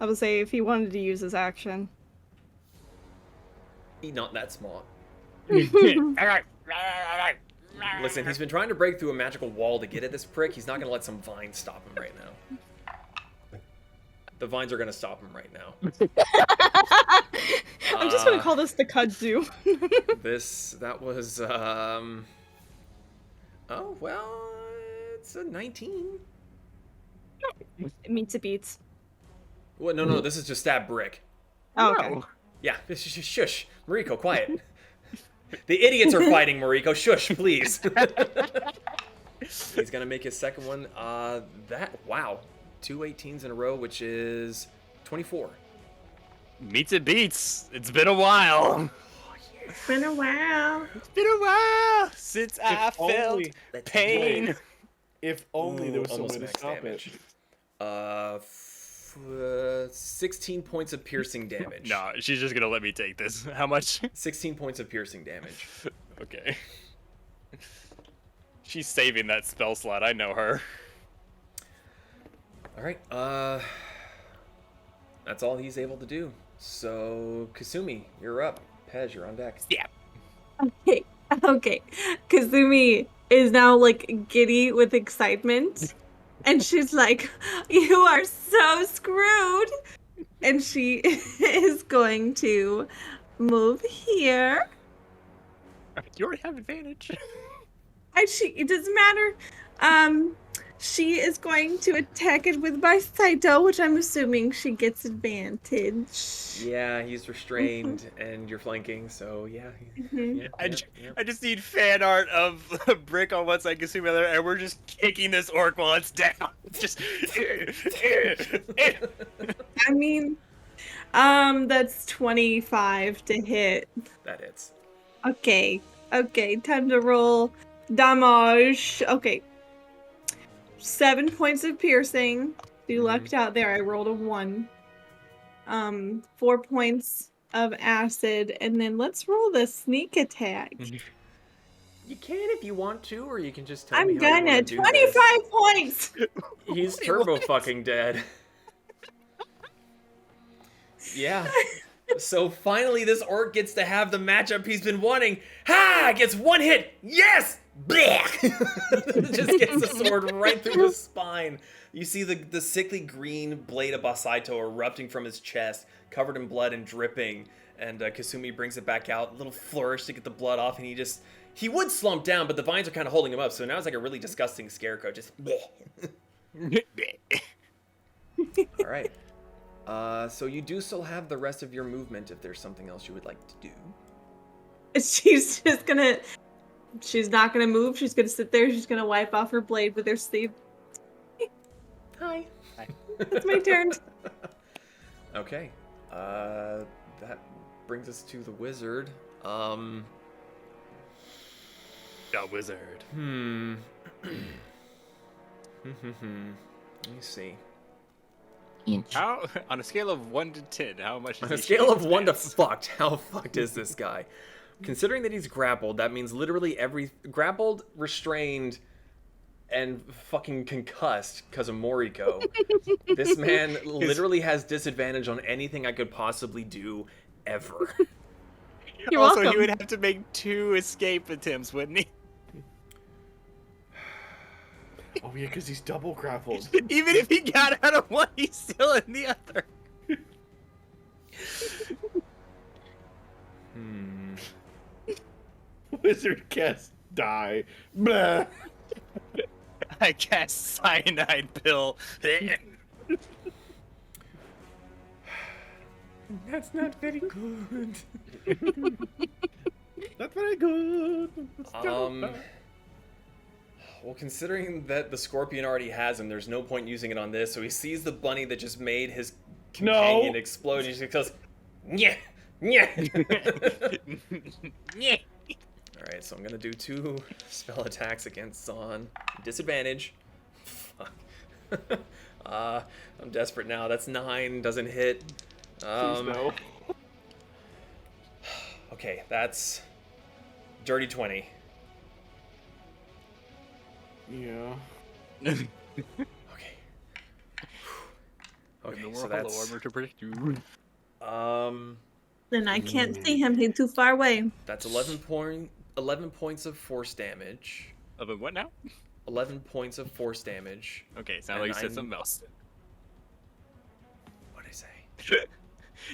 I would say if he wanted to use his action. He's not that smart. Listen, he's been trying to break through a magical wall to get at this prick. He's not going to let some vines stop him right now. The vines are going to stop him right now. I'm just gonna call this the kudzu. That was, oh, well, it's a 19. It meets it beats. What? No, this is just stab brick. Oh, okay. Yeah, shush. Moriko, quiet. The idiots are fighting, Moriko. Shush, please. He's gonna make his second one. Wow. 2 18s in a row, which is 24. Meets it beats. It's been a while. It's been a while. It's been a while since I felt pain. If only there was Almost someone to max stop damage. 16 points of piercing damage. No, she's just gonna let me take this. How much? 16 points of piercing damage. Okay. She's saving that spell slot. I know her. All right. That's all he's able to do. So, Kasumi, you're up. Pej, you're on deck. Yeah. Okay. Kazumi is now like giddy with excitement. And she's like, "You are so screwed." And she is going to move here. You already have advantage. It doesn't matter. She is going to attack it with my Saito, which I'm assuming she gets advantage. Yeah, he's restrained, and you're flanking, so yeah. I just need fan art of a brick on one side, Kasumi on the other, and we're just kicking this orc while it's down. Just. I mean, that's 25 to hit. That hits. Okay, time to roll damage. Okay. 7 points of piercing. You lucked out there. I rolled a 1. 4 points of acid, and then let's roll the sneak attack. You can if you want to, or you can just tell I'm me how you gonna want to do 25 points. this. He's turbo fucking dead. Yeah. So finally, this orc gets to have the matchup he's been wanting. Ha! Gets one hit. Yes. Blech! Just gets the sword right through the spine. You see the sickly green blade of Basaito erupting from his chest, covered in blood and dripping. And Kasumi brings it back out, a little flourish to get the blood off, and he would slump down, but the vines are kind of holding him up. So now it's like a really disgusting scarecrow. Just. All right. So you do still have the rest of your movement if there's something else you would like to do. She's not gonna move. She's gonna sit there. She's gonna wipe off her blade with her sleeve. Hi. It's my turn. Okay. That brings us to the wizard. The wizard. Let me see. Inch. How on a scale of 1 to 10, how much? On a scale of 1 to fucked, how fucked is this guy? Considering that he's grappled, that means literally grappled, restrained, and fucking concussed because of Moriko. This man literally has disadvantage on anything I could possibly do ever. You're also, welcome. he would have to make 2 escape attempts, wouldn't he? Oh yeah, because he's double grappled. Even if he got out of one, he's still in the other. Wizard cast die. Blah. I cast cyanide pill. That's not very good. That's very good. Well, considering that the scorpion already has him, there's no point using it on this. So he sees the bunny that just made his companion explode. He just goes, yeah, yeah. Yeah. All right, so I'm gonna do 2 spell attacks against Zahn. Disadvantage. Fuck. I'm desperate now. That's 9. Doesn't hit. Please no. Okay, that's dirty 20. Yeah. Okay. Okay, No so more that's hollow armor to protect you. Then I can't see him. He's too far away. That's 11 points of force damage. Of a what now? 11 points of force damage. Okay, sounded like you said something else. What did I say?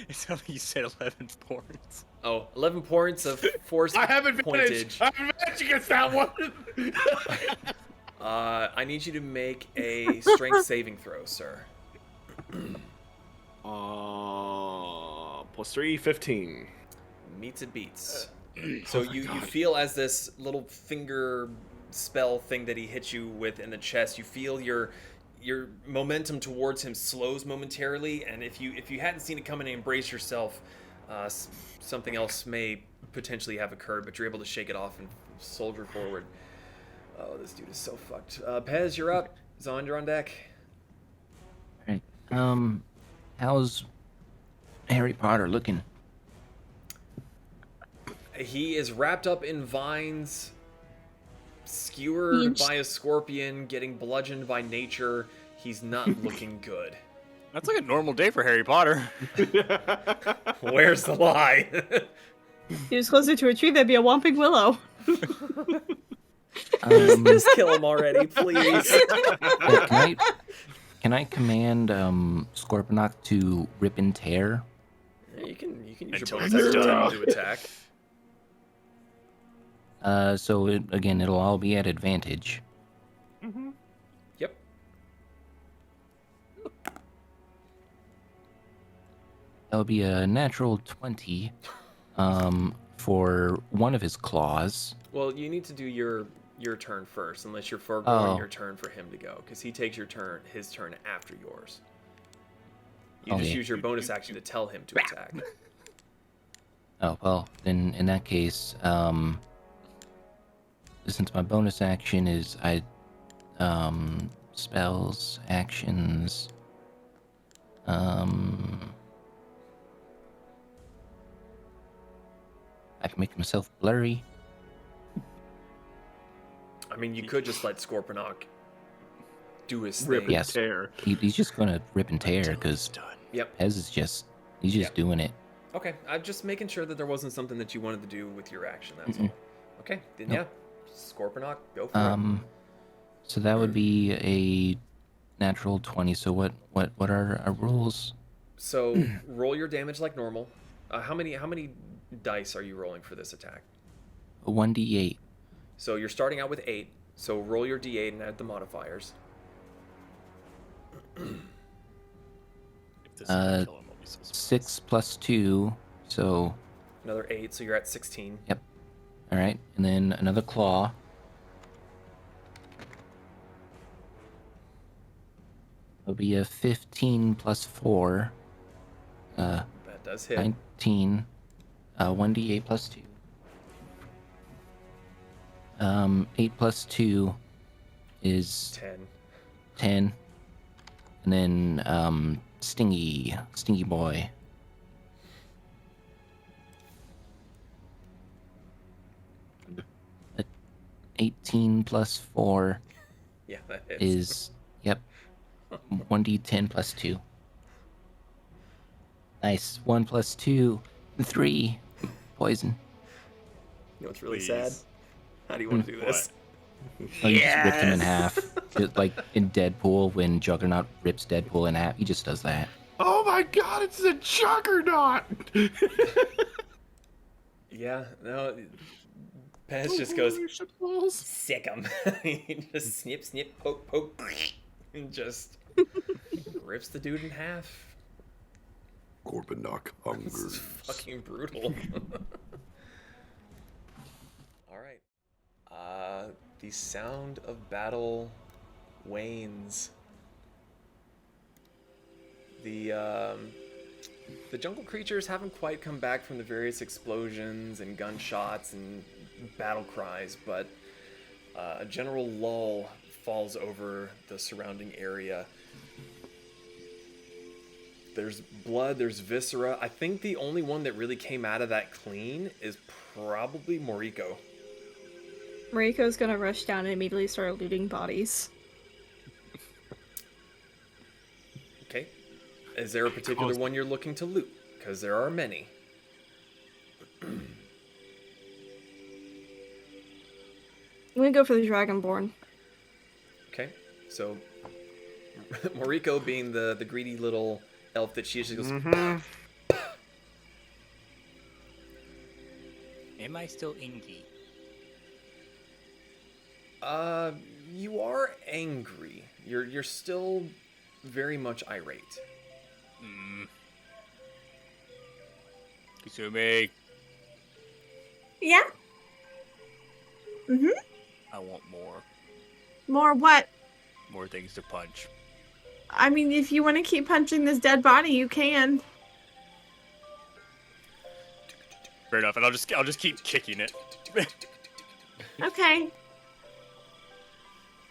It sounded like you said 11 points. Oh, 11 points of force I have advantage. pointage. I have advantage against that one. I need you to make a strength saving throw, sir. +3, 15. Meets it beats. So you feel as this little finger spell thing that he hits you with in the chest, you feel your momentum towards him slows momentarily, and if you hadn't seen it coming and embrace yourself, something else may potentially have occurred, but you're able to shake it off and soldier forward. Oh, this dude is so fucked. Pez, you're up. Zahn, you're on deck. Alright. How's Harry Potter looking? He is wrapped up in vines, skewered by a scorpion, getting bludgeoned by nature. He's not looking good. That's like a normal day for Harry Potter. Where's the lie? He was closer to a tree, there'd be a whomping willow. Just kill him already, please. Can I command Scorponok to rip and tear? Yeah, you can use Until your it's bonus done. action to attack. So again, it'll all be at advantage. Yep. That'll be a natural 20 for one of his claws. Well, you need to do your turn first, unless you're foregoing Oh. your turn for him to go, because he takes his turn after yours. You just Okay. use your bonus action to tell him to attack. Oh, well, then in that case, since my bonus action is spells, actions, I can make myself blurry. I mean, you could just let Scorponok do his Rip thing. and Yes. tear. He's just gonna rip and tear because Yep. Pez is he's just Yep. doing it. Okay, I'm just making sure that there wasn't something that you wanted to do with your action. That's Mm-mm. all. Okay, then Nope. yeah, Scorponok, go for it. So that would be a natural 20. So what are our rules? So roll your damage like normal. How many dice are you rolling for this attack? A 1d8. So you're starting out with 8. So roll your d8 and add the modifiers. If this doesn't kill him, I'll be so surprised. 6 plus 2, so Another 8, so you're at 16. all right, and then another claw. It'll be a 15 plus 4, That does hit. 19, 1d8 plus 2. 8 plus 2 is 10. 10, and then stingy boy. 18 plus 4 Yeah, that hits. is, yep, 1d10 plus 2. Nice. 1 plus 2, 3. Poison. You know what's really Please. sad? How do you want to do this? Oh, you just ripped him in half. Just like in Deadpool, when Juggernaut rips Deadpool in half, he just does that. Oh my god, it's a juggernaut! Yeah, no. Pez just goes, sick 'em. He just snip, snip, poke, poke, and just rips the dude in half. Corpanock This is hungers. fucking brutal. Alright. The sound of battle wanes. The jungle creatures haven't quite come back from the various explosions and gunshots and battle cries, but a general lull falls over the surrounding area. There's blood, there's viscera. I think the only one that really came out of that clean is probably Moriko. Moriko's gonna rush down and immediately start looting bodies. Okay. Is there a particular one you're looking to loot? Because there are many. I'm gonna go for the Dragonborn. Okay. So, Moriko being the greedy little elf that she usually goes, Am I still ANGY? you are angry. You're still very much irate. Kasumi, Yeah? Mm-hmm. I want more. More what? More things to punch. I mean, if you want to keep punching this dead body, you can. Fair enough, and I'll just keep kicking it. Okay.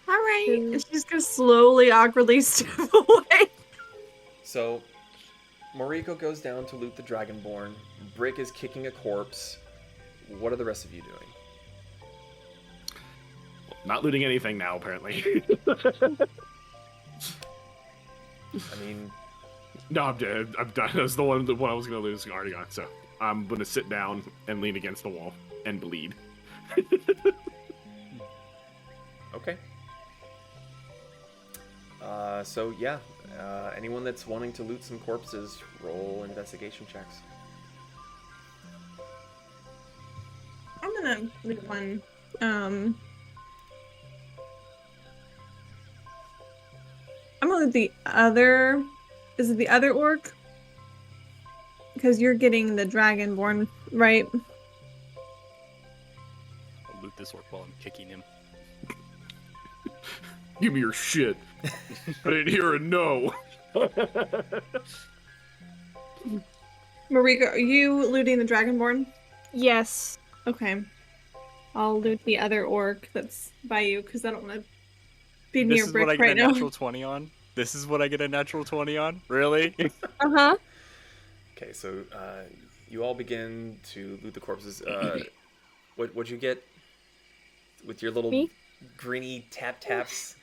Alright. And she's gonna slowly, awkwardly step away. So, Moriko goes down to loot the Dragonborn. Brick is kicking a corpse. What are the rest of you doing? Not looting anything now, apparently. I mean, No, I'm dead. I'm done. That's the one I was gonna lose already gone. So I'm gonna sit down and lean against the wall and bleed. okay. So yeah, anyone that's wanting to loot some corpses, roll investigation checks. I'm gonna loot one. I'm gonna loot the other. Is it the other orc? Because you're getting the Dragonborn, right? I'll loot this orc while I'm kicking him. Give me your shit. I didn't hear a no. Moriko, are you looting the Dragonborn? Yes. Okay. I'll loot the other orc that's by you, because I don't want to be This near is Brick what I get right a now. natural 20 on? This is what I get a natural 20 on? Really? Uh-huh. Okay, so you all begin to loot the corpses. What'd you get with your little Me? greeny taps,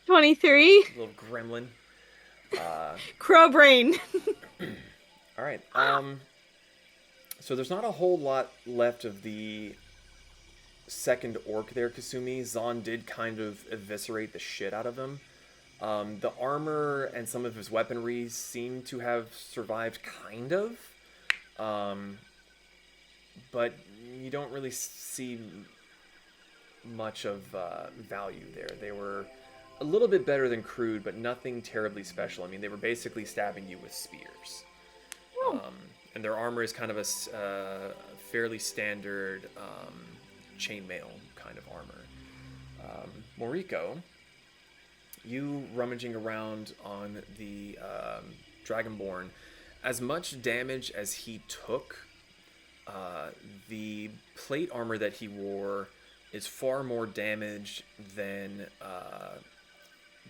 23. little gremlin? Crow brain. All right. So there's not a whole lot left of the second orc there, Kasumi. Zahn did kind of eviscerate the shit out of him. The armor and some of his weaponry seem to have survived, kind of. But you don't really see much of value there. They were a little bit better than crude, but nothing terribly special. I mean, they were basically stabbing you with spears. And their armor is kind of a fairly standard chainmail kind of armor. Moriko, you rummaging around on the Dragonborn, as much damage as he took, the plate armor that he wore is far more damaged than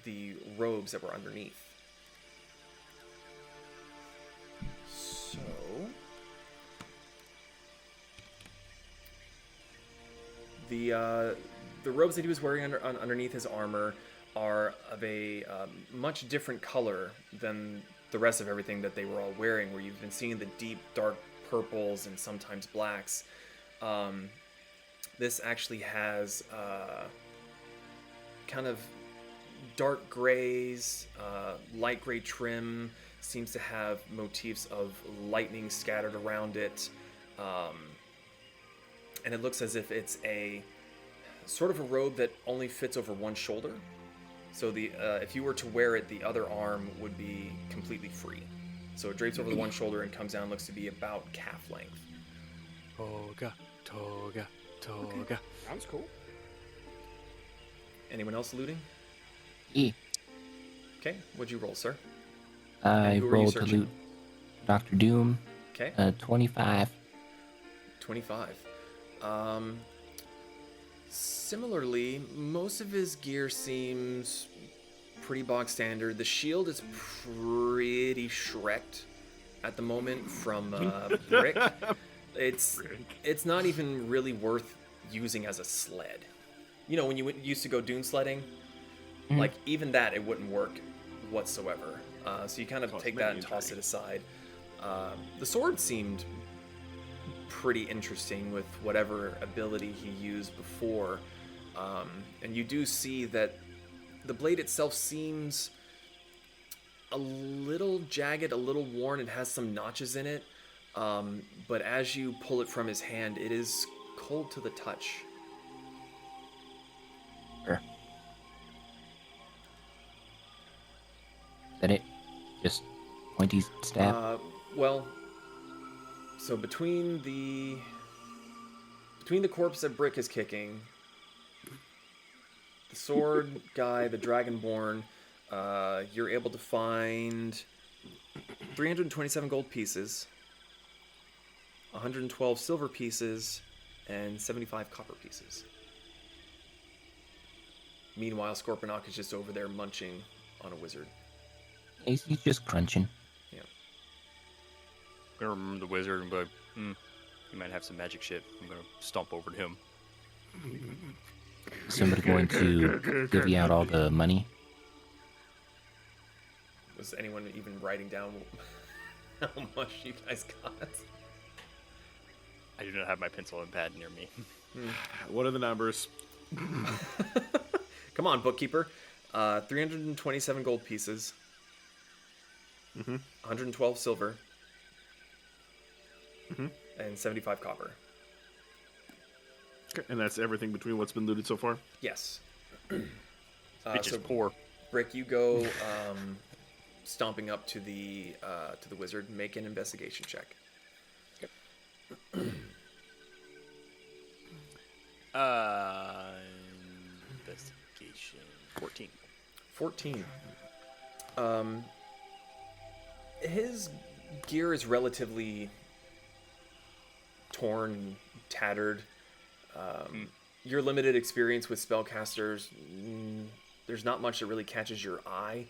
the robes that were underneath. So the robes that he was wearing underneath his armor are of a much different color than the rest of everything that they were all wearing, where you've been seeing the deep dark purples and sometimes blacks. This actually has kind of dark grays, light gray trim, seems to have motifs of lightning scattered around it, and it looks as if it's a sort of a robe that only fits over one shoulder. So the if you were to wear it, the other arm would be completely free. So it drapes over the one shoulder and comes down, looks to be about calf length. Toga, toga, toga. Sounds cool. Anyone else looting? E. Okay, what'd you roll, sir? I who are you rolled to searching? loot Dr. Doom. Okay, 25. 25. Similarly, most of his gear seems pretty bog standard. The shield is pretty shreked at the moment from brick. It's not even really worth using as a sled. You know, when you used to go dune sledding, like even that, it wouldn't work whatsoever. So you kind of take that and toss it aside. The sword seemed pretty interesting with whatever ability he used before. And you do see that the blade itself seems a little jagged, a little worn, and has some notches in it. But as you pull it from his hand, it is cold to the touch. Sure. Is that it? Just pointy stab? Well, so between the corpse that Brick is kicking, the sword guy, the dragonborn, you're able to find 327 gold pieces, 112 silver pieces, and 75 copper pieces. Meanwhile, Scorponok is just over there munching on a wizard. He's just crunching. Yeah. I'm gonna remember the wizard and be like, he might have some magic shit. I'm gonna stomp over to him. Is somebody going to divvy out all the money? Was anyone even writing down how much you guys got? I do not have my pencil and pad near me. What are the numbers? Come on, bookkeeper. 327 gold pieces. 112 silver. And 75 copper. Okay, and that's everything between what's been looted so far? Yes. Bitch is poor. Brick, you go stomping up to the wizard. Make an investigation check. Investigation 14. 14. His gear is relatively torn, tattered. Your limited experience with spellcasters, there's not much that really catches your eye.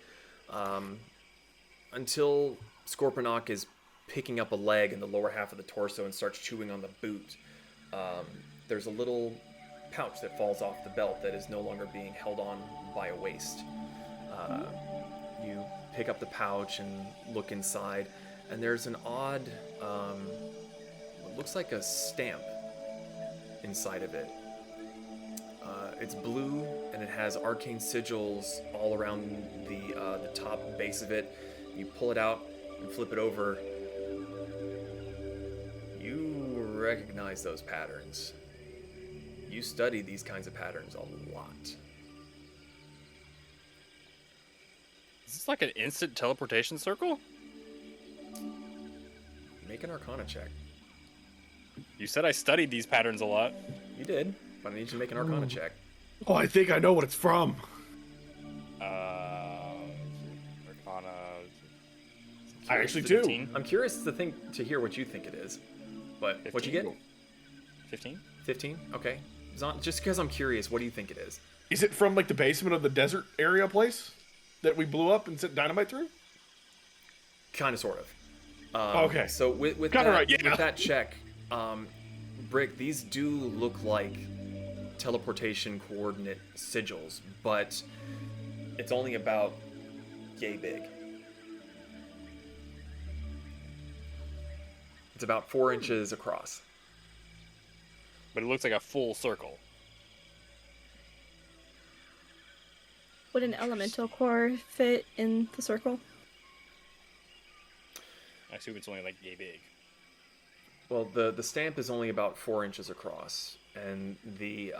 Until Scorponok is picking up a leg in the lower half of the torso and starts chewing on the boot. There's a little pouch that falls off the belt that is no longer being held on by a waist. You pick up the pouch and look inside, and there's an odd, what looks like a stamp inside of it. It's blue, and it has arcane sigils all around the top base of it. You pull it out and flip it over. You recognize those patterns. You study these kinds of patterns a lot. Is this like an instant teleportation circle? Make an Arcana check. You said I studied these patterns a lot. You did, but I need you to make an Arcana check. Oh, I think I know what it's from. Arcana. I actually do. 15? I'm curious to hear what you think it is. But what'd you get? 15? 15? Okay. Just because I'm curious, what do you think it is? Is it from like the basement of the desert area place that we blew up and sent dynamite through? Kind of, sort of. Okay. So with Kinda that, right, yeah. with that check, Brick, these do look like teleportation coordinate sigils, but it's only about yay big. It's about 4 inches across. But it looks like a full circle. Would an elemental core fit in the circle? I assume it's only like yay big. Well, the stamp is only about 4 inches across, and the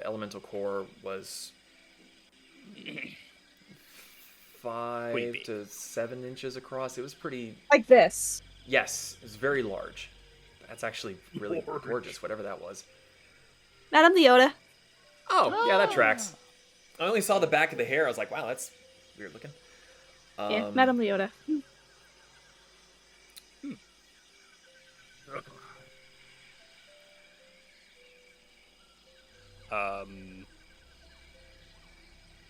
elemental core was 5 to 7 inches across. It was pretty. Like this. Yes, it was very large. That's actually really gorgeous. Whatever that was. Madame Leota. Oh, yeah, that tracks. I only saw the back of the hair. I was like, wow, that's weird looking. Yeah, Madame Leota.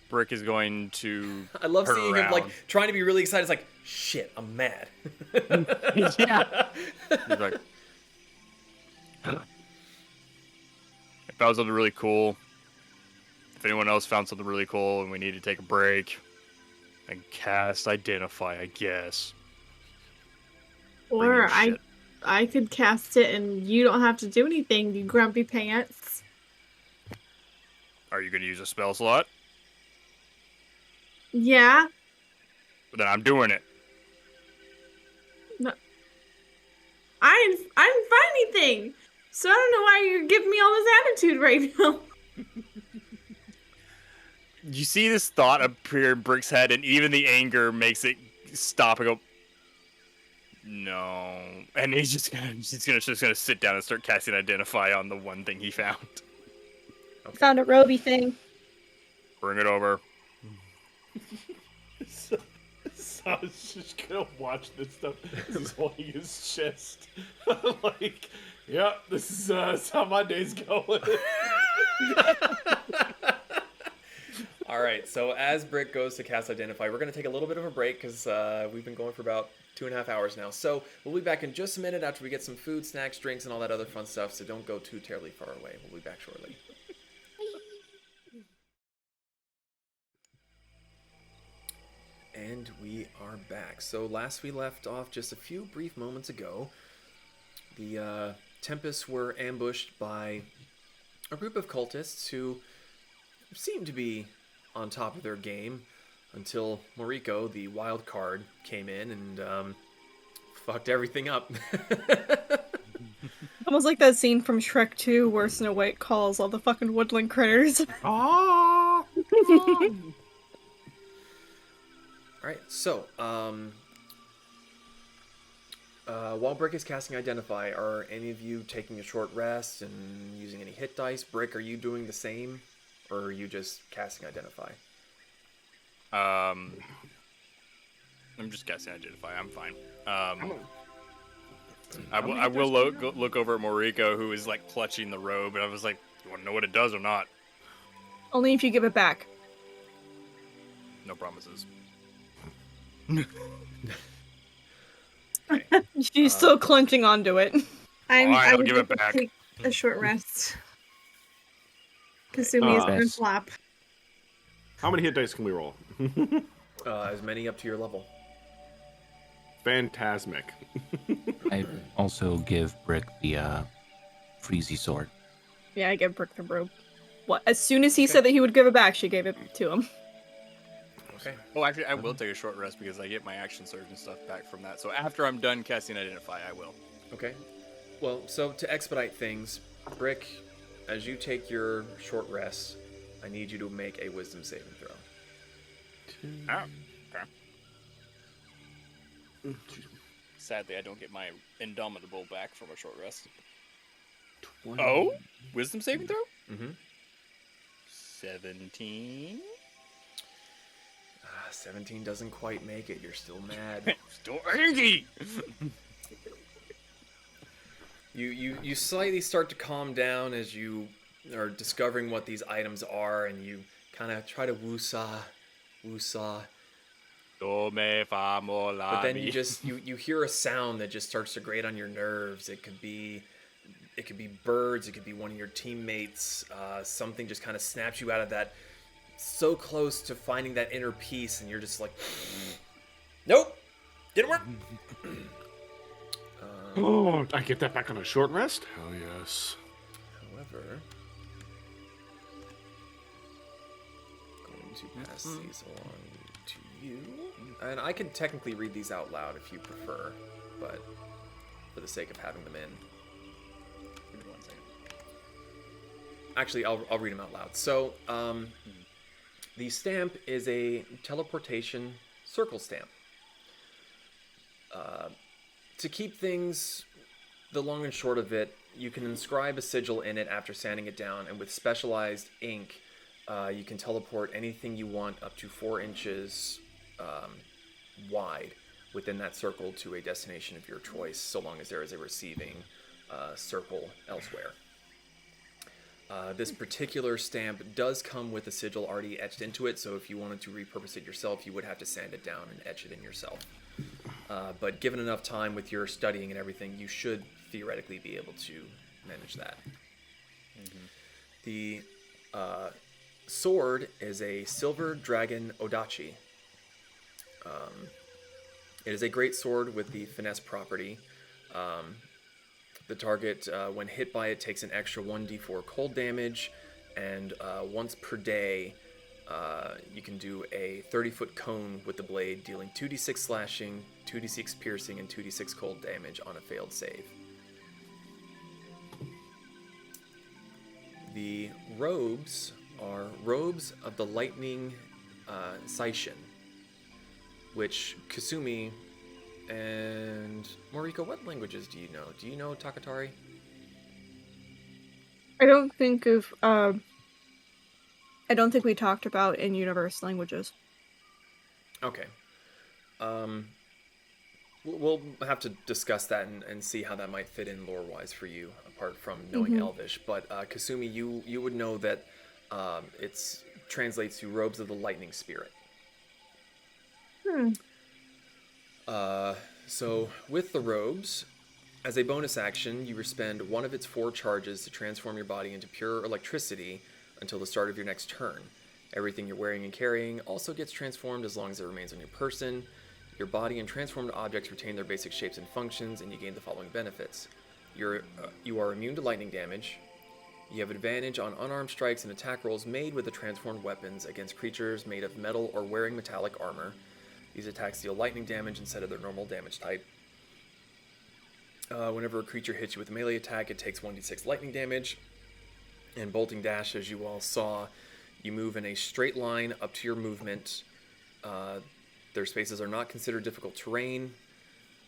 Brick is going to. I love turn seeing around. him like trying to be really excited. It's like, shit, I'm mad. Yeah. He's like, I found something really cool. If anyone else found something really cool and we need to take a break, and cast Identify, I guess. Bring Or your shit. I could cast it and you don't have to do anything, you grumpy pants. Are you going to use a spell slot? Yeah. Then I'm doing it. No. I didn't find anything. So I don't know why you're giving me all this attitude right now. You see this thought appear in Brick's head, and even the anger makes it stop and go, no. And he's just gonna sit down and start casting Identify on the one thing he found. Found a Roby thing. Bring it over. Sasha's just gonna watch this stuff. He's holding his chest. Like, yep, this is how my day's going. All right, so as Brick goes to cast Identify, we're going to take a little bit of a break because we've been going for about 2.5 hours now. So we'll be back in just a minute after we get some food, snacks, drinks, and all that other fun stuff. So don't go too terribly far away. We'll be back shortly. And we are back. So last we left off just a few brief moments ago, the Tempests were ambushed by a group of cultists who seemed to be on top of their game until Moriko, the wild card, came in and fucked everything up. Almost like that scene from Shrek 2 where Snow White calls all the fucking woodland critters. Oh! Alright, so, while Brick is casting Identify, are any of you taking a short rest and using any hit dice? Brick, are you doing the same? Or are you just casting Identify? I'm just casting Identify. I'm fine. I will look over at Moriko, who is like clutching the robe, and I was like, "You want to know what it does or not?" Only if you give it back. No promises. She's still clenching onto it. I I'll would give it like to back. take a short rest. Kasumi is gonna flop. How many hit dice can we roll? As many up to your level. Phantasmic. I also give Brick the freezy sword. Yeah, I give Brick the robe. What? As soon as he said that he would give it back, she gave it to him. Okay. Oh, actually, I will take a short rest because I get my action surge and stuff back from that. So after I'm done casting Identify, I will. Okay. Well, so to expedite things, Brick, as you take your short rest, I need you to make a wisdom saving throw. Oh, okay. Sadly, I don't get my Indomitable back from a short rest. 20. Oh? Wisdom saving throw? Mm-hmm. 17? 17 doesn't quite make it. You're still mad. Still angry! You slightly start to calm down as you are discovering what these items are, and you kind of try to woosah. But then you hear a sound that just starts to grate on your nerves. It could be birds. It could be one of your teammates. Something just kind of snaps you out of that. So close to finding that inner peace, and you're just like, nope, didn't work. Oh, I get that back on a short rest? Hell yes. However, going to pass these along to you, and I can technically read these out loud if you prefer, but for the sake of having them in. Actually, I'll read them out loud. So, the stamp is a teleportation circle stamp. To keep things, the long and short of it, you can inscribe a sigil in it after sanding it down, and with specialized ink, you can teleport anything you want up to 4 inches wide within that circle to a destination of your choice, so long as there is a receiving circle elsewhere. This particular stamp does come with a sigil already etched into it, so if you wanted to repurpose it yourself, you would have to sand it down and etch it in yourself. But given enough time with your studying and everything, you should theoretically be able to manage that. The sword is a silver dragon odachi. It is a great sword with the finesse property. The target, when hit by it, takes an extra 1d4 cold damage, and once per day, you can do a 30-foot cone with the blade, dealing 2d6 slashing, 2d6 piercing, and 2d6 cold damage on a failed save. The robes are robes of the lightning Saishin, which Kasumi and Moriko, what languages do you know? Do you know Takatari? I don't think we talked about in-universe languages. Okay. We'll have to discuss that and see how that might fit in lore-wise for you, apart from knowing Elvish. But Kasumi, you would know that it translates to robes of the lightning spirit. So with the robes, as a bonus action, you spend one of its 4 charges to transform your body into pure electricity until the start of your next turn. Everything you're wearing and carrying also gets transformed as long as it remains on your person. Your body and transformed objects retain their basic shapes and functions, and you gain the following benefits. You are immune to lightning damage. You have advantage on unarmed strikes and attack rolls made with the transformed weapons against creatures made of metal or wearing metallic armor. These attacks deal lightning damage instead of their normal damage type. Whenever a creature hits you with a melee attack, it takes 1d6 lightning damage. And bolting dash, as you all saw, you move in a straight line up to your movement. Their spaces are not considered difficult terrain.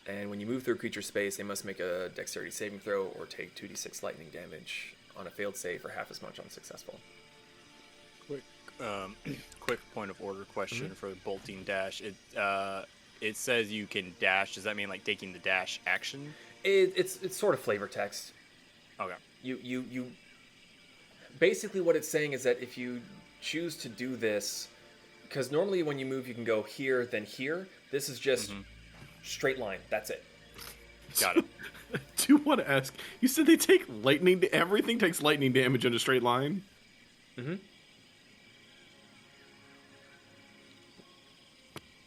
And when you move through a creature's space, they must make a dexterity saving throw or take 2d6 lightning damage on a failed save for half as much on successful. Quick point of order question for the bolting dash. It says you can dash. Does that mean like taking the dash action? It's sort of flavor text. Okay. You basically what it's saying is that if you choose to do this, because normally when you move you can go here then here. This is just straight line. That's it. Got it. I do want to ask. You said they take lightning. Everything takes lightning damage in a straight line. Mm-hmm.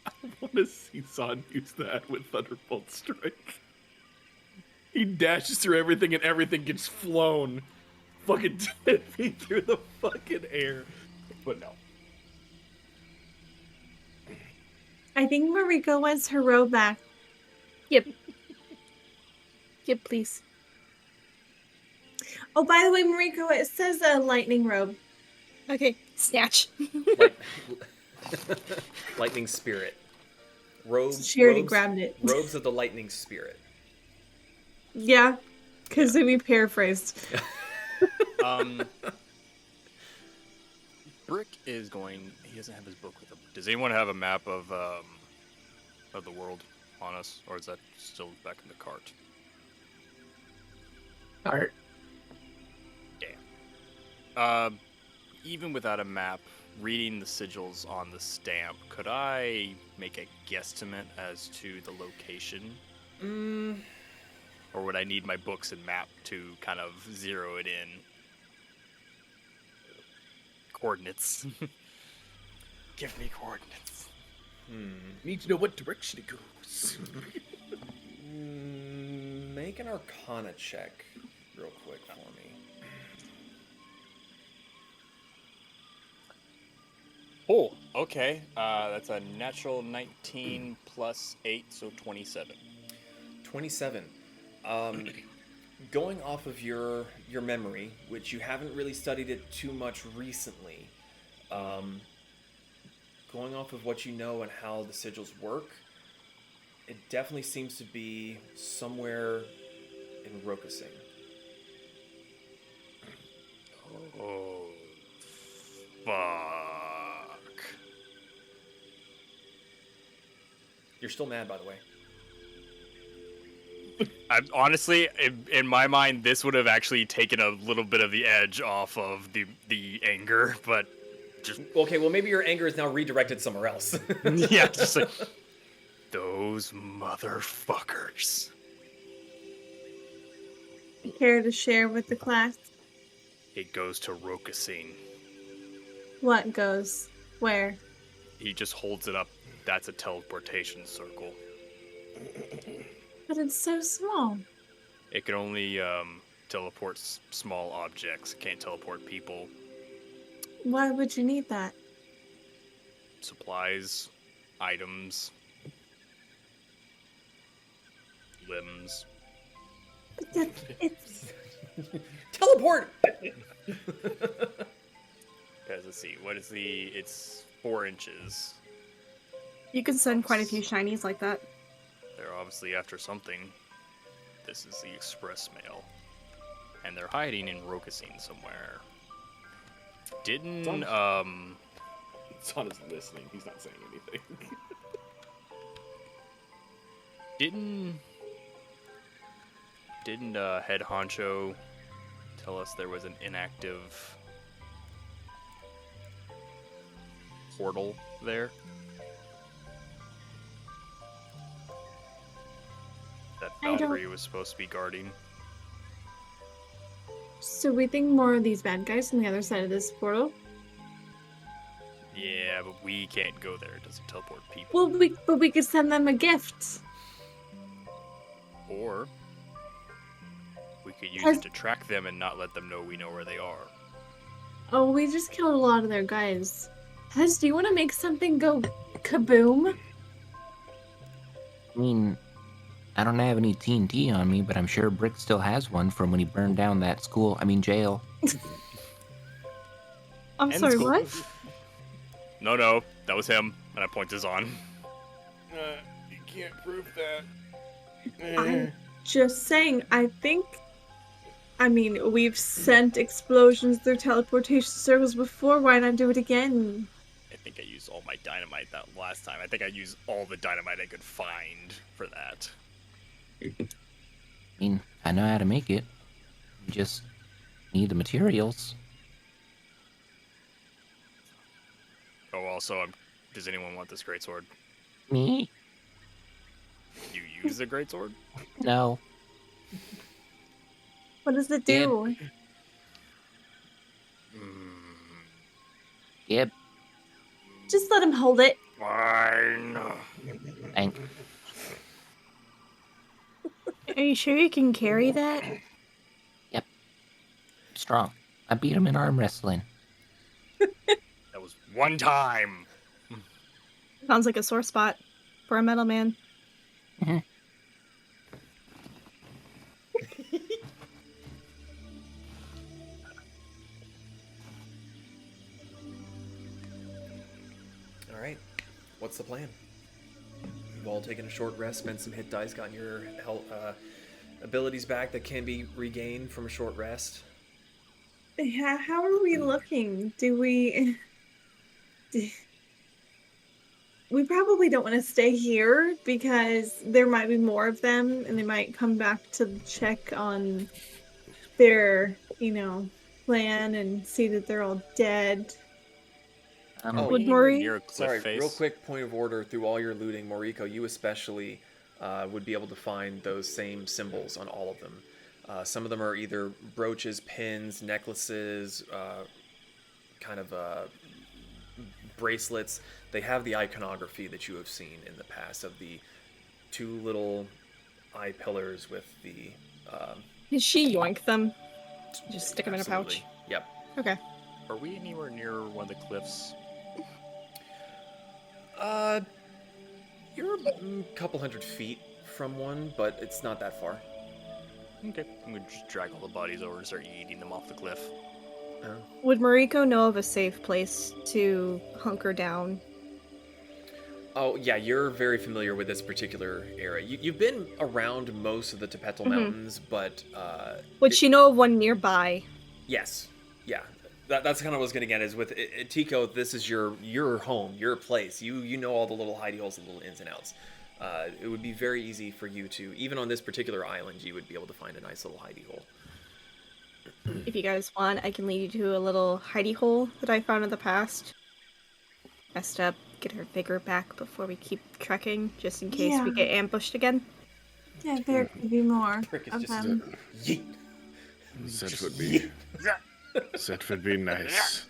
I want to see Zod use that with Thunderbolt Strike. He dashes through everything and everything gets flown fucking 10 feet through the fucking air. But no. I think Moriko wants her robe back. Yep. Yep, please. Oh, by the way, Moriko, it says a lightning robe. Okay, snatch. Lightning spirit. Robes. She already grabbed it. Robes of the lightning spirit. Yeah, because we paraphrased. Brick is going. He doesn't have his book with him. Does anyone have a map of the world on us, or is that still back in the cart? Art. Damn. Even without a map, reading the sigils on the stamp, could I make a guesstimate as to the location? Or would I need my books and map to kind of zero it in? Coordinates. Give me coordinates. Need to know what direction it goes. Make an Arcana check real quick for me. Oh, okay. That's a natural 19 plus 8, so 27. 27. going off of your memory, which you haven't really studied it too much recently, going off of what you know and how the sigils work, it definitely seems to be somewhere in Rokusing. Oh, fuck. You're still mad, by the way. Honestly, in my mind, this would have actually taken a little bit of the edge off of the anger, but just Okay, well maybe your anger is now redirected somewhere else. yeah, just like those motherfuckers. Care to share with the class? It goes to Rokusing. What goes? Where? He just holds it up. That's a teleportation circle. But it's so small. It can only teleport small objects. It can't teleport people. Why would you need that? Supplies, items, limbs. But that, it's Teleport! Guys, let's see. What is the? It's 4 inches. You can send quite a few shinies like that. They're obviously after something. This is the express mail, and they're hiding in Rokusing somewhere. Didn't Son is listening. He's not saying anything. Didn't head honcho tell us there was an inactive portal there? That I don't- Valkyrie was supposed to be guarding. so we think more of these bad guys on the other side of this portal. Yeah, but we can't go there. It doesn't teleport people. Well, we could send them a gift. Or we could use Has- it to track them and not let them know we know where they are. Oh, we just killed a lot of their guys. Hez, do you want to make something go kaboom? I mean, I don't have any TNT on me, but I'm sure Brick still has one from when he burned down that jail. I'm And sorry, school. what? No, that was him. And I point this on. You can't prove that. I'm just saying, I mean, we've sent explosions through teleportation circles before, why not do it again? I think I used all my dynamite that last time. I think I used all the dynamite I could find for that. I mean, I know how to make it. You just need the materials. Oh, also, does anyone want this greatsword? Me? You use the greatsword? No. What does it do? Yep. Just let him hold it. Fine. Thank. Are you sure you can carry that? Strong. I beat him in arm wrestling. That was one time. Sounds like a sore spot for a metal man. All right, what's the plan? You've all taken a short rest, spent some hit dice, gotten your health, abilities back that can be regained from a short rest. Yeah, how are we looking? We probably don't want to stay here because there might be more of them and they might come back to check on their, plan and see that they're all dead. Oh, Would Anywhere Maury? near a cliff Sorry, face? real quick point of order. Through all your looting, Moriko, you especially would be able to find those same symbols on all of them. Some of them are either brooches, pins, necklaces, bracelets. They have the iconography that you have seen in the past of the two little eye pillars with the... Did she yoink them? Just stick them in a pouch? absolutely. Yep. Okay. Are we anywhere near one of the cliffs? You're a couple hundred feet from one, but it's not that far. Okay. I'm gonna just drag all the bodies over and start eating them off the cliff. Would Moriko know of a safe place to hunker down? Oh, yeah, you're very familiar with this particular area. You've been around most of the Tepetl Mountains, but... Would she know of one nearby? Yes. Yeah. That's kind of what I was getting at, is with Tico, this is your home, your place. You know all the little hidey holes and little ins and outs. It would be very easy for you to, even on this particular island, you would be able to find a nice little hidey hole. If you guys want, I can lead you to a little hidey hole that I found in the past. Messed up, get her vigor back before we keep trekking, just in case we get ambushed again. Yeah, there could be more Frick, it's of just them. yeet. That would be nice.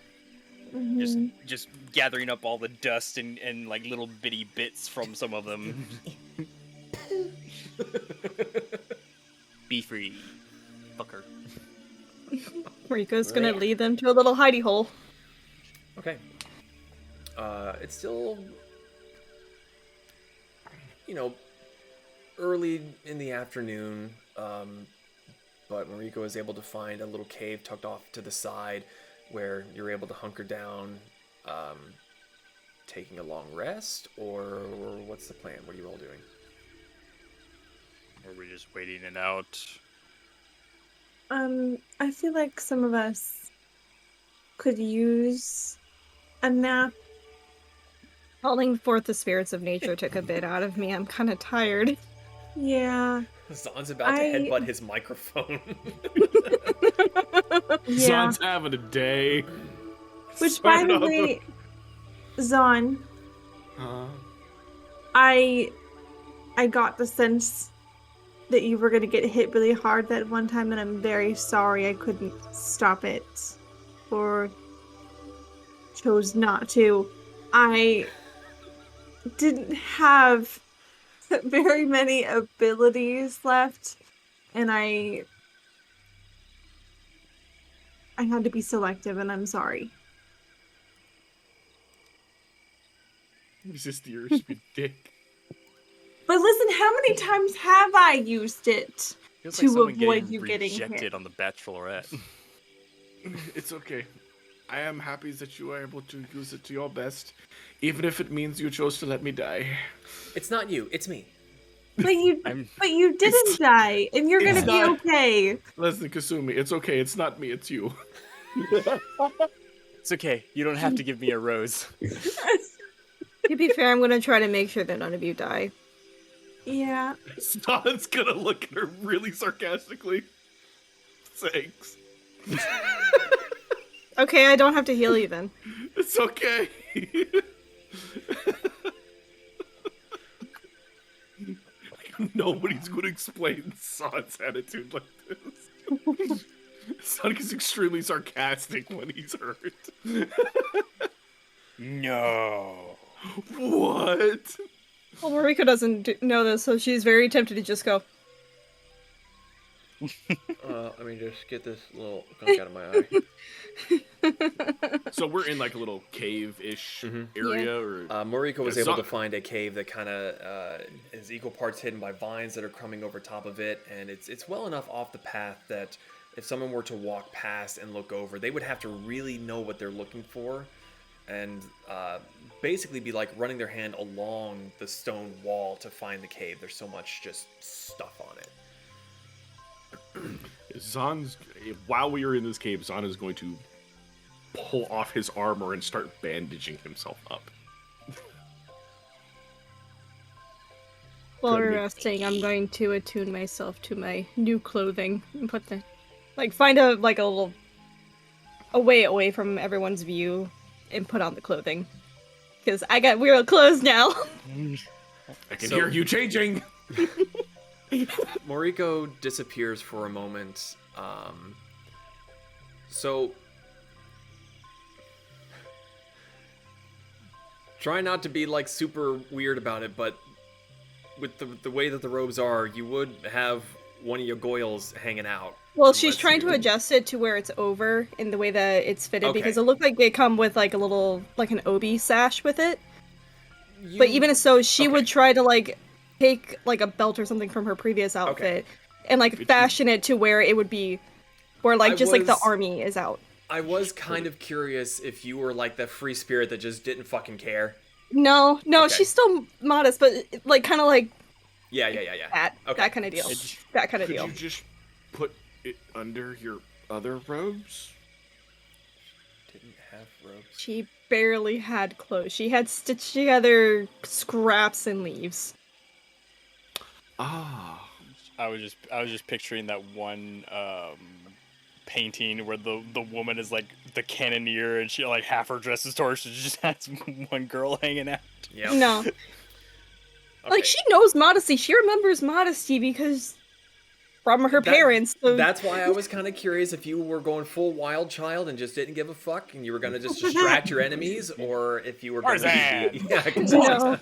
Just gathering up all the dust and like little bitty bits from some of them. Be free, fucker. Moriko's gonna lead them to a little hidey hole. Okay. It's still, early in the afternoon, but Moriko is able to find a little cave tucked off to the side where you're able to hunker down, taking a long rest, or what's the plan? What are you all doing? Or are we just waiting it out? I feel like some of us could use a nap. Calling forth the spirits of nature took a bit out of me. I'm kind of tired. Yeah. Zon's about to headbutt his microphone. Yeah. Zon's having a day. Which, by the way, Zon, I got the sense that you were going to get hit really hard that one time, and I'm very sorry I couldn't stop it, or chose not to. I didn't have very many abilities left, and I had to be selective, and I'm sorry. Resist the urge to be dick. But listen, how many times have I used it Feels to like someone avoid you getting rejected hit? on the Bachelorette. It's okay. I am happy that you are able to use it to your best, even if it means you chose to let me die. It's not you, it's me. But you didn't die, and you're gonna be okay. Listen, Kasumi, it's okay. It's not me, it's you. It's okay. You don't have to give me a rose. To be fair, I'm gonna try to make sure that none of you die. Yeah. Stan's gonna look at her really sarcastically. Thanks. Okay, I don't have to heal you then. It's okay. Nobody's gonna explain San's attitude like this. San is extremely sarcastic when he's hurt. No. What? Well, Moriko doesn't know this, so she's very tempted to just go. Let me just get this little gunk out of my eye. So we're in like a little cave-ish area, or Moriko was able to find a cave that kind of is equal parts hidden by vines that are coming over top of it, and it's well enough off the path that if someone were to walk past and look over, they would have to really know what they're looking for, and basically be like running their hand along the stone wall to find the cave. There's so much just stuff on it. While we are in this cave, Zan is going to pull off his armor and start bandaging himself up. While we're resting, I'm going to attune myself to my new clothing and put the, find a little way away from everyone's view and put on the clothing. Because I got weird clothes now. I can hear you changing. Moriko disappears for a moment. So try not to be super weird about it, but with the way that the robes are, you would have one of your goyles hanging out. Well, she's trying to adjust it to where it's over in the way that it's fitted, because it looked like they come with a little, an obi sash with it. But even so, she would try to take a belt or something from her previous outfit and like fashion it to where it would be, where like just like the was- army is out. I was kind of curious if you were like the free spirit that just didn't fucking care. No, Okay. she's still modest, but like kind of like Yeah. that kind of deal. That kind of Could deal. you just put it under your other robes? Didn't have robes. She barely had clothes. She had stitched together scraps and leaves. Ah. I was just picturing that one painting where the woman is like the cannoneer and she like half her dress is torched and she just has one girl hanging out. Yeah. No. Like, she knows modesty. She remembers modesty because from her parents. So... That's why I was kind of curious if you were going full wild child and just didn't give a fuck and you were going to just distract your enemies, or if you were going Tarzan! to...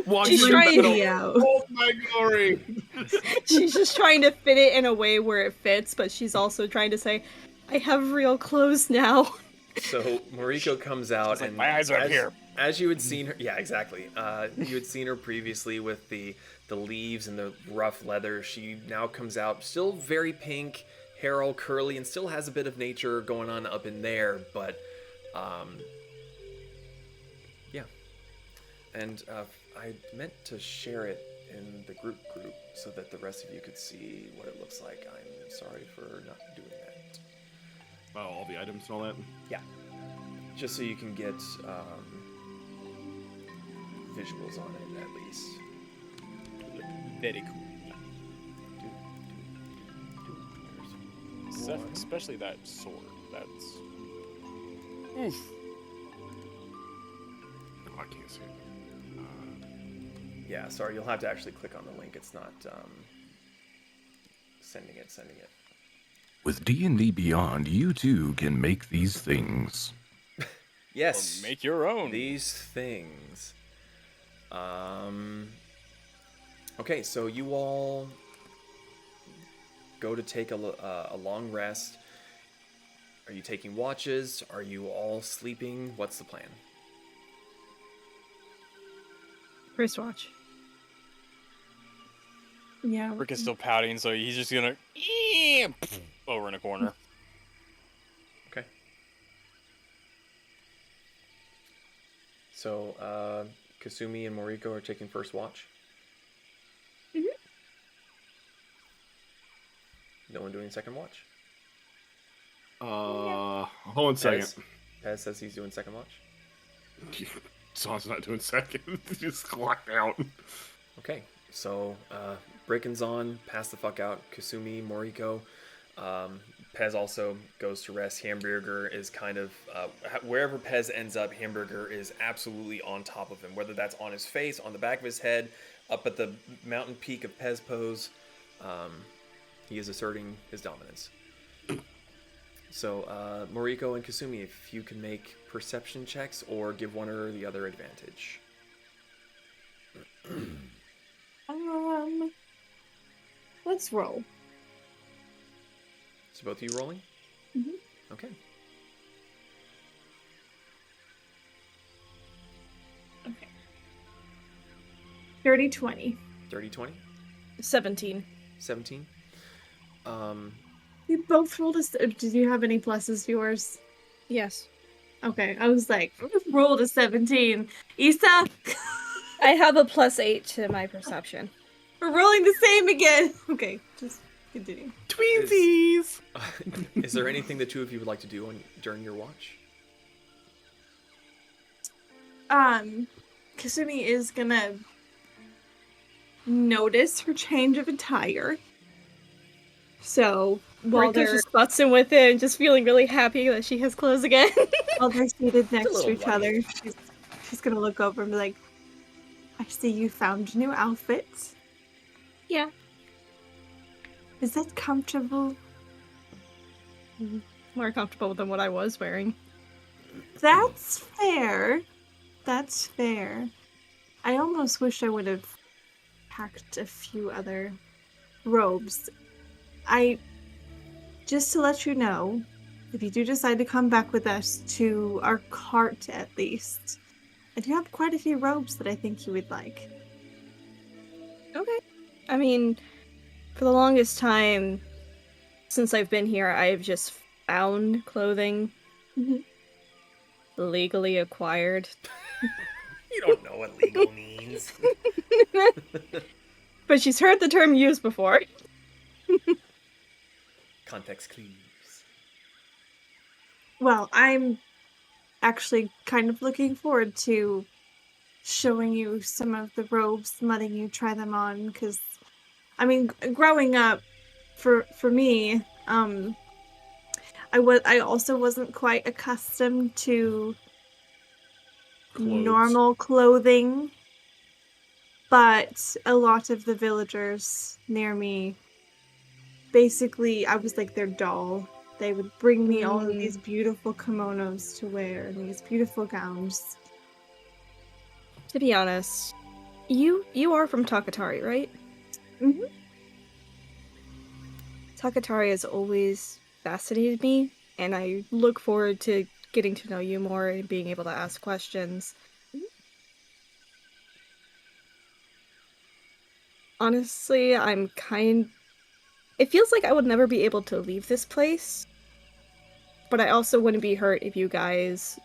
No. She's trying to... Oh my glory! She's just trying to fit it in a way where it fits, but she's also trying to say, I have real clothes now. So Moriko comes out like, and my eyes are up here. As you had seen her, yeah, exactly. You had seen her previously with the leaves and the rough leather. She now comes out, still very pink, hair all curly, and still has a bit of nature going on up in there. But, yeah. And I meant to share it in the group so that the rest of you could see what it looks like. I'm sorry for not doing that. Oh, all the items and all that? Yeah. Just so you can get visuals on it, at least. Very cool. Especially that sword. That's... Oof. Oh, I can't see it. Yeah, sorry, you'll have to actually click on the link. It's not sending it. With D&D Beyond, you too can make these things. Yes. Or make your own. These things. Okay, so you all go to take a long rest. Are you taking watches? Are you all sleeping? What's the plan? First watch. Yeah. Rick is still pouting, so he's just gonna over in a corner. Okay. So, Kasumi and Moriko are taking first watch? Mhm. No one doing second watch? Hold on a second. Pez says he's doing second watch. Saul's not doing second. Just clocked out. Okay, so break-ins on, pass the fuck out. Kasumi, Moriko. Pez also goes to rest. Hamburger is kind of wherever Pez ends up. Hamburger is absolutely on top of him, whether that's on his face, on the back of his head, up at the mountain peak of Pez pose. He is asserting his dominance. So, Moriko and Kasumi, if you can make perception checks or give one or the other advantage. Let's roll. So both of you rolling? Mhm. Okay. Okay. 30-20. 30-20? 17. 17? We both rolled did you have any pluses to yours? Yes. Okay, I was like, rolled a 17. Issa? I have a +8 to my perception. We're rolling the same again. Okay, just continue. Twinsies! Is there anything the two of you would like to do during your watch? Kasumi is gonna notice her change of attire. So while Moriko's they're just butts in with it and just feeling really happy that she has clothes again. while they're seated next to little each other, she's gonna look over and be like, I see you found new outfits. Yeah. Is that comfortable? More comfortable than what I was wearing. That's fair. That's fair. I almost wish I would have packed a few other robes. Just to let you know, if you do decide to come back with us to our cart at least, I do have quite a few robes that I think you would like. Okay. I mean, For the longest time since I've been here, I've just found clothing legally acquired. You don't know what legal means. But she's heard the term used before. Context clues. Well, I'm actually kind of looking forward to showing you some of the robes, letting you try them on, because, I mean, growing up, for me, I also wasn't quite accustomed to normal clothing, but a lot of the villagers near me, basically, I was like their doll. They would bring me all of these beautiful kimonos to wear and these beautiful gowns. To be honest, you are from Takatari, right? Mhm. Takatari has always fascinated me, and I look forward to getting to know you more and being able to ask questions. Honestly, it feels like I would never be able to leave this place, but I also wouldn't be hurt if you guys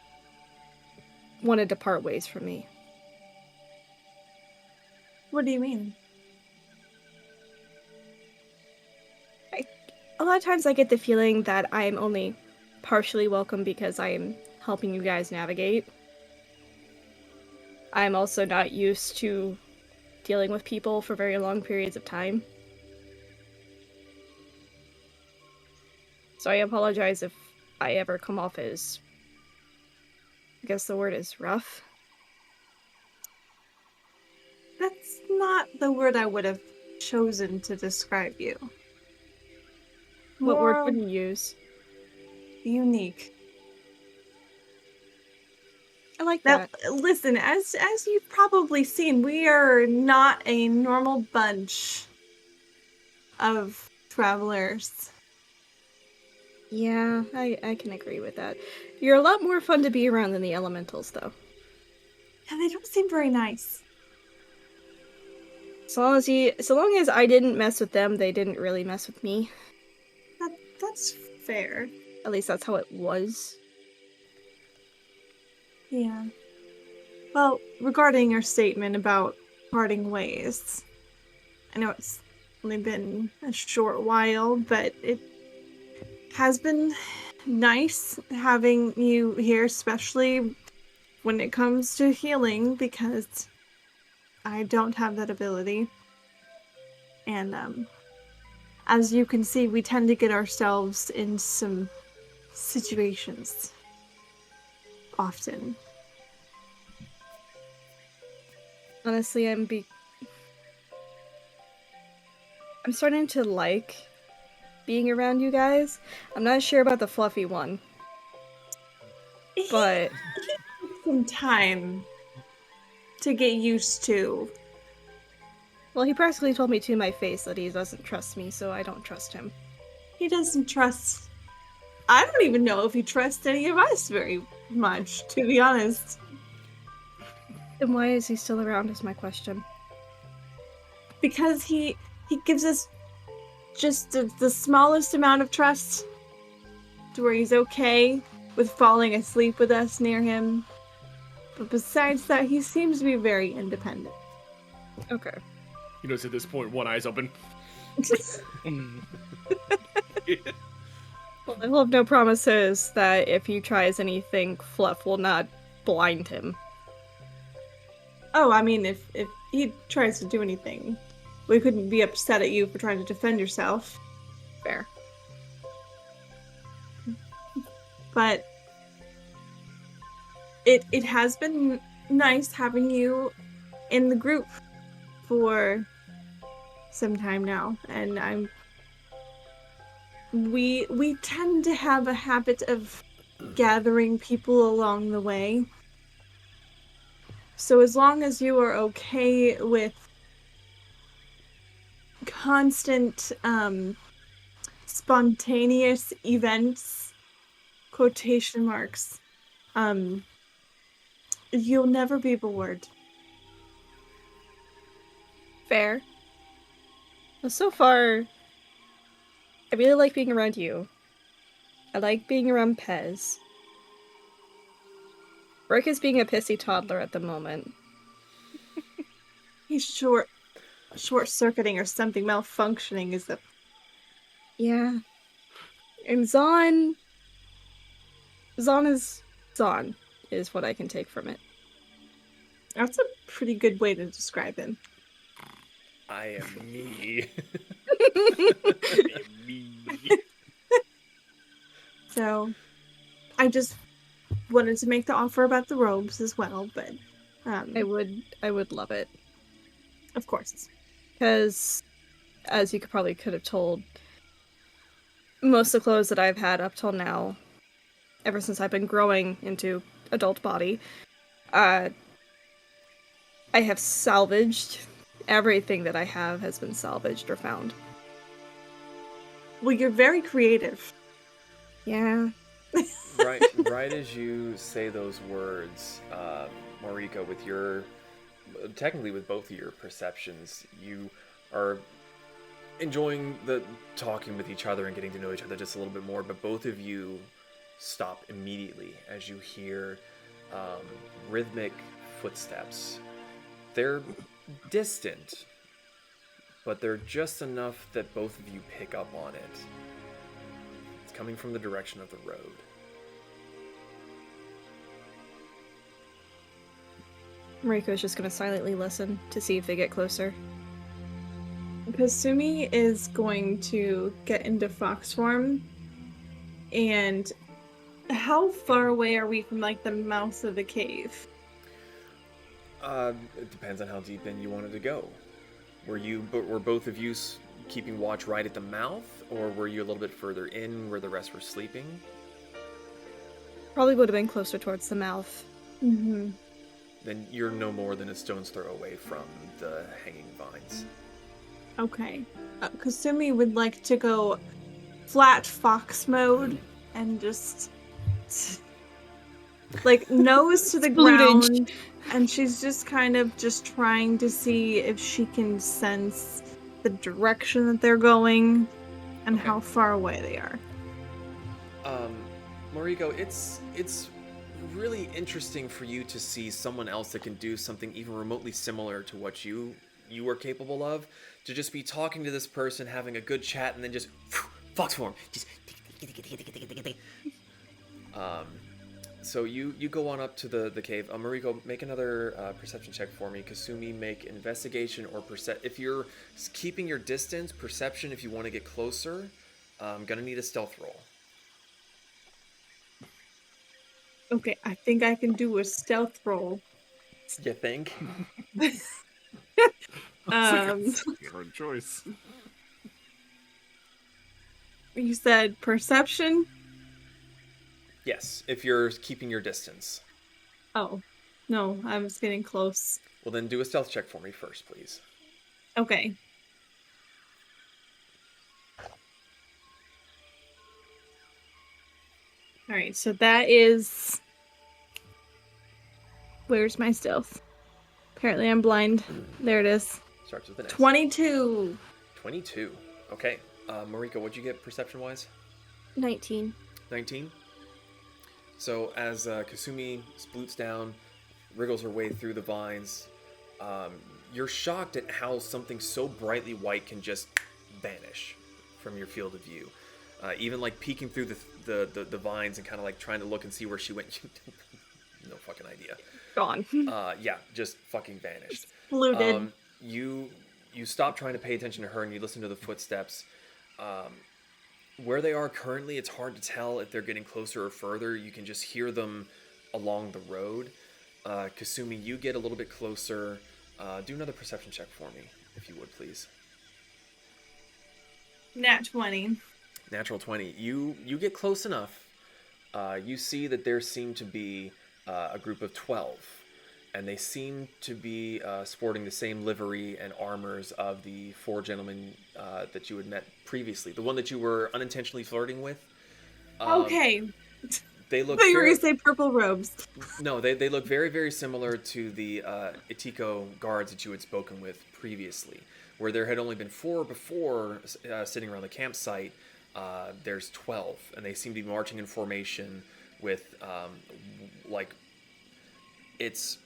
wanted to part ways from me. What do you mean? A lot of times I get the feeling that I'm only partially welcome because I am helping you guys navigate. I'm also not used to dealing with people for very long periods of time. So I apologize if I ever come off as, I guess the word is rough. That's not the word I would have chosen to describe you. What word More would you use? unique. I like Now, that. listen, as you've probably seen, we are not a normal bunch of travelers. Yeah, I can agree with that. You're a lot more fun to be around than the elementals, though. And they don't seem very nice. So long as I didn't mess with them, they didn't really mess with me. That's fair. At least that's how it was. Yeah. Well, regarding your statement about parting ways, I know it's only been a short while, but it has been nice having you here, especially when it comes to healing, because I don't have that ability. And as you can see, we tend to get ourselves in some situations often. Honestly, I'm starting to like being around you guys. I'm not sure about the fluffy one, but Some time to get used to. well, he practically told me to my face that he doesn't trust me, so I don't trust him. He doesn't trust. I don't even know if he trusts any of us very much, to be honest. Then why is he still around is my question. Because he gives us just the smallest amount of trust to where he's okay with falling asleep with us near him. But besides that, he seems to be very independent. Okay. You notice at this point, one eye's open. Well, I will have no promises that if he tries anything, Fluff will not blind him. Oh, I mean, if he tries to do anything, we couldn't be upset at you for trying to defend yourself. Fair. But it has been nice having you in the group for some time now, and we tend to have a habit of gathering people along the way. So as long as you are okay with constant spontaneous events, quotation marks, you'll never be bored. Fair. Well, so far, I really like being around you. I like being around Pez. Rick is being a pissy toddler at the moment. He's short-circuiting or something malfunctioning is the Yeah. And Zon is what I can take from it. That's a pretty good way to describe him. I am me. So, I just wanted to make the offer about the robes as well, but I would love it. of course. Because, as you could have told, most of the clothes that I've had up till now, ever since I've been growing into adult body, I have salvaged. Everything that I have has been salvaged or found. Well, you're very creative. Yeah. right as you say those words, Moriko, with your technically with both of your perceptions, you are enjoying the talking with each other and getting to know each other just a little bit more, but both of you stop immediately as you hear rhythmic footsteps. They're distant, but they're just enough that both of you pick up on it. It's coming from the direction of the road. Moriko is just going to silently listen to see if they get closer. Kasumi is going to get into fox form. And how far away are we from, like, the mouth of the cave? It depends on how deep in you wanted to go. Were both of you keeping watch right at the mouth, or were you a little bit further in where the rest were sleeping? Probably would have been closer towards the mouth. Mm-hmm. Then you're no more than a stone's throw away from the hanging vines. Okay. Kasumi would like to go flat fox mode and just like nose to the ground, and she's just kind of just trying to see if she can sense the direction that they're going and how far away they are. Moriko, it's really interesting for you to see someone else that can do something even remotely similar to what you are capable of, to just be talking to this person, having a good chat, and then just fox form. Just so you go on up to the cave. Moriko, make another perception check for me. Kasumi, make investigation or if you're keeping your distance, perception if you want to get closer. I'm gonna need a stealth roll. Okay, I think I can do a stealth roll. You think? Hard choice. You said perception? Yes, if you're keeping your distance. Oh, no, I was getting close. Well, then do a stealth check for me first, please. Okay. Alright, so that is... Where's my stealth? Apparently I'm blind. There it is. Starts with an S. 22! 22. Okay. Moriko, what'd you get perception-wise? 19. 19? So as Kasumi sploots down, wriggles her way through the vines, you're shocked at how something so brightly white can just vanish from your field of view. Even like peeking through the vines and kind of like trying to look and see where she went. No fucking idea. Gone. Yeah, just fucking vanished. Exploded. You stop trying to pay attention to her and you listen to the footsteps. Where they are currently, it's hard to tell if they're getting closer or further. You can just hear them along the road. Kasumi, you get a little bit closer. Do another perception check for me, if you would, please. Nat 20. Natural 20. You get close enough. You see that there seem to be a group of 12. And they seem to be sporting the same livery and armors of the 4 gentlemen that you had met previously. The one that you were unintentionally flirting with. Okay. They look. But you were very- gonna say purple robes. No, they look very, very similar to the Itiko guards that you had spoken with previously, where there had only been 4 before sitting around the campsite. There's 12, and they seem to be marching in formation with like it's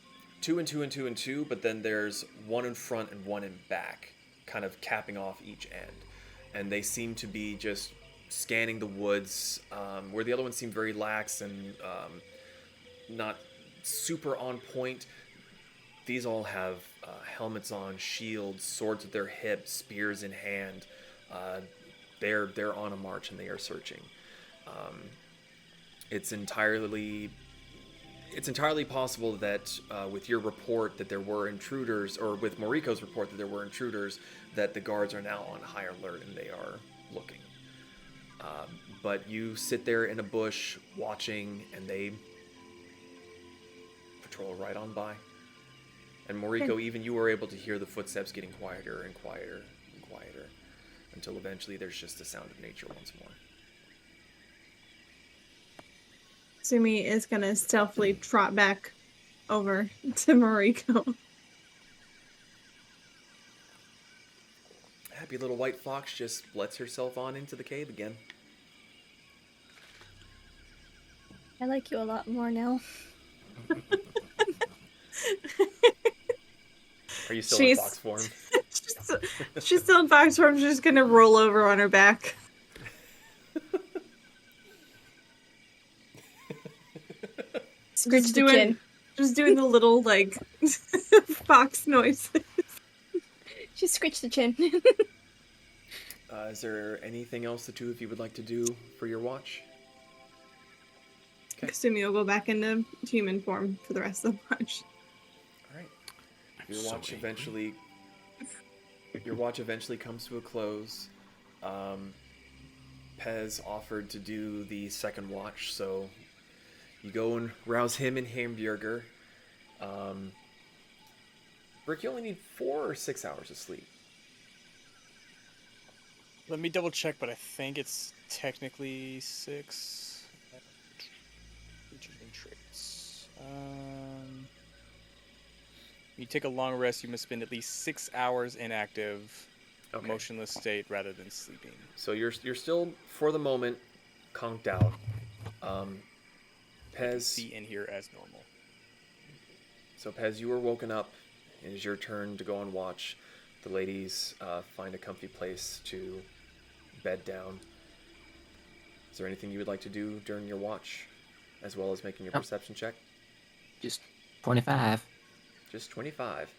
2 and 2 and 2 and 2, but then there's 1 in front and 1 in back, kind of capping off each end, and they seem to be just scanning the woods, where the other ones seem very lax and not super on point. These all have helmets on, shields, swords at their hips, spears in hand. They're on a march and they are searching. It's entirely possible that with your report that there were intruders, or with Moriko's report that there were intruders, that the guards are now on high alert and they are looking. But you sit there in a bush watching, and they patrol right on by. And Moriko, even you were able to hear the footsteps getting quieter and quieter and quieter, until eventually there's just the sound of nature once more. Sumi is gonna stealthily trot back over to Moriko. Happy little white fox just lets herself on into the cave again. I like you a lot more now. Are you still in fox form? She's still in fox form. She's just gonna roll over on her back. Scritch the chin. Just doing the little like fox noises. She scritched the chin. Is there anything else the two of you would like to do for your watch? Okay. Sumi will go back into human form for the rest of the watch. All right. Your watch eventually comes to a close. Pez offered to do the second watch, so you go and rouse him and Hamburger. Brick, you only need 4 or 6 hours of sleep. Let me double check, but I think it's technically 6. Features and traits. You take a long rest, you must spend at least 6 hours inactive, motionless state rather than sleeping. So you're still, for the moment, conked out. Pez, see in here as normal. So Pez, you were woken up. It is your turn to go on watch. The ladies find a comfy place to bed down. Is there anything you would like to do during your watch, as well as making your perception check? Just 25. Just 25.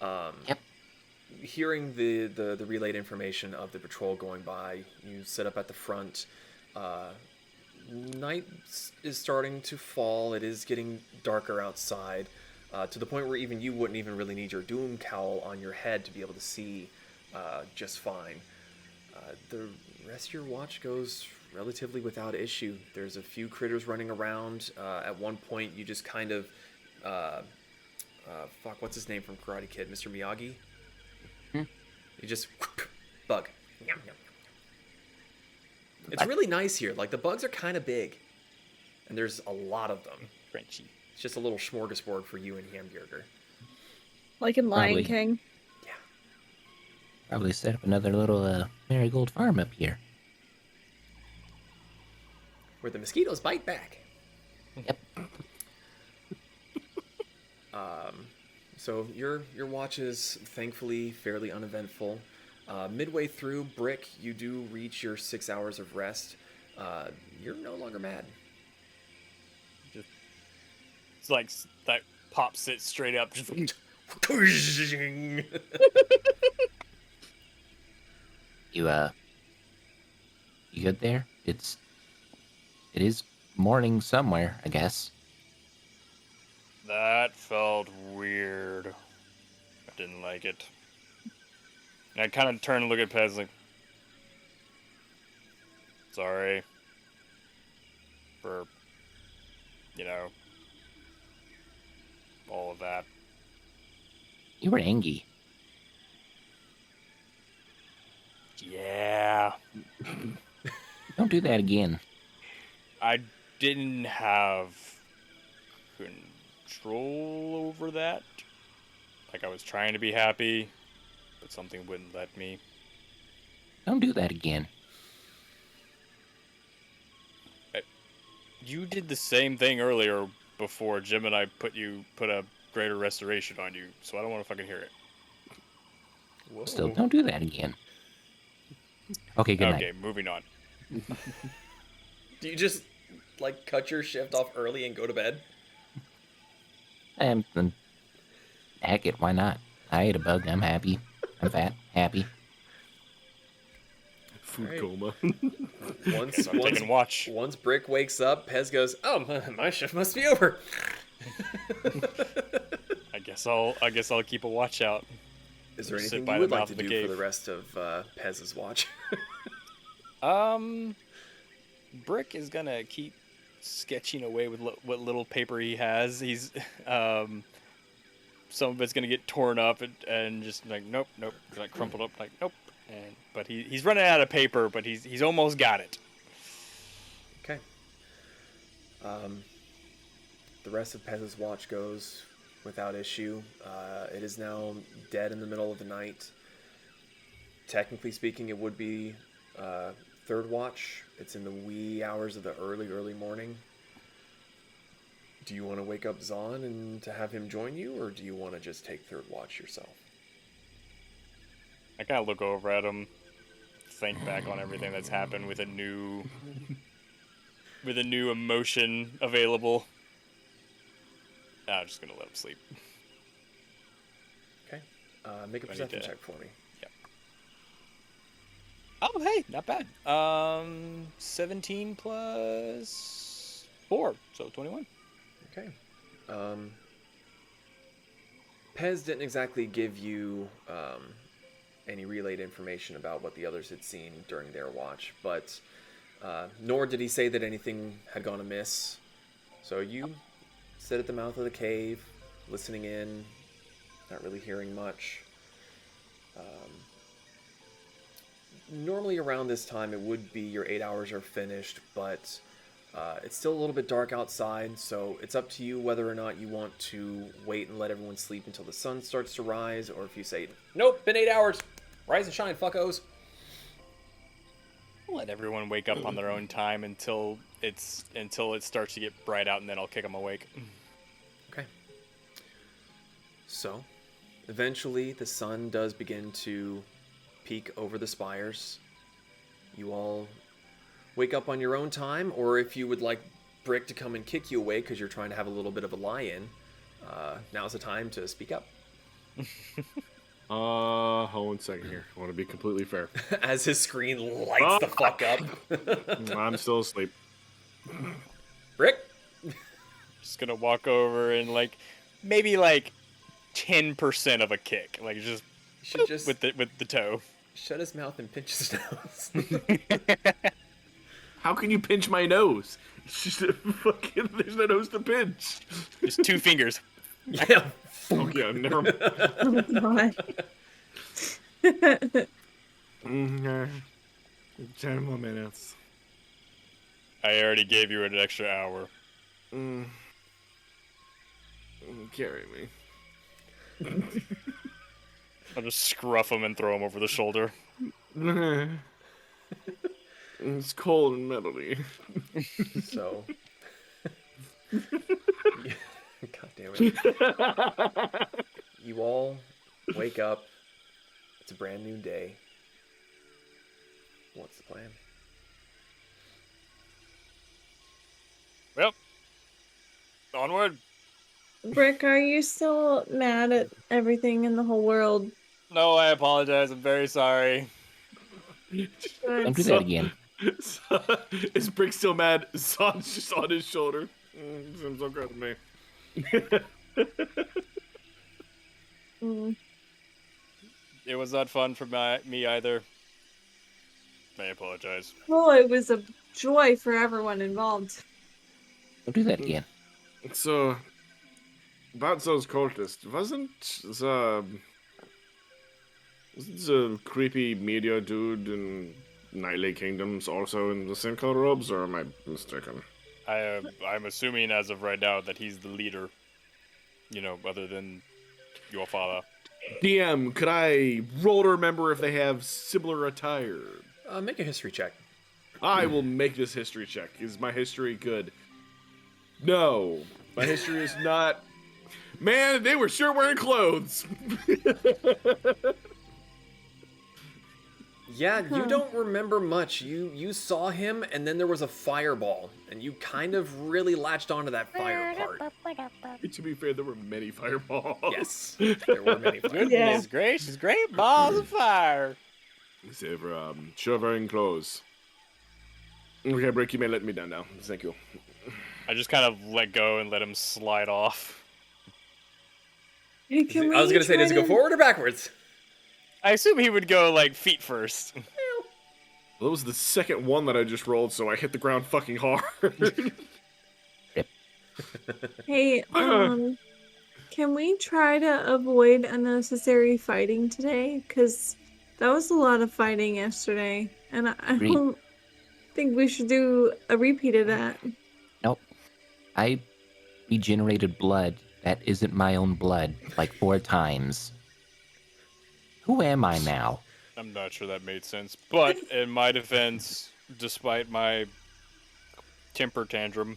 Yep. Hearing the relayed information of the patrol going by, you sit up at the front. Night is starting to fall. It is getting darker outside, to the point where even you wouldn't even really need your doom cowl on your head to be able to see just fine. The rest of your watch goes relatively without issue. There's a few critters running around. At one point, you just kind of... what's his name from Karate Kid? Mr. Miyagi? You just... Bug. It's really nice here. Like, the bugs are kind of big. And there's a lot of them. Frenchy. It's just a little smorgasbord for you and Hamburger. Like in Lion Probably. King. Probably set up another little marigold farm up here. Where the mosquitoes bite back. Yep. So your watch is thankfully fairly uneventful. Midway through, Brick, you do reach your 6 hours of rest. You're no longer mad. It's like that pop sits straight up. Just You good there? It is morning somewhere, I guess. That felt weird. I didn't like it. And I kind of turn and look at Pez like, sorry for, all of that. You were ANGY. Yeah. Don't do that again. I didn't have control over that. Like, I was trying to be happy, but something wouldn't let me. Don't do that again. You did the same thing earlier before Jim and I put a greater restoration on you, so I don't want to fucking hear it. Whoa. Still, don't do that again. Okay, good night. Okay, moving on. Do you just like cut your shift off early and go to bed? Then heck it, why not? I ate a bug. I'm happy. I'm fat. Happy. Food Right. coma. I'm taking watch. Once Brick wakes up, Pez goes, "Oh, my shift must be over." I guess I'll keep a watch out. Is there Sit anything by you the would like mouth to of the do cave. for the rest of Pez's watch? Brick is gonna keep sketching away with what little paper he has. He's some of it's gonna get torn up and just like nope, like crumpled up like nope. But he's running out of paper, but he's almost got it. Okay. The rest of Pez's watch goes without issue. It is now dead in the middle of the night. Technically speaking, it would be third watch. It's in the wee hours of the early morning. Do you want to wake up Zahn and to have him join you, or do you want to just take third watch yourself? I kind of look over at him, think back on everything that's happened with a new emotion available. I'm just gonna let him sleep. Okay. Make a I need perception to- check for me. Oh, hey, not bad. 17 plus 4, so 21. Okay. Pez didn't exactly give you any relayed information about what the others had seen during their watch, but nor did he say that anything had gone amiss. So you sit at the mouth of the cave, listening in, not really hearing much. Normally around this time it would be your 8 hours are finished, but it's still a little bit dark outside, so it's up to you whether or not you want to wait and let everyone sleep until the sun starts to rise, or if you say, nope, been 8 hours, rise and shine, fuckos. I'll let everyone wake up on their own time until it starts to get bright out, and then I'll kick them awake. Okay. So, eventually the sun does begin to peek over the spires. You all wake up on your own time, or if you would like Brick to come and kick you away because you're trying to have a little bit of a lie-in, now's the time to speak up. Hold on a second here. I want to be completely fair. As his screen lights the fuck up. I'm still asleep. Brick? Just gonna walk over and maybe 10% of a kick, You should just with the toe. shut his mouth and pinch his nose. How can you pinch my nose? It's just there's no nose to pinch. Just 2 fingers. Yeah. Oh yeah, never mind. Oh god. 10 more minutes. I already gave you an extra hour. Carry me. I'll just scruff him and throw him over the shoulder. It's cold and metally. So. God damn it. You all wake up. It's a brand new day. What's the plan? Well, onward. Brick, are you still mad at everything in the whole world? No, I apologize. I'm very sorry. Don't do that again. Is Brick still mad? Zahn's just on his shoulder. Seems so good to me. It was not fun for me either. I apologize. Oh, it was a joy for everyone involved. Don't do that again. So, about those cultists, wasn't the creepy media dude in Nightly Kingdoms also in the same color robes, or am I mistaken? I'm assuming as of right now that he's the leader. Other than your father. DM, could I roll to remember if they have similar attire? Make a history check. I will make this history check. Is my history good? No. My history is not. Man, they were sure wearing clothes. Yeah, you don't remember much. You saw him, and then there was a fireball, and you kind of really latched onto that fire part. To be fair, there were many fireballs. Yes, there were many fireballs. Goodness gracious, great balls of fire. They were sure wearing clothes. Okay, Brick, you may let me down now. Thank you. I just kind of let go and let him slide off. I was gonna say, does it go forward or backwards? I assume he would go like feet first. Well, that was the second one that I just rolled, so I hit the ground fucking hard. Hey, can we try to avoid unnecessary fighting today? Because that was a lot of fighting yesterday, and I don't think we should do a repeat of that. Nope. I regenerated blood that isn't my own blood like 4 times. Who am I now? I'm not sure that made sense, but in my defense, despite my temper tantrum,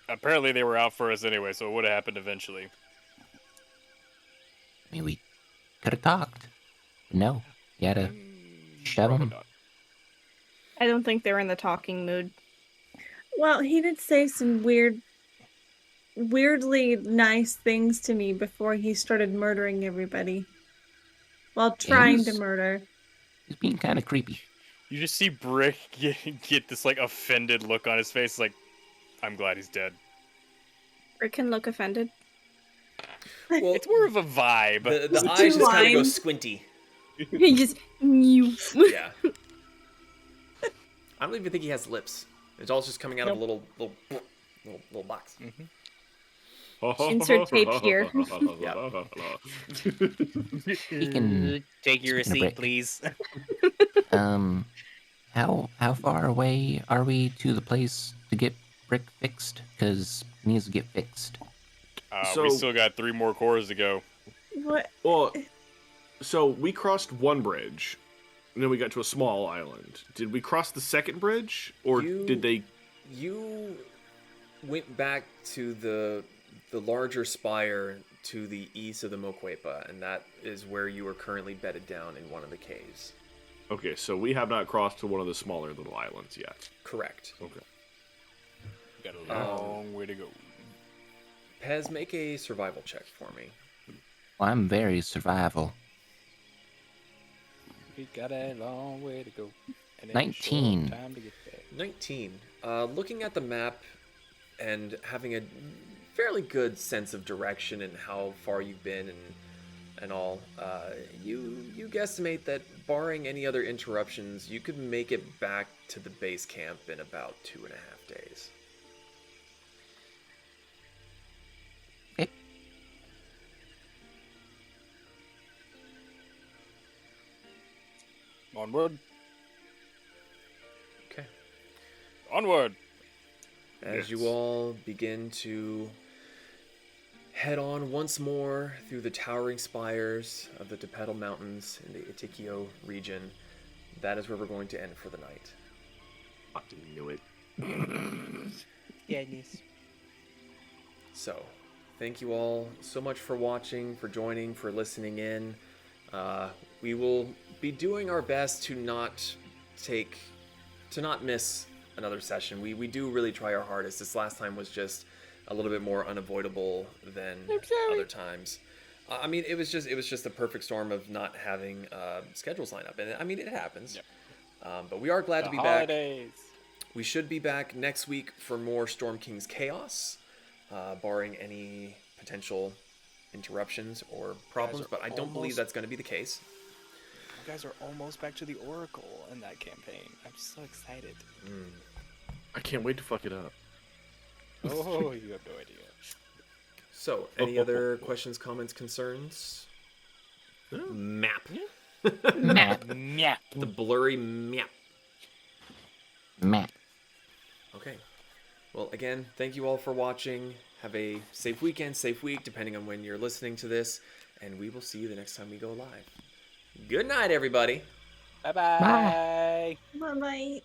apparently they were out for us anyway, so it would have happened eventually. I mean, we could have talked. No, you had to shove him. I don't think they're in the talking mood. Well, he did say some weirdly nice things to me before he started murdering everybody. While trying to murder. He's being kind of creepy. You just see Brick get this like offended look on his face, like, I'm glad he's dead. Rick can look offended. Well, it's more of a vibe. The eyes just kind of go squinty. He just Yeah. I don't even think he has lips. It's all just coming out of a little box. Mm-hmm. Insert tape here. He can take your receipt, please. How far away are we to the place to get Brick fixed? Because it needs to get fixed. We still got 3 more cores to go. What? Well, so we crossed one bridge, and then we got to a small island. Did we cross the second bridge, or did they? You went back to the larger spire to the east of the Moquepa, and that is where you are currently bedded down in one of the caves. Okay, so we have not crossed to one of the smaller little islands yet. Correct. Okay. Got a long way to go. Pez, make a survival check for me. Well, I'm very survival. We got a long way to go. And 19. Time to get there. 19. Looking at the map and having a fairly good sense of direction and how far you've been and all, you guesstimate that barring any other interruptions, you could make it back to the base camp in about 2.5 days. Okay. Onward. Okay. Onward. As you all begin to head on once more through the towering spires of the Tepetl Mountains in the Itikio region, that is where we're going to end for the night. I knew it. Goodness. So, thank you all so much for watching, for joining, for listening in. We will be doing our best to not miss another session. We do really try our hardest. This last time was just a little bit more unavoidable than other times. I mean, it was just a perfect storm of not having schedules line up, and I mean, it happens. Yep. But we are glad to be holidays. back. We should be back next week for more Storm King's Chaos, barring any potential interruptions or problems. But I don't believe that's going to be the case. You guys are almost back to the Oracle in that campaign. I'm so excited. I can't wait to fuck it up. Oh, you have no idea. So, any other questions, comments, concerns? Map. Map. Map. The blurry map. Map. Okay. Well, again, thank you all for watching. Have a safe weekend, safe week, depending on when you're listening to this. And we will see you the next time we go live. Good night, everybody. Bye-bye. Bye bye.